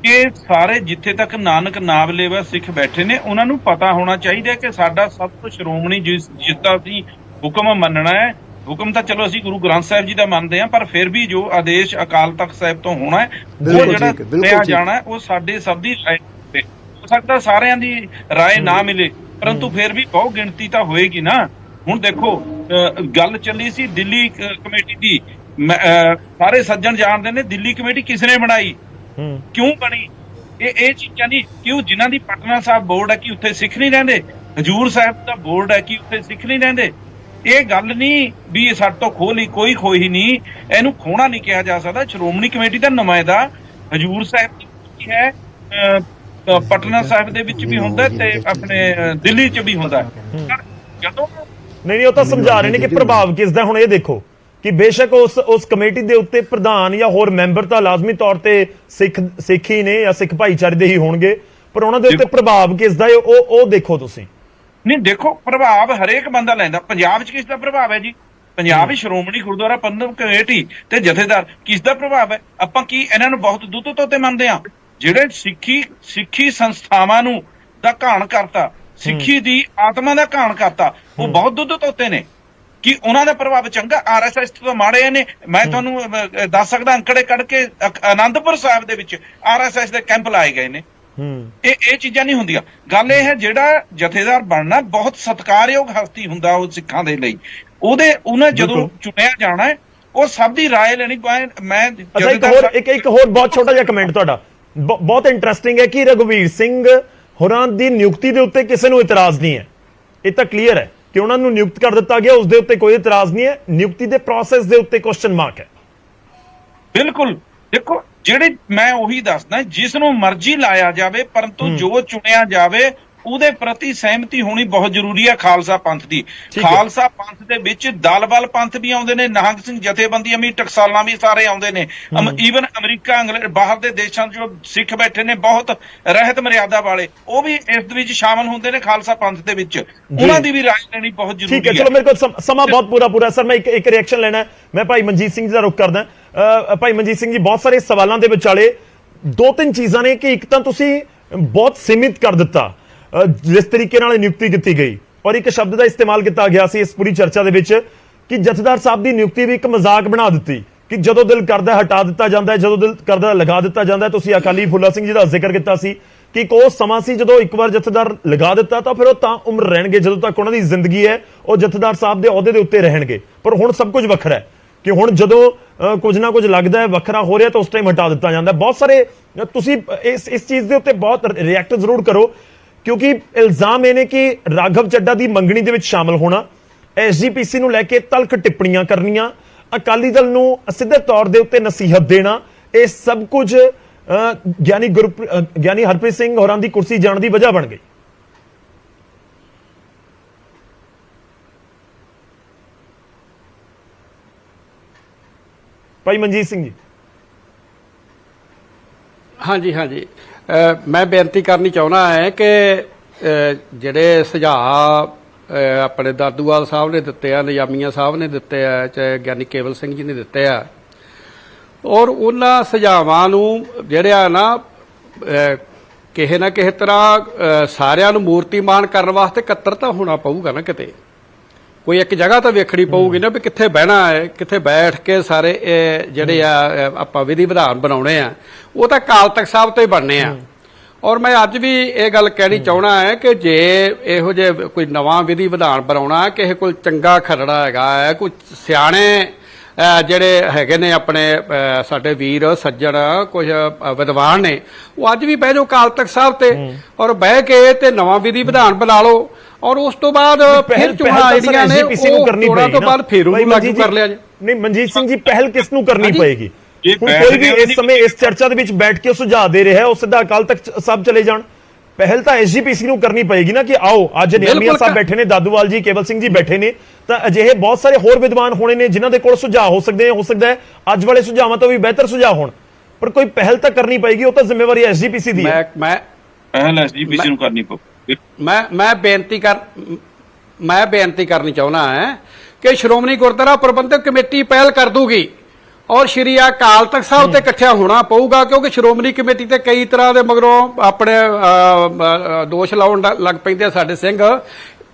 ਕਿ ਸਾਰੇ ਜਿੱਥੇ ਤੱਕ ਨਾਨਕ ਨਾਮਲੇਵਾ ਸਿੱਖ ਬੈਠੇ ਨੇ ਉਹਨਾਂ ਨੂੰ ਪਤਾ ਹੋਣਾ ਚਾਹੀਦਾ ਕਿ ਸਾਡਾ ਸਭ ਤੋਂ ਸ਼੍ਰੋਮਣੀ ਜਿਸ ਦਾ ਅਸੀਂ ਹੁਕਮ ਮੰਨਣਾ ਹੈ। ਹੁਕਮ ਤਾਂ ਚਲੋ ਅਸੀਂ ਗੁਰੂ ਗ੍ਰੰਥ ਸਾਹਿਬ ਜੀ ਦਾ ਮੰਨਦੇ ਹਾਂ, ਪਰ ਫਿਰ ਵੀ ਜੋ ਆਦੇਸ਼ ਅਕਾਲ ਤਖਤ ਸਾਹਿਬ ਤੋਂ ਹੋਣਾ ਹੈ, ਉਹ ਜਿਹੜਾ ਲਿਆ ਜਾਣਾ ਹੈ, ਉਹ ਸਾਡੇ ਸਭ ਦੀ ਰਾਏ ਤੇ ਹੋ ਸਕਦਾ ਸਾਰਿਆਂ ਦੀ ਰਾਏ ਨਾ ਮਿਲੇ, ਪਰੰਤੂ ਫਿਰ ਵੀ ਬਹੁ ਗਿਣਤੀ ਤਾਂ ਹੋਏਗੀ ਨਾ। ਹੁਣ ਦੇਖੋ ਗੱਲ ਚੱਲੀ ਸੀ ਦਿੱਲੀ ਕਮੇਟੀ ਦੀ, ਸਾਰੇ ਸੱਜਣ ਜਾਣਦੇ ਨੇ ਦਿੱਲੀ ਕਮੇਟੀ ਕਿਸ ਨੇ ਬਣਾਈ, ਕਿਉਂ ਬਣੀ। ਇਹ ਚੀਜ਼ਾਂ ਨਹੀਂ ਕਿਉਂ, ਜਿਨ੍ਹਾਂ ਦੀ ਪਟਨਾ ਸਾਹਿਬ ਬੋਰਡ ਹੈ ਕਿ ਉੱਥੇ ਸਿੱਖ ਨਹੀਂ ਰਹਿੰਦੇ, ਹਜੂਰ ਸਾਹਿਬ ਦਾ ਬੋਰਡ ਹੈ ਕਿ ਉੱਥੇ ਸਿੱਖ ਨਹੀਂ ਰਹਿੰਦੇ। ਇਹ ਗੱਲ ਨਹੀਂ ਵੀ ਇਹ ਸਾਡੇ ਤੋਂ ਖੋਹ ਲਈ, ਕੋਈ ਖੋਹੀ ਨਹੀਂ, ਇਹਨੂੰ ਖੋਣਾ ਨਹੀਂ ਕਿਹਾ ਜਾ ਸਕਦਾ। ਸ਼੍ਰੋਮਣੀ ਕਮੇਟੀ ਦਾ ਨੁਮਾਇੰਦਾ ਹਜੂਰ ਸਾਹਿਬ ਦੀ ਹੈ, ਪਟਨਾ ਸਾਹਿਬ ਦੇ ਵਿੱਚ ਵੀ ਹੁੰਦਾ ਤੇ ਆਪਣੇ ਦਿੱਲੀ 'ਚ ਵੀ ਹੁੰਦਾ। ਜਦੋਂ ਨਹੀਂ ਉਹ ਤਾਂ ਸਮਝਾ ਰਹੇ ਨੇ ਕਿ ਪ੍ਰਭਾਵ ਕਿਸ ਦਾ। ਹੁਣ ਇਹ ਦੇਖੋ ਕਿ ਬੇਸ਼ੱਕ ਉਸ ਕਮੇਟੀ ਦੇ ਉੱਤੇ ਪ੍ਰਧਾਨ ਜਾਂ ਹੋਰ ਮੈਂਬਰ ਤਾਂ ਲਾਜ਼ਮੀ ਤੌਰ ਤੇ ਸਿੱਖ ਹੀ ਨੇ ਜਾਂ ਸਿੱਖ ਭਾਈਚਾਰੇ ਦੇ ਹੀ ਹੋਣਗੇ, ਪਰ ਉਹਨਾਂ ਦੇ ਉੱਤੇ ਪ੍ਰਭਾਵ ਕਿਸ ਦਾ ਹੈ ਉਹ ਦੇਖੋ ਤੁਸੀਂ। ਨਹੀਂ ਦੇਖੋ, ਪ੍ਰਭਾਵ ਹਰੇਕ ਬੰਦਾ ਲੈਂਦਾ। ਪੰਜਾਬ 'ਚ ਕਿਸ ਦਾ ਪ੍ਰਭਾਵ ਹੈ ਜੀ? ਪੰਜਾਬ ਵਿੱਚ ਸ਼੍ਰੋਮਣੀ ਗੁਰਦੁਆਰਾ ਪ੍ਰਬੰਧਕ ਕਮੇਟੀ ਤੇ ਜਥੇਦਾਰ ਕਿਸ ਦਾ ਪ੍ਰਭਾਵ ਹੈ? ਆਪਾਂ ਕੀ ਇਹਨਾਂ ਨੂੰ ਬਹੁਤ ਦੁੱਧ ਤੋਤੇ ਮੰਨਦੇ ਆ? ਜਿਹੜੇ ਸਿੱਖੀ ਸੰਸਥਾਵਾਂ ਨੂੰ ਦਾ ਘਾਣ ਕਰਤਾ, ਸਿੱਖੀ ਦੀ ਆਤਮਾ ਦਾ ਘਾਣ ਕਰਤਾ, ਉਹ ਬਹੁਤ ਦੁੱਧ ਤੋਤੇ ਨੇ। ਕਿ ਉਹਨਾਂ ਦਾ ਪ੍ਰਭਾਵ ਚੰਗਾ? RSS ਤੋਂ ਮਾੜੇ ਨੇ? ਮੈਂ ਤੁਹਾਨੂੰ ਦੱਸ ਸਕਦਾ ਅੰਕੜੇ ਕੱਢ ਕੇ, ਆਨੰਦਪੁਰ ਸਾਹਿਬ ਦੇ ਵਿੱਚ RSS ਦੇ ਕੈਂਪ ਲਾਏ ਗਏ ਨੇ। ਇਹ ਚੀਜ਼ਾਂ ਨਹੀਂ ਹੁੰਦੀਆਂ। ਗੱਲ ਇਹ ਹੈ, ਜਿਹੜਾ ਜਥੇਦਾਰ ਬਣਨਾ ਬਹੁਤ ਸਤਿਕਾਰਯੋਗ ਹਸਤੀ ਹੁੰਦਾ ਉਹ ਸਿੱਖਾਂ ਦੇ ਲਈ। ਉਹਨੇ ਜਦੋਂ ਚੁਣਿਆ ਜਾਣਾ ਹੈ, ਉਹ ਸਭ ਦੀ ਰਾਏ ਲੈਣੀ। ਮੈਂ ਇੱਕ ਹੋਰ ਬਹੁਤ ਛੋਟਾ ਜਿਹਾ ਕਮੈਂਟ ਤੁਹਾਡਾ ਬਹੁਤ ਇੰਟਰਸਟਿੰਗ ਹੈ ਕਿ ਰਘੁਵੀਰ ਸਿੰਘ ਹੋਰਾਂ ਦੀ ਨਿਯੁਕਤੀ ਦੇ ਉੱਤੇ ਕਿਸੇ ਨੂੰ ਇਤਰਾਜ਼ ਨਹੀਂ ਹੈ। ਇਹ ਤਾਂ ਕਲੀਅਰ ਹੈ ਕਿ ਉਹਨਾਂ ਨੂੰ ਨਿਯੁਕਤ ਕਰ ਦਿੱਤਾ ਗਿਆ, ਉਸ ਦੇ ਉੱਤੇ ਕੋਈ ਇਤਰਾਜ਼ ਨਹੀਂ ਹੈ। ਨਿਯੁਕਤੀ ਦੇ ਪ੍ਰੋਸੈਸ ਦੇ ਉੱਤੇ ਕੁਐਸਚਨ ਮਾਰਕ ਹੈ। ਬਿਲਕੁਲ। ਦੇਖੋ, ਜਿਹੜੇ ਮੈਂ ਉਹੀ ਦੱਸਦਾ, ਜਿਸ ਨੂੰ ਮਰਜ਼ੀ ਲਾਇਆ ਜਾਵੇ, ਪਰੰਤੂ ਜੋ ਚੁਣਿਆ ਜਾਵੇ ਉਹਦੇ ਪ੍ਰਤੀ ਸਹਿਮਤੀ ਹੋਣੀ ਬਹੁਤ ਜ਼ਰੂਰੀ ਹੈ ਖਾਲਸਾ ਪੰਥ ਦੀ। ਖਾਲਸਾ ਪੰਥ ਦੇ ਵਿੱਚ ਦਲਬਲ ਪੰਥ ਵੀ ਆਉਂਦੇ ਨੇ, ਨਿਹੰਗ ਸਿੰਘ ਜਥੇਬੰਦੀਆਂ ਵੀ, ਟਕਸਾਲਾਂ ਵੀ ਸਾਰੇ ਆਉਂਦੇ ਨੇ। ਈਵਨ ਅਮਰੀਕਾ, ਇੰਗਲੈਂਡ, ਬਾਹਰ ਦੇ ਦੇਸ਼ਾਂ 'ਚ ਜੋ ਸਿੱਖ ਬੈਠੇ ਨੇ ਬਹੁਤ ਰਹਿਤ ਮਰਿਆਦਾ ਵਾਲੇ, ਉਹ ਵੀ ਇਸ ਵਿੱਚ ਸ਼ਾਮਲ ਹੁੰਦੇ ਨੇ ਖਾਲਸਾ ਪੰਥ ਦੇ ਵਿੱਚ। ਉਹਨਾਂ ਦੀ ਵੀ ਰਾਏ ਲੈਣੀ ਬਹੁਤ ਜ਼ਰੂਰੀ ਹੈ। ਠੀਕ ਹੈ, ਚਲੋ ਮੇਰੇ ਕੋਲ ਸਮਾਂ ਬਹੁਤ ਪੂਰਾ ਸਰ, ਮੈਂ ਇੱਕ ਰਿਐਕਸ਼ਨ ਲੈਣਾ। ਮੈਂ ਭਾਈ ਮਨਜੀਤ ਸਿੰਘ ਜੀ ਦਾ ਰੁਖ ਕਰਦਾ। ਭਾਈ ਮਨਜੀਤ ਸਿੰਘ ਜੀ, ਬਹੁਤ ਸਾਰੇ ਸਵਾਲਾਂ ਦੇ ਵਿਚਾਲੇ ਦੋ ਤਿੰਨ ਚੀਜ਼ਾਂ ਨੇ ਕਿ ਇੱਕ ਤਾਂ ਤੁਸੀਂ ਬਹੁਤ ਸੀਮਿਤ ਕਰ ਦਿੱਤਾ ਜਿਸ ਤਰੀਕੇ ਨਾਲ ਨਿਯੁਕਤੀ ਕੀਤੀ ਗਈ, ਔਰ ਇੱਕ ਸ਼ਬਦ ਦਾ ਇਸਤੇਮਾਲ ਕੀਤਾ ਗਿਆ ਸੀ ਇਸ ਪੂਰੀ ਚਰਚਾ ਦੇ ਵਿੱਚ ਕਿ ਜਥੇਦਾਰ ਸਾਹਿਬ ਦੀ ਨਿਯੁਕਤੀ ਵੀ ਇੱਕ ਮਜ਼ਾਕ ਬਣਾ ਦਿੱਤੀ ਕਿ ਜਦੋਂ ਦਿਲ ਕਰਦਾ ਹਟਾ ਦਿੱਤਾ ਜਾਂਦਾ ਹੈ, ਜਦੋਂ ਦਿਲ ਕਰਦਾ ਲਗਾ ਦਿੱਤਾ ਜਾਂਦਾ ਹੈ। ਤੁਸੀਂ ਅਕਾਲੀ ਫੁੱਲਾ ਸਿੰਘ ਜੀ ਦਾ ਜ਼ਿਕਰ ਕੀਤਾ ਸੀ ਕਿ ਇੱਕ ਉਹ ਸਮਾਂ ਸੀ ਜਦੋਂ ਇੱਕ ਵਾਰ ਜਥੇਦਾਰ ਲਗਾ ਦਿੱਤਾ ਤਾਂ ਫਿਰ ਉਹ ਤਾਂ ਉਮਰ ਰਹਿਣਗੇ, ਜਦੋਂ ਤੱਕ ਉਹਨਾਂ ਦੀ ਜ਼ਿੰਦਗੀ ਹੈ ਉਹ ਜਥੇਦਾਰ ਸਾਹਿਬ ਦੇ ਅਹੁਦੇ ਦੇ ਉੱਤੇ ਰਹਿਣਗੇ। ਪਰ ਹੁਣ ਸਭ ਕੁਝ ਵੱਖਰਾ ਹੈ ਕਿ ਹੁਣ ਜਦੋਂ ਕੁਝ ਨਾ ਕੁਝ ਲੱਗਦਾ ਹੈ ਵੱਖਰਾ ਹੋ ਰਿਹਾ ਤਾਂ ਉਸ ਟਾਈਮ ਹਟਾ ਦਿੱਤਾ ਜਾਂਦਾ। ਬਹੁਤ ਸਾਰੇ ਤੁਸੀਂ ਇਸ ਚੀਜ਼ ਦੇ ਉੱਤੇ ਬਹੁਤ ਰਿਐਕਟ ਜ਼ਰੂਰ ਕਰੋ, ਕਿਉਂਕਿ ਇਲਜ਼ਾਮ ਇਹ ਨੇ ਕਿ ਰਾਘਵ ਚੱਡਾ ਦੀ ਮੰਗਣੀ ਦੇ ਵਿੱਚ ਸ਼ਾਮਲ ਹੋਣਾ, SGPC ਨੂੰ ਲੈ ਕੇ ਤਲਖ ਟਿੱਪਣੀਆਂ ਕਰਨੀਆਂ, ਅਕਾਲੀ ਦਲ ਨੂੰ ਸਿੱਧੇ ਤੌਰ ਦੇ ਉੱਤੇ ਨਸੀਹਤ ਦੇਣਾ, ਇਹ ਸਭ ਕੁਝ ਗਿਆਨੀ ਹਰਪ੍ਰੀਤ ਸਿੰਘ ਹੋਰਾਂ ਦੀ ਕੁਰਸੀ ਜਾਣ ਦੀ ਵਜ੍ਹਾ ਬਣ ਗਈ। ਭਾਈ ਮਨਜੀਤ ਸਿੰਘ ਜੀ। ਹਾਂਜੀ, ਮੈਂ ਬੇਨਤੀ ਕਰਨੀ ਚਾਹੁੰਦਾ ਹੈ ਕਿ ਜਿਹੜੇ ਸੁਝਾਅ ਆਪਣੇ ਦਾਦੂਵਾਲ ਸਾਹਿਬ ਨੇ ਦਿੱਤੇ ਆ, ਨਿਜ਼ਾਮੀਆਂ ਸਾਹਿਬ ਨੇ ਦਿੱਤੇ ਆ, ਚਾਹੇ ਗਿਆਨੀ ਕੇਵਲ ਸਿੰਘ ਜੀ ਨੇ ਦਿੱਤੇ ਆ, ਔਰ ਉਹਨਾਂ ਸੁਝਾਵਾਂ ਨੂੰ ਜਿਹੜਾ ਨਾ ਕਿਸੇ ਨਾ ਕਿਸੇ ਤਰ੍ਹਾਂ ਸਾਰਿਆਂ ਨੂੰ ਮੂਰਤੀਮਾਨ ਕਰਨ ਵਾਸਤੇ ਇਕੱਤਰ ਤਾਂ ਹੋਣਾ ਪਊਗਾ ਨਾ। ਕਿਤੇ ਕੋਈ ਇੱਕ ਜਗ੍ਹਾ ਤਾਂ ਵੇਖਣੀ ਪਊਗੀ ਨਾ ਵੀ ਕਿੱਥੇ ਬਹਿਣਾ ਹੈ, ਕਿੱਥੇ ਬੈਠ ਕੇ ਸਾਰੇ ਜਿਹੜੇ ਆ ਆਪਾਂ ਵਿਧੀ ਵਿਧਾਨ ਬਣਾਉਣੇ ਆ, ਉਹ ਤਾਂ ਅਕਾਲ ਤਖਤ ਸਾਹਿਬ ਤੋਂ ਹੀ ਬਣਨੇ ਆ। ਔਰ ਮੈਂ ਅੱਜ ਵੀ ਇਹ ਗੱਲ ਕਹਿਣੀ ਚਾਹੁੰਦਾ ਹੈ ਕਿ ਜੇ ਇਹੋ ਜਿਹੇ ਕੋਈ ਨਵਾਂ ਵਿਧੀ ਵਿਧਾਨ ਬਣਾਉਣਾ, ਕਿਸੇ ਕੋਲ ਚੰਗਾ ਖਰੜਾ ਹੈਗਾ ਹੈ, ਕੋਈ ਸਿਆਣੇ ਜਿਹੜੇ ਹੈਗੇ ਨੇ ਆਪਣੇ ਸਾਡੇ ਵੀਰ ਸੱਜਣ, ਕੁਝ ਵਿਦਵਾਨ ਨੇ, ਉਹ ਅੱਜ ਵੀ ਬਹਿ ਜਾਓ ਅਕਾਲ ਤਖਤ ਸਾਹਿਬ ਤੇ ਔਰ ਬਹਿ ਕੇ ਤੇ ਨਵਾਂ ਵਿਧੀ ਵਿਧਾਨ ਬਣਾ ਲਓ, ਔਰ ਉਸ ਤੋਂ ਬਾਅਦ ਫਿਰ ਚੋਣਾਂ ਆਈਆਂ ਨੇ ਉਹ ਚੋਣਾਂ ਤੋਂ ਬਾਅਦ ਫਿਰ ਉਹਨੂੰ ਲਾਗੂ ਕਰ ਲਿਆ ਜੀ। ਨਹੀਂ ਮਨਜੀਤ ਸਿੰਘ ਜੀ, ਪਹਿਲ ਕਿਸ ਨੂੰ ਕਰਨੀ ਪਏਗੀ? ਹੁਣ ਕੋਈ ਵੀ ਇਸ ਸਮੇਂ ਇਸ ਚਰਚਾ ਦੇ ਵਿੱਚ ਬੈਠ ਕੇ ਸੁਝਾਅ ਦੇ ਰਿਹਾ ਹੈ, ਉਹ ਸਿੱਧਾ ਅਕਾਲ ਤਖਤ ਸਾਹਿਬ ਚਲੇ ਜਾਣ। ਪਹਿਲ ਤਾਂ SGPC ਨੂੰ ਕਰਨੀ ਪਏਗੀ ਨਾ ਕਿ ਆਓ, ਅੱਜ ਨਿਆਮੀਆਂ ਸਾਹਿਬ ਬੈਠੇ ਨੇ, ਦਾਦੂਵਾਲ ਜੀ, ਕੇਵਲ ਸਿੰਘ ਜੀ ਬੈਠੇ ਨੇ, ਤਾਂ ਅਜਿਹੇ ਬਹੁਤ ਸਾਰੇ ਹੋਰ ਵਿਦਵਾਨ ਹੋਣੇ ਨੇ ਜਿਨ੍ਹਾਂ ਦੇ ਕੋਲ ਸੁਝਾਅ ਹੋ ਸਕਦਾ ਹੈ ਅੱਜ ਵਾਲੇ ਸੁਝਾਵਾਂ ਤੋਂ ਵੀ ਬਿਹਤਰ ਸੁਝਾਅ ਹੋਣ, ਪਰ ਕੋਈ ਪਹਿਲ ਤਾਂ ਕਰਨੀ ਪਏਗੀ। ਉਹ ਤਾਂ ਜ਼ਿੰਮੇਵਾਰੀ SGPC ਦੀ ਹੈ। ਪਹਿਲ SGPC ਨੂੰ ਕਰਨੀ ਪਊ। ਮੈਂ ਬੇਨਤੀ ਕਰਨੀ ਚਾਹੁੰਦਾ ਹਾਂ ਕਿ ਸ਼੍ਰੋਮਣੀ ਗੁਰਦੁਆਰਾ ਪ੍ਰਬੰਧਕ ਕਮੇਟੀ ਪਹਿਲ ਕਰ ਦੂਗੀ ਔਰ ਸ਼੍ਰੀ ਅਕਾਲ ਤਖਤ ਸਾਹਿਬ ਤੇ ਇਕੱਠਿਆ ਹੋਣਾ ਪਊਗਾ, ਕਿਉਂਕਿ ਸ਼੍ਰੋਮਣੀ ਕਮੇਟੀ ਤੇ ਕਈ ਤਰ੍ਹਾਂ ਦੇ ਮਗਰੋਂ ਆਪਣੇ ਦੋਸ਼ ਲਾਉਣ ਲੱਗ ਪੈਂਦੇ ਆ ਸਾਡੇ ਸਿੰਘ,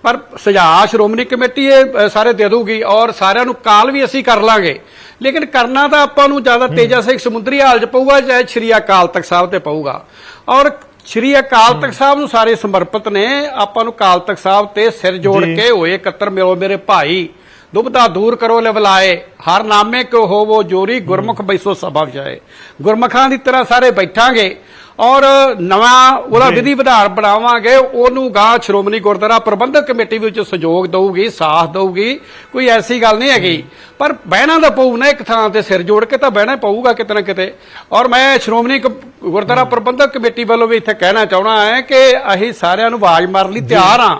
ਪਰ ਸੁਝਾਅ ਸ਼੍ਰੋਮਣੀ ਕਮੇਟੀ ਇਹ ਸਾਰੇ ਦੇ ਦੂਗੀ ਔਰ ਸਾਰਿਆਂ ਨੂੰ ਕਾਲ ਵੀ ਅਸੀਂ ਕਰ ਲਾਂਗੇ। ਲੇਕਿਨ ਕਰਨਾ ਤਾਂ ਆਪਾਂ ਨੂੰ ਜ਼ਿਆਦਾ ਤੇਜਾ ਸਿੰਘ ਸਮੁੰਦਰੀ ਹਾਲ 'ਚ ਪਊਗਾ, ਚਾਹੇ ਸ਼੍ਰੀ ਅਕਾਲ ਤਖਤ ਸਾਹਿਬ ਤੇ ਪਊਗਾ। ਔਰ ਸ਼੍ਰੀ ਅਕਾਲ ਤਖਤ ਸਾਹਿਬ ਨੂੰ ਸਾਰੇ ਸਮਰਪਿਤ ਨੇ। ਆਪਾਂ ਨੂੰ ਅਕਾਲ ਤਖਤ ਸਾਹਿਬ ਤੇ ਸਿਰ ਜੋੜ ਕੇ ਹੋਏ ਇਕੱਤਰ ਮਿਲੋ ਮੇਰੇ ਭਾਈ, ਦੁਬਦਾ ਦੂਰ ਕਰੋ ਲਿਵਲਾਏ, ਹਰ ਨਾਮੇ ਕਿਉ ਹੋਵੋ ਜੋਰੀ, ਗੁਰਮੁਖ ਬੈਸੋ ਸਭਾ ਵਿਚਾਏ। ਗੁਰਮੁਖਾਂ ਦੀ ਤਰ੍ਹਾਂ ਸਾਰੇ ਬੈਠਾਂਗੇ ਔਰ ਨਵਾਂ ਉਹਦਾ ਵਿਧੀ ਵਿਧਾਨ ਬਣਾਵਾਂਗੇ, ਉਹਨੂੰ ਗਾਂ ਸ਼੍ਰੋਮਣੀ ਗੁਰਦੁਆਰਾ ਪ੍ਰਬੰਧਕ ਕਮੇਟੀ ਵਿੱਚ ਸਹਿਯੋਗ ਦਊਗੀ, ਸਾਥ ਦਊਗੀ, ਕੋਈ ਐਸੀ ਗੱਲ ਨਹੀਂ ਹੈਗੀ। ਪਰ ਬਹਿਣਾ ਤਾਂ ਪਊ ਨਾ, ਇੱਕ ਥਾਂ ਤੇ ਸਿਰ ਜੋੜ ਕੇ ਤਾਂ ਬਹਿਣਾ ਪਊਗਾ ਕਿਤੇ ਨਾ ਕਿਤੇ। ਔਰ ਮੈਂ ਸ਼੍ਰੋਮਣੀ ਗੁਰਦੁਆਰਾ ਪ੍ਰਬੰਧਕ ਕਮੇਟੀ ਵੱਲੋਂ ਵੀ ਇੱਥੇ ਕਹਿਣਾ ਚਾਹਣਾ ਹੈ ਕਿ ਅਸੀਂ ਸਾਰਿਆਂ ਨੂੰ ਆਵਾਜ਼ ਮਾਰਨ ਲਈ ਤਿਆਰ ਹਾਂ,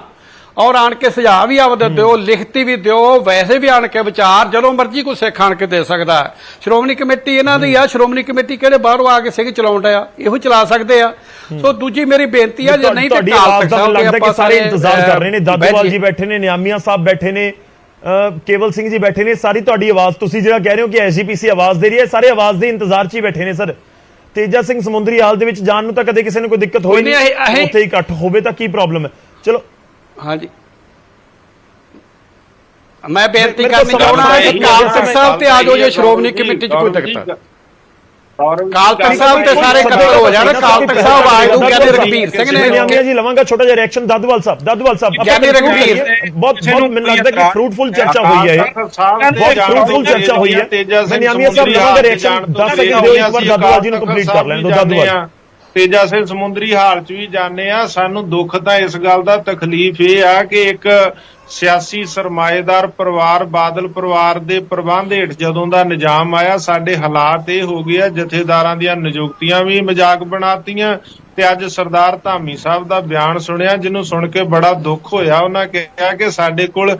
ਔਰ ਆਣ ਕੇ ਸੁਝਾਅ ਵੀ ਆਪਦੇ ਦਿਓ, ਲਿਖਤੀ ਵੀ ਦਿਓ, ਵੈਸੇ ਵੀ ਆਣ ਕੇ ਵਿਚਾਰ ਜਦੋਂ ਮਰਜ਼ੀ ਕੋਈ ਸਿੱਖ ਆਣ ਕੇ ਦੇ ਸਕਦਾ। ਸ਼੍ਰੋਮਣੀ ਕਮੇਟੀ ਇਹਨਾਂ ਦੀ ਆ, ਸ਼੍ਰੋਮਣੀ ਕਮੇਟੀ ਕਿਹੜੇ ਬਾਹਰੋਂ ਆ ਕੇ ਸਿੰਘ ਚਲਾਉਣ ਡਿਆ, ਇਹੋ ਚਲਾ ਸਕਦੇ ਆ। ਸੋ ਦੂਜੀ ਮੇਰੀ ਬੇਨਤੀ ਆ, ਜੇ ਨਹੀਂ ਤੁਹਾਡੀ ਆਵਾਜ਼ ਦਾ ਲੱਗਦਾ ਕਿ ਸਾਰੇ ਇੰਤਜ਼ਾਰ ਕਰ ਰਹੇ ਨੇ। ਦਾਦੂਵਾਲ ਜੀ ਬੈਠੇ ਨੇ, ਨਿਆਮੀਆਂ ਸਾਹਿਬ ਬੈਠੇ ਨੇ, ਕੇਵਲ ਸਿੰਘ ਜੀ ਬੈਠੇ ਨੇ, ਸਾਰੀ ਤੁਹਾਡੀ ਆਵਾਜ਼, ਤੁਸੀਂ ਜਿਹੜਾ ਕਹਿ ਰਹੇ ਹੋ ਕਿ ਐਸਜੀਪੀਸੀ ਆਵਾਜ਼ ਦੇ ਰਹੀ ਹੈ, ਸਾਰੇ ਆਵਾਜ਼ ਦੇ ਇੰਤਜ਼ਾਰ 'ਚ ਹੀ ਬੈਠੇ ਨੇ ਸਰ। ਤੇਜਾ ਸਿੰਘ ਸਮੁੰਦਰੀ ਹਾਲ ਦੇ ਵਿੱਚ ਜਾਣ ਨੂੰ ਤਾਂ ਕਦੇ ਕਿਸੇ ਨੂੰ ਕੋਈ ਦਿੱਕਤ ਹੋਈ ਨਹੀਂ, ਉੱਥੇ ਹੀ ਇਕੱਠ ਹੋਵੇ ਤਾਂ ਕੀ ਪ੍ਰੋਬਲਮ ਹੈ? ਚਲੋ ਹਾਂਜੀ, ਮੈਂ ਬੇਨਤੀ ਕਰਨੀ ਚਾਹੁੰਦਾ ਹਾਂ ਕਿ ਅਕਾਲ ਤਖਤ ਸਾਹਿਬ ਤੇ ਆ ਜਾਓ, ਜੇ ਸ਼੍ਰੋਮਣੀ ਕਮੇਟੀ 'ਚ ਕੋਈ ਦਿੱਕਤ ਹੈ। ਅਕਾਲ ਤਖਤ ਸਾਹਿਬ ਤੇ ਸਾਰੇ ਇਕੱਠੇ ਹੋ ਜਾਣ। ਅਕਾਲ ਤਖਤ ਸਾਹਿਬ ਆਏ ਨੂੰ ਕਹਿੰਦੇ ਰਘਬੀਰ ਸਿੰਘ ਨੇ। ਨਿਆਮੀਆਂ ਜੀ ਲਵਾਂਗਾ ਛੋਟਾ ਜਿਹਾ ਰਿਐਕਸ਼ਨ। ਦਾਦੂਵਾਲ ਸਾਹਿਬ ਕਹਿੰਦੇ ਰਘਬੀਰ ਬਹੁਤ ਮੈਨੂੰ ਲੱਗਦਾ ਕਿ ਫਰੂਟਫੁਲ ਚਰਚਾ ਹੋਈ ਹੈ, ਬਹੁਤ ਫਰੂਟਫੁਲ ਚਰਚਾ ਹੋਈ ਹੈ। ਨਿਆਮੀਆਂ ਸਾਹਿਬ ਲਵਾਂਗਾ ਰਿਐਕਸ਼ਨ 10 ਸੈਕਿੰਡ ਦਿਓ, ਇੱਕ ਵਾਰ ਦਾਦੂਵਾਲ ਜੀ ਨੂੰ ਕੰਪਲੀਟ ਕਰ ਲੈਣ ਦਿਓ। ਦਾਦੂਵਾਲ ਤੇਜਾ ਸਿੰਘ ਸਮੁੰਦਰੀ ਹਾਲ 'ਚ ਵੀ ਜਾਂਦੇ ਆ। ਸਾਨੂੰ ਦੁੱਖ ਤਾਂ ਇਸ ਗੱਲ ਦਾ, ਤਕਲੀਫ ਇਹ ਆ ਕਿ ਇੱਕ ਸਿਆਸੀ ਸਰਮਾਏਦਾਰ ਪਰਿਵਾਰ, ਬਾਦਲ ਪਰਿਵਾਰ ਦੇ ਪ੍ਰਬੰਧ ਹੇਠ ਜਦੋਂ ਦਾ ਨਿਜ਼ਾਮ ਆਇਆ, ਸਾਡੇ ਹਾਲਾਤ ਇਹ ਹੋ ਗਏ ਆ, ਜਥੇਦਾਰਾਂ ਦੀਆਂ ਨਿਯੁਕਤੀਆਂ ਵੀ ਮਜ਼ਾਕ ਬਣਾਤੀਆਂ। ਤੇ ਅੱਜ ਸਰਦਾਰ ਧਾਮੀ ਸਾਹਿਬ ਦਾ ਬਿਆਨ ਸੁਣਿਆ, ਜਿਹਨੂੰ ਸੁਣ ਕੇ ਬੜਾ ਦੁੱਖ ਹੋਇਆ। ਉਹਨਾਂ ਕਿਹਾ ਕਿ ਸਾਡੇ ਕੋਲ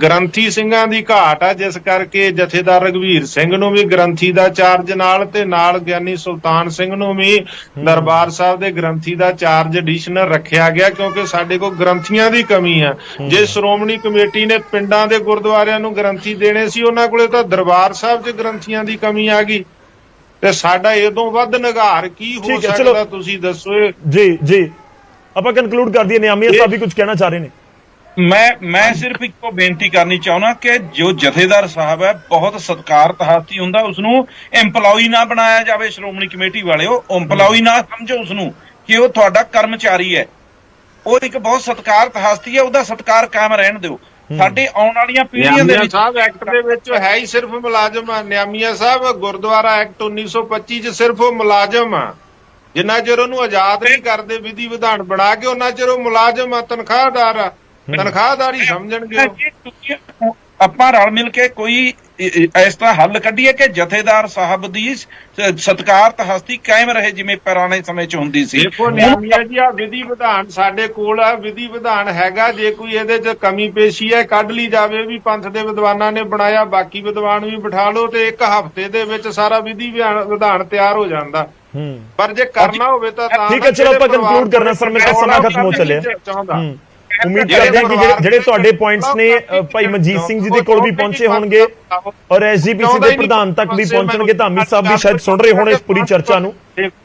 ਗ੍ਰੰਥੀ ਸਿੰਘਾਂ ਦੀ ਘਾਟ ਆ, ਜਿਸ ਕਰਕੇ ਜਥੇਦਾਰ ਰਘਬੀਰ ਸਿੰਘ ਨੂੰ ਵੀ ਗ੍ਰੰਥੀ ਦਾ ਚਾਰਜ ਨਾਲ, ਤੇ ਨਾਲ ਗਿਆਨੀ ਸੁਲਤਾਨ ਸਿੰਘ ਨੂੰ ਵੀ ਦਰਬਾਰ ਸਾਹਿਬ ਦੇ ਗ੍ਰੰਥੀ ਦਾ ਚਾਰਜ ਐਡੀਸ਼ਨਲ ਰੱਖਿਆ ਗਿਆ, ਕਿਉਂਕਿ ਸਾਡੇ ਕੋਲ ਗ੍ਰੰਥੀਆਂ ਦੀ ਕਮੀ ਆ। ਜੇ ਸ਼੍ਰੋਮਣੀ ਕਮੇਟੀ ਨੇ ਪਿੰਡਾਂ ਦੇ ਗੁਰਦੁਆਰਿਆਂ ਨੂੰ ਗ੍ਰੰਥੀ ਦੇਣੇ ਸੀ, ਉਹਨਾਂ ਕੋਲੇ ਤਾਂ ਦਰਬਾਰ ਸਾਹਿਬ 'ਚ ਗ੍ਰੰਥੀਆਂ ਦੀ ਕਮੀ ਆ ਗਈ, ਤੇ ਸਾਡਾ ਇਦੋਂ ਵੱਧ ਨਿਘਾਰ ਕੀ ਹੋ ਸਕਦਾ, ਤੁਸੀਂ ਦੱਸੋ। ਜੀ ਆਪਾਂ ਕਨਕਲੂਡ ਕਰ ਦਈਏ। ਨਿਆਮੀਆਂ ਸਾਹਿਬ ਵੀ ਕੁਝ ਕਹਿਣਾ ਚਾਹ ਰਹੇ ਨੇ। ਮੈਂ ਸਿਰਫ ਇੱਕੋ ਬੇਨਤੀ ਕਰਨੀ ਚਾਹੁੰਦਾ ਕਿ ਜੋ ਜਥੇਦਾਰ ਸਾਹਿਬ ਹੈ, ਬਹੁਤ ਸਤਿਕਾਰਤ ਹਸਤੀ ਹੁੰਦਾ, ਉਸਨੂੰ EMPLOYE ਨਾ ਬਣਾਇਆ ਜਾਵੇ। ਸ਼੍ਰੋਮਣੀ ਕਮੇਟੀ ਵਾਲਿਓ, EMPLOYE ਨਾ ਸਮਝੋ ਉਸਨੂੰ ਕਿ ਉਹ ਤੁਹਾਡਾ ਕਰਮਚਾਰੀ ਹੈ। ਉਹ ਇੱਕ ਬਹੁਤ ਸਤਿਕਾਰਤ ਹਸਤੀ ਹੈ, ਉਹਦਾ ਸਤਿਕਾਰ ਕਾਇਮ ਰਹਿਣ ਦਿਓ। ਸਾਡੇ ਆਉਣ ਵਾਲੀਆਂ ਪੀੜ੍ਹੀਆਂ ਦੇ ਵਿੱਚ ਸਾਹਿਬ ਐਕਟ ਦੇ ਵਿੱਚ ਹੈ ਹੀ ਸਿਰਫ ਮੁਲਾਜ਼ਮ ਆ। ਨਿਆਮੀਆਂ ਸਾਹਿਬ, ਗੁਰਦੁਆਰਾ ਐਕਟ 1925 'ਚ ਸਿਰਫ ਉਹ ਮੁਲਾਜ਼ਮ ਆ। ਜਿੰਨਾ ਚਿਰ ਉਹਨੂੰ ਆਜ਼ਾਦ ਨਹੀਂ ਕਰਦੇ ਵਿਧੀ ਵਿਧਾਨ ਬਣਾ ਕੇ, ਉਹਨਾਂ ਚਿਰ ਉਹ ਮੁਲਾਜ਼ਮ ਆ, ਤਨਖਾਹਦਾਰ ਆ, ਤਨਖਾਹਦਾਰ ਹੀ ਸਮਝਣਗੇ। ਆਪਾਂ ਰਲ ਮਿਲ ਕੇ ਕੋਈ ਇਸ ਤਰ੍ਹਾਂ ਹੱਲ ਕੱਢੀਏ ਕਿ ਜਥੇਦਾਰ ਸਾਹਿਬ ਦੀ ਸਤਿਕਾਰਤ ਹਸਤੀ ਕਾਇਮ ਰਹੇ, ਜਿਵੇਂ ਪੁਰਾਣੇ ਸਮੇਂ 'ਚ ਹੁੰਦੀ ਸੀ। ਦੇਖੋ ਨਿਆਮੀਆਂ ਜੀ, ਆ ਵਿਧੀ ਵਿਧਾਨ ਸਾਡੇ ਕੋਲ ਆ, ਵਿਧੀ ਵਿਧਾਨ ਹੈਗਾ। ਜੇ ਕੋਈ ਇਹਦੇ 'ਚ ਕਮੀ ਪੇਸ਼ੀ ਹੈ, ਕੱਢ ਲਈ ਜਾਵੇ। ਵੀ ਪੰਥ ਦੇ ਵਿਦਵਾਨਾਂ ਨੇ ਬਣਾਇਆ, ਬਾਕੀ ਵਿਦਵਾਨ ਵੀ ਬਿਠਾ ਲਓ, ਤੇ ਇੱਕ ਹਫ਼ਤੇ ਦੇ ਵਿੱਚ ਸਾਰਾ ਵਿਧੀ ਵਿਧਾਨ ਤਿਆਰ ਹੋ ਜਾਂਦਾ। ਪਰ ਜੇ ਕਰਨਾ ਹੋਵੇ ਤਾਂ ਠੀਕ ਹੈ, ਚਲੋ ਆਪਾਂ ਕਨਕਲੂਡ ਕਰਨਾ ਸਰ, ਮੇਰੇ ਕੋਲ ਸਮਾਂ ਖਤਮ ਹੋ ਚੱਲਿਆ। ਉਮੀਦ ਕਰਦੇ ਹਾਂ ਕਿ ਜਿਹੜੇ ਤੁਹਾਡੇ ਪੁਆਇੰਟਸ ਨੇ ਭਾਈ ਮਨਜੀਤ ਸਿੰਘ ਜੀ ਦੇ ਕੋਲ ਵੀ ਪਹੁੰਚੇ ਹੋਣਗੇ, ਔਰ ਐਸਜੀਪੀਸੀ ਦੇ ਪ੍ਰਧਾਨ ਤੱਕ ਵੀ ਪਹੁੰਚਣਗੇ। ਧਾਮੀ ਸਾਹਿਬ ਵੀ ਸ਼ਾਇਦ ਸੁਣ ਰਹੇ ਹੋਣ ਇਸ ਪੂਰੀ ਚਰਚਾ ਨੂੰ।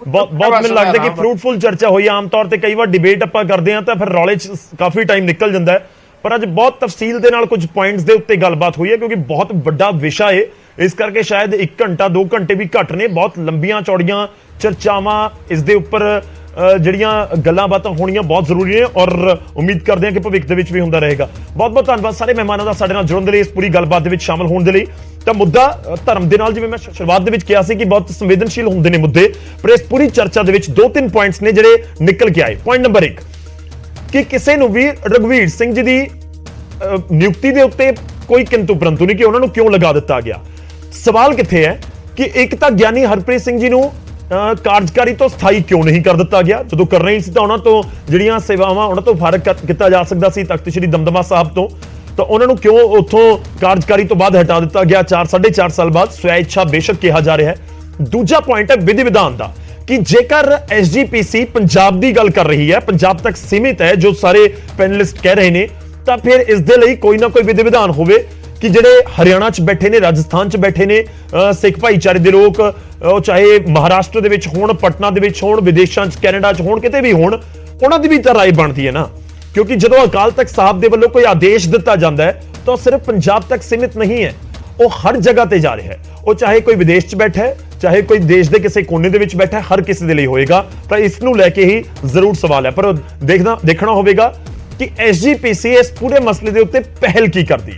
ਬਹੁਤ ਮੈਨੂੰ ਲੱਗਦਾ ਕਿ ਫਰੂਟਫੁਲ ਚਰਚਾ ਹੋਈ। ਆਮ ਤੌਰ ਤੇ ਕਈ ਵਾਰ ਡਿਬੇਟ ਆਪਾਂ ਕਰਦੇ ਹਾਂ ਤਾਂ ਫਿਰ ਰੌਲੇ 'ਚ ਕਾਫੀ ਟਾਈਮ ਨਿਕਲ ਜਾਂਦਾ ਹੈ, ਪਰ ਅੱਜ ਬਹੁਤ ਤਫਸੀਲ ਦੇ ਨਾਲ ਕੁਝ ਪੁਆਇੰਟਸ ਦੇ ਉੱਤੇ ਗੱਲਬਾਤ ਹੋਈ ਹੈ, ਕਿਉਂਕਿ ਬਹੁਤ ਵੱਡਾ ਵਿਸ਼ਾ ਹੈ। ਇਸ ਕਰਕੇ ਸ਼ਾਇਦ 1 ਘੰਟਾ 2 ਘੰਟੇ ਵੀ ਘੱਟ ਨੇ। ਬਹੁਤ ਲੰਬੀਆਂ ਚੌੜੀਆਂ ਚਰਚਾਵਾਂ ਇਸ ਦੇ ਉੱਪਰ ਜਿਹੜੀਆਂ ਗੱਲਾਂ ਬਾਤਾਂ ਹੋਣੀਆਂ ਬਹੁਤ ਜ਼ਰੂਰੀ ਨੇ, ਔਰ ਉਮੀਦ ਕਰਦੇ ਹਾਂ ਕਿ ਭਵਿੱਖ ਦੇ ਵਿੱਚ ਵੀ ਹੁੰਦਾ ਰਹੇਗਾ। ਬਹੁਤ ਬਹੁਤ ਧੰਨਵਾਦ ਸਾਰੇ ਮਹਿਮਾਨਾਂ ਦਾ ਸਾਡੇ ਨਾਲ ਜੁੜਨ ਦੇ ਲਈ, ਇਸ ਪੂਰੀ ਗੱਲਬਾਤ ਦੇ ਵਿੱਚ ਸ਼ਾਮਲ ਹੋਣ ਦੇ ਲਈ। ਤਾਂ ਮੁੱਦਾ ਧਰਮ ਦੇ ਨਾਲ, ਜਿਵੇਂ ਮੈਂ ਸ਼ੁਰੂਆਤ ਦੇ ਵਿੱਚ ਕਿਹਾ ਸੀ ਕਿ ਬਹੁਤ ਸੰਵੇਦਨਸ਼ੀਲ ਹੁੰਦੇ ਨੇ ਮੁੱਦੇ, ਪਰ ਇਸ ਪੂਰੀ ਚਰਚਾ ਦੇ ਵਿੱਚ 2-3 ਪੁਆਇੰਟਸ ਨੇ ਜਿਹੜੇ ਨਿਕਲ ਕੇ ਆਏ। ਪੁਆਇੰਟ ਨੰਬਰ 1 ਕਿ ਕਿਸੇ ਨੂੰ ਵੀ ਰਘਬੀਰ ਸਿੰਘ ਜੀ ਦੀ ਨਿਯੁਕਤੀ ਦੇ ਉੱਤੇ ਕੋਈ ਕਿੰਤੂ ਪਰੰਤੂ ਨਹੀਂ ਕਿ ਉਹਨਾਂ ਨੂੰ ਕਿਉਂ ਲਗਾ ਦਿੱਤਾ ਗਿਆ। ਸਵਾਲ ਕਿੱਥੇ ਹੈ ਕਿ ਇੱਕ ਤਾਂ ਗਿਆਨੀ ਹਰਪ੍ਰੀਤ ਸਿੰਘ ਜੀ ਨੂੰ ਕਾਰਜਕਾਰੀ ਤੋਂ ਸਥਾਈ ਕਿਉਂ ਨਹੀਂ ਕਰ ਦਿੱਤਾ ਗਿਆ? ਜਦੋਂ ਕਰਨਾ ਹੀ ਸੀ ਤਾਂ ਉਹਨਾਂ ਤੋਂ ਜਿਹੜੀਆਂ ਸੇਵਾਵਾਂ ਉਹਨਾਂ ਤੋਂ ਫਰਕ ਕੀਤਾ ਜਾ ਸਕਦਾ ਸੀ ਤਖਤ ਸ੍ਰੀ ਦਮਦਮਾ ਸਾਹਿਬ ਤੋਂ, ਤਾਂ ਉਹਨਾਂ ਨੂੰ ਕਿਉਂ ਉੱਥੋਂ ਕਾਰਜਕਾਰੀ ਤੋਂ ਬਾਅਦ ਹਟਾ ਦਿੱਤਾ ਗਿਆ 4.5 ਸਾਲ ਬਾਅਦ? ਸਵੈ ਇੱਛਾ ਬੇਸ਼ੱਕ ਕਿਹਾ ਜਾ ਰਿਹਾ ਹੈ। ਦੂਜਾ ਪੁਆਇੰਟ ਹੈ ਵਿਧੀ ਵਿਧਾਨ ਦਾ, ਕਿ ਜੇਕਰ ਐਸਜੀਪੀਸੀ ਪੰਜਾਬ ਦੀ ਗੱਲ ਕਰ ਰਹੀ ਹੈ, ਪੰਜਾਬ ਤੱਕ ਸੀਮਿਤ ਹੈ ਜੋ ਸਾਰੇ ਪੈਨਲਿਸਟ ਕਹਿ ਰਹੇ ਨੇ, ਤਾਂ ਫਿਰ ਇਸ ਦੇ ਲਈ ਕੋਈ ਨਾ ਕੋਈ ਵਿਧੀ ਵਿਧਾਨ ਹੋਵੇ ਕਿ ਜਿਹੜੇ ਹਰਿਆਣਾ 'ਚ ਬੈਠੇ ਨੇ, ਰਾਜਸਥਾਨ 'ਚ ਬੈਠੇ ਨੇ ਸਿੱਖ ਭਾਈਚਾਰੇ ਦੇ ਲੋਕ, ਉਹ ਚਾਹੇ ਮਹਾਰਾਸ਼ਟਰ ਦੇ ਵਿੱਚ ਹੋਣ, ਪਟਨਾ ਦੇ ਵਿੱਚ ਹੋਣ, ਵਿਦੇਸ਼ਾਂ 'ਚ, ਕੈਨੇਡਾ 'ਚ ਹੋਣ, ਕਿਤੇ ਵੀ ਹੋਣ, ਉਹਨਾਂ ਦੀ ਵੀ ਤਾਂ ਰਾਏ ਬਣਦੀ ਹੈ ਨਾ। ਕਿਉਂਕਿ ਜਦੋਂ ਅਕਾਲ ਤਖਤ ਸਾਹਿਬ ਦੇ ਵੱਲੋਂ ਕੋਈ ਆਦੇਸ਼ ਦਿੱਤਾ ਜਾਂਦਾ ਹੈ ਤਾਂ ਸਿਰਫ ਪੰਜਾਬ ਤੱਕ ਸੀਮਿਤ ਨਹੀਂ ਹੈ, ਉਹ ਹਰ ਜਗ੍ਹਾ ਤੇ ਜਾ ਰਿਹਾ ਹੈ। ਉਹ ਚਾਹੇ ਕੋਈ ਵਿਦੇਸ਼ 'ਚ ਬੈਠਾ ਹੈ, ਚਾਹੇ ਕੋਈ ਦੇਸ਼ ਦੇ ਕਿਸੇ ਕੋਨੇ ਦੇ ਵਿੱਚ ਬੈਠਾ ਹੈ, ਹਰ ਕਿਸੇ ਦੇ ਲਈ ਹੋਏਗਾ। ਤਾਂ ਇਸ ਨੂੰ ਲੈ ਕੇ ਹੀ ਜ਼ਰੂਰ ਸਵਾਲ ਹੈ, ਪਰ ਦੇਖਣਾ ਹੋਵੇਗਾ ਕਿ ਐਸਜੀਪੀਸੀ ਇਸ ਪੂਰੇ ਮਸਲੇ ਦੇ ਉੱਤੇ ਪਹਿਲ ਕੀ ਕਰਦੀ ਹੈ।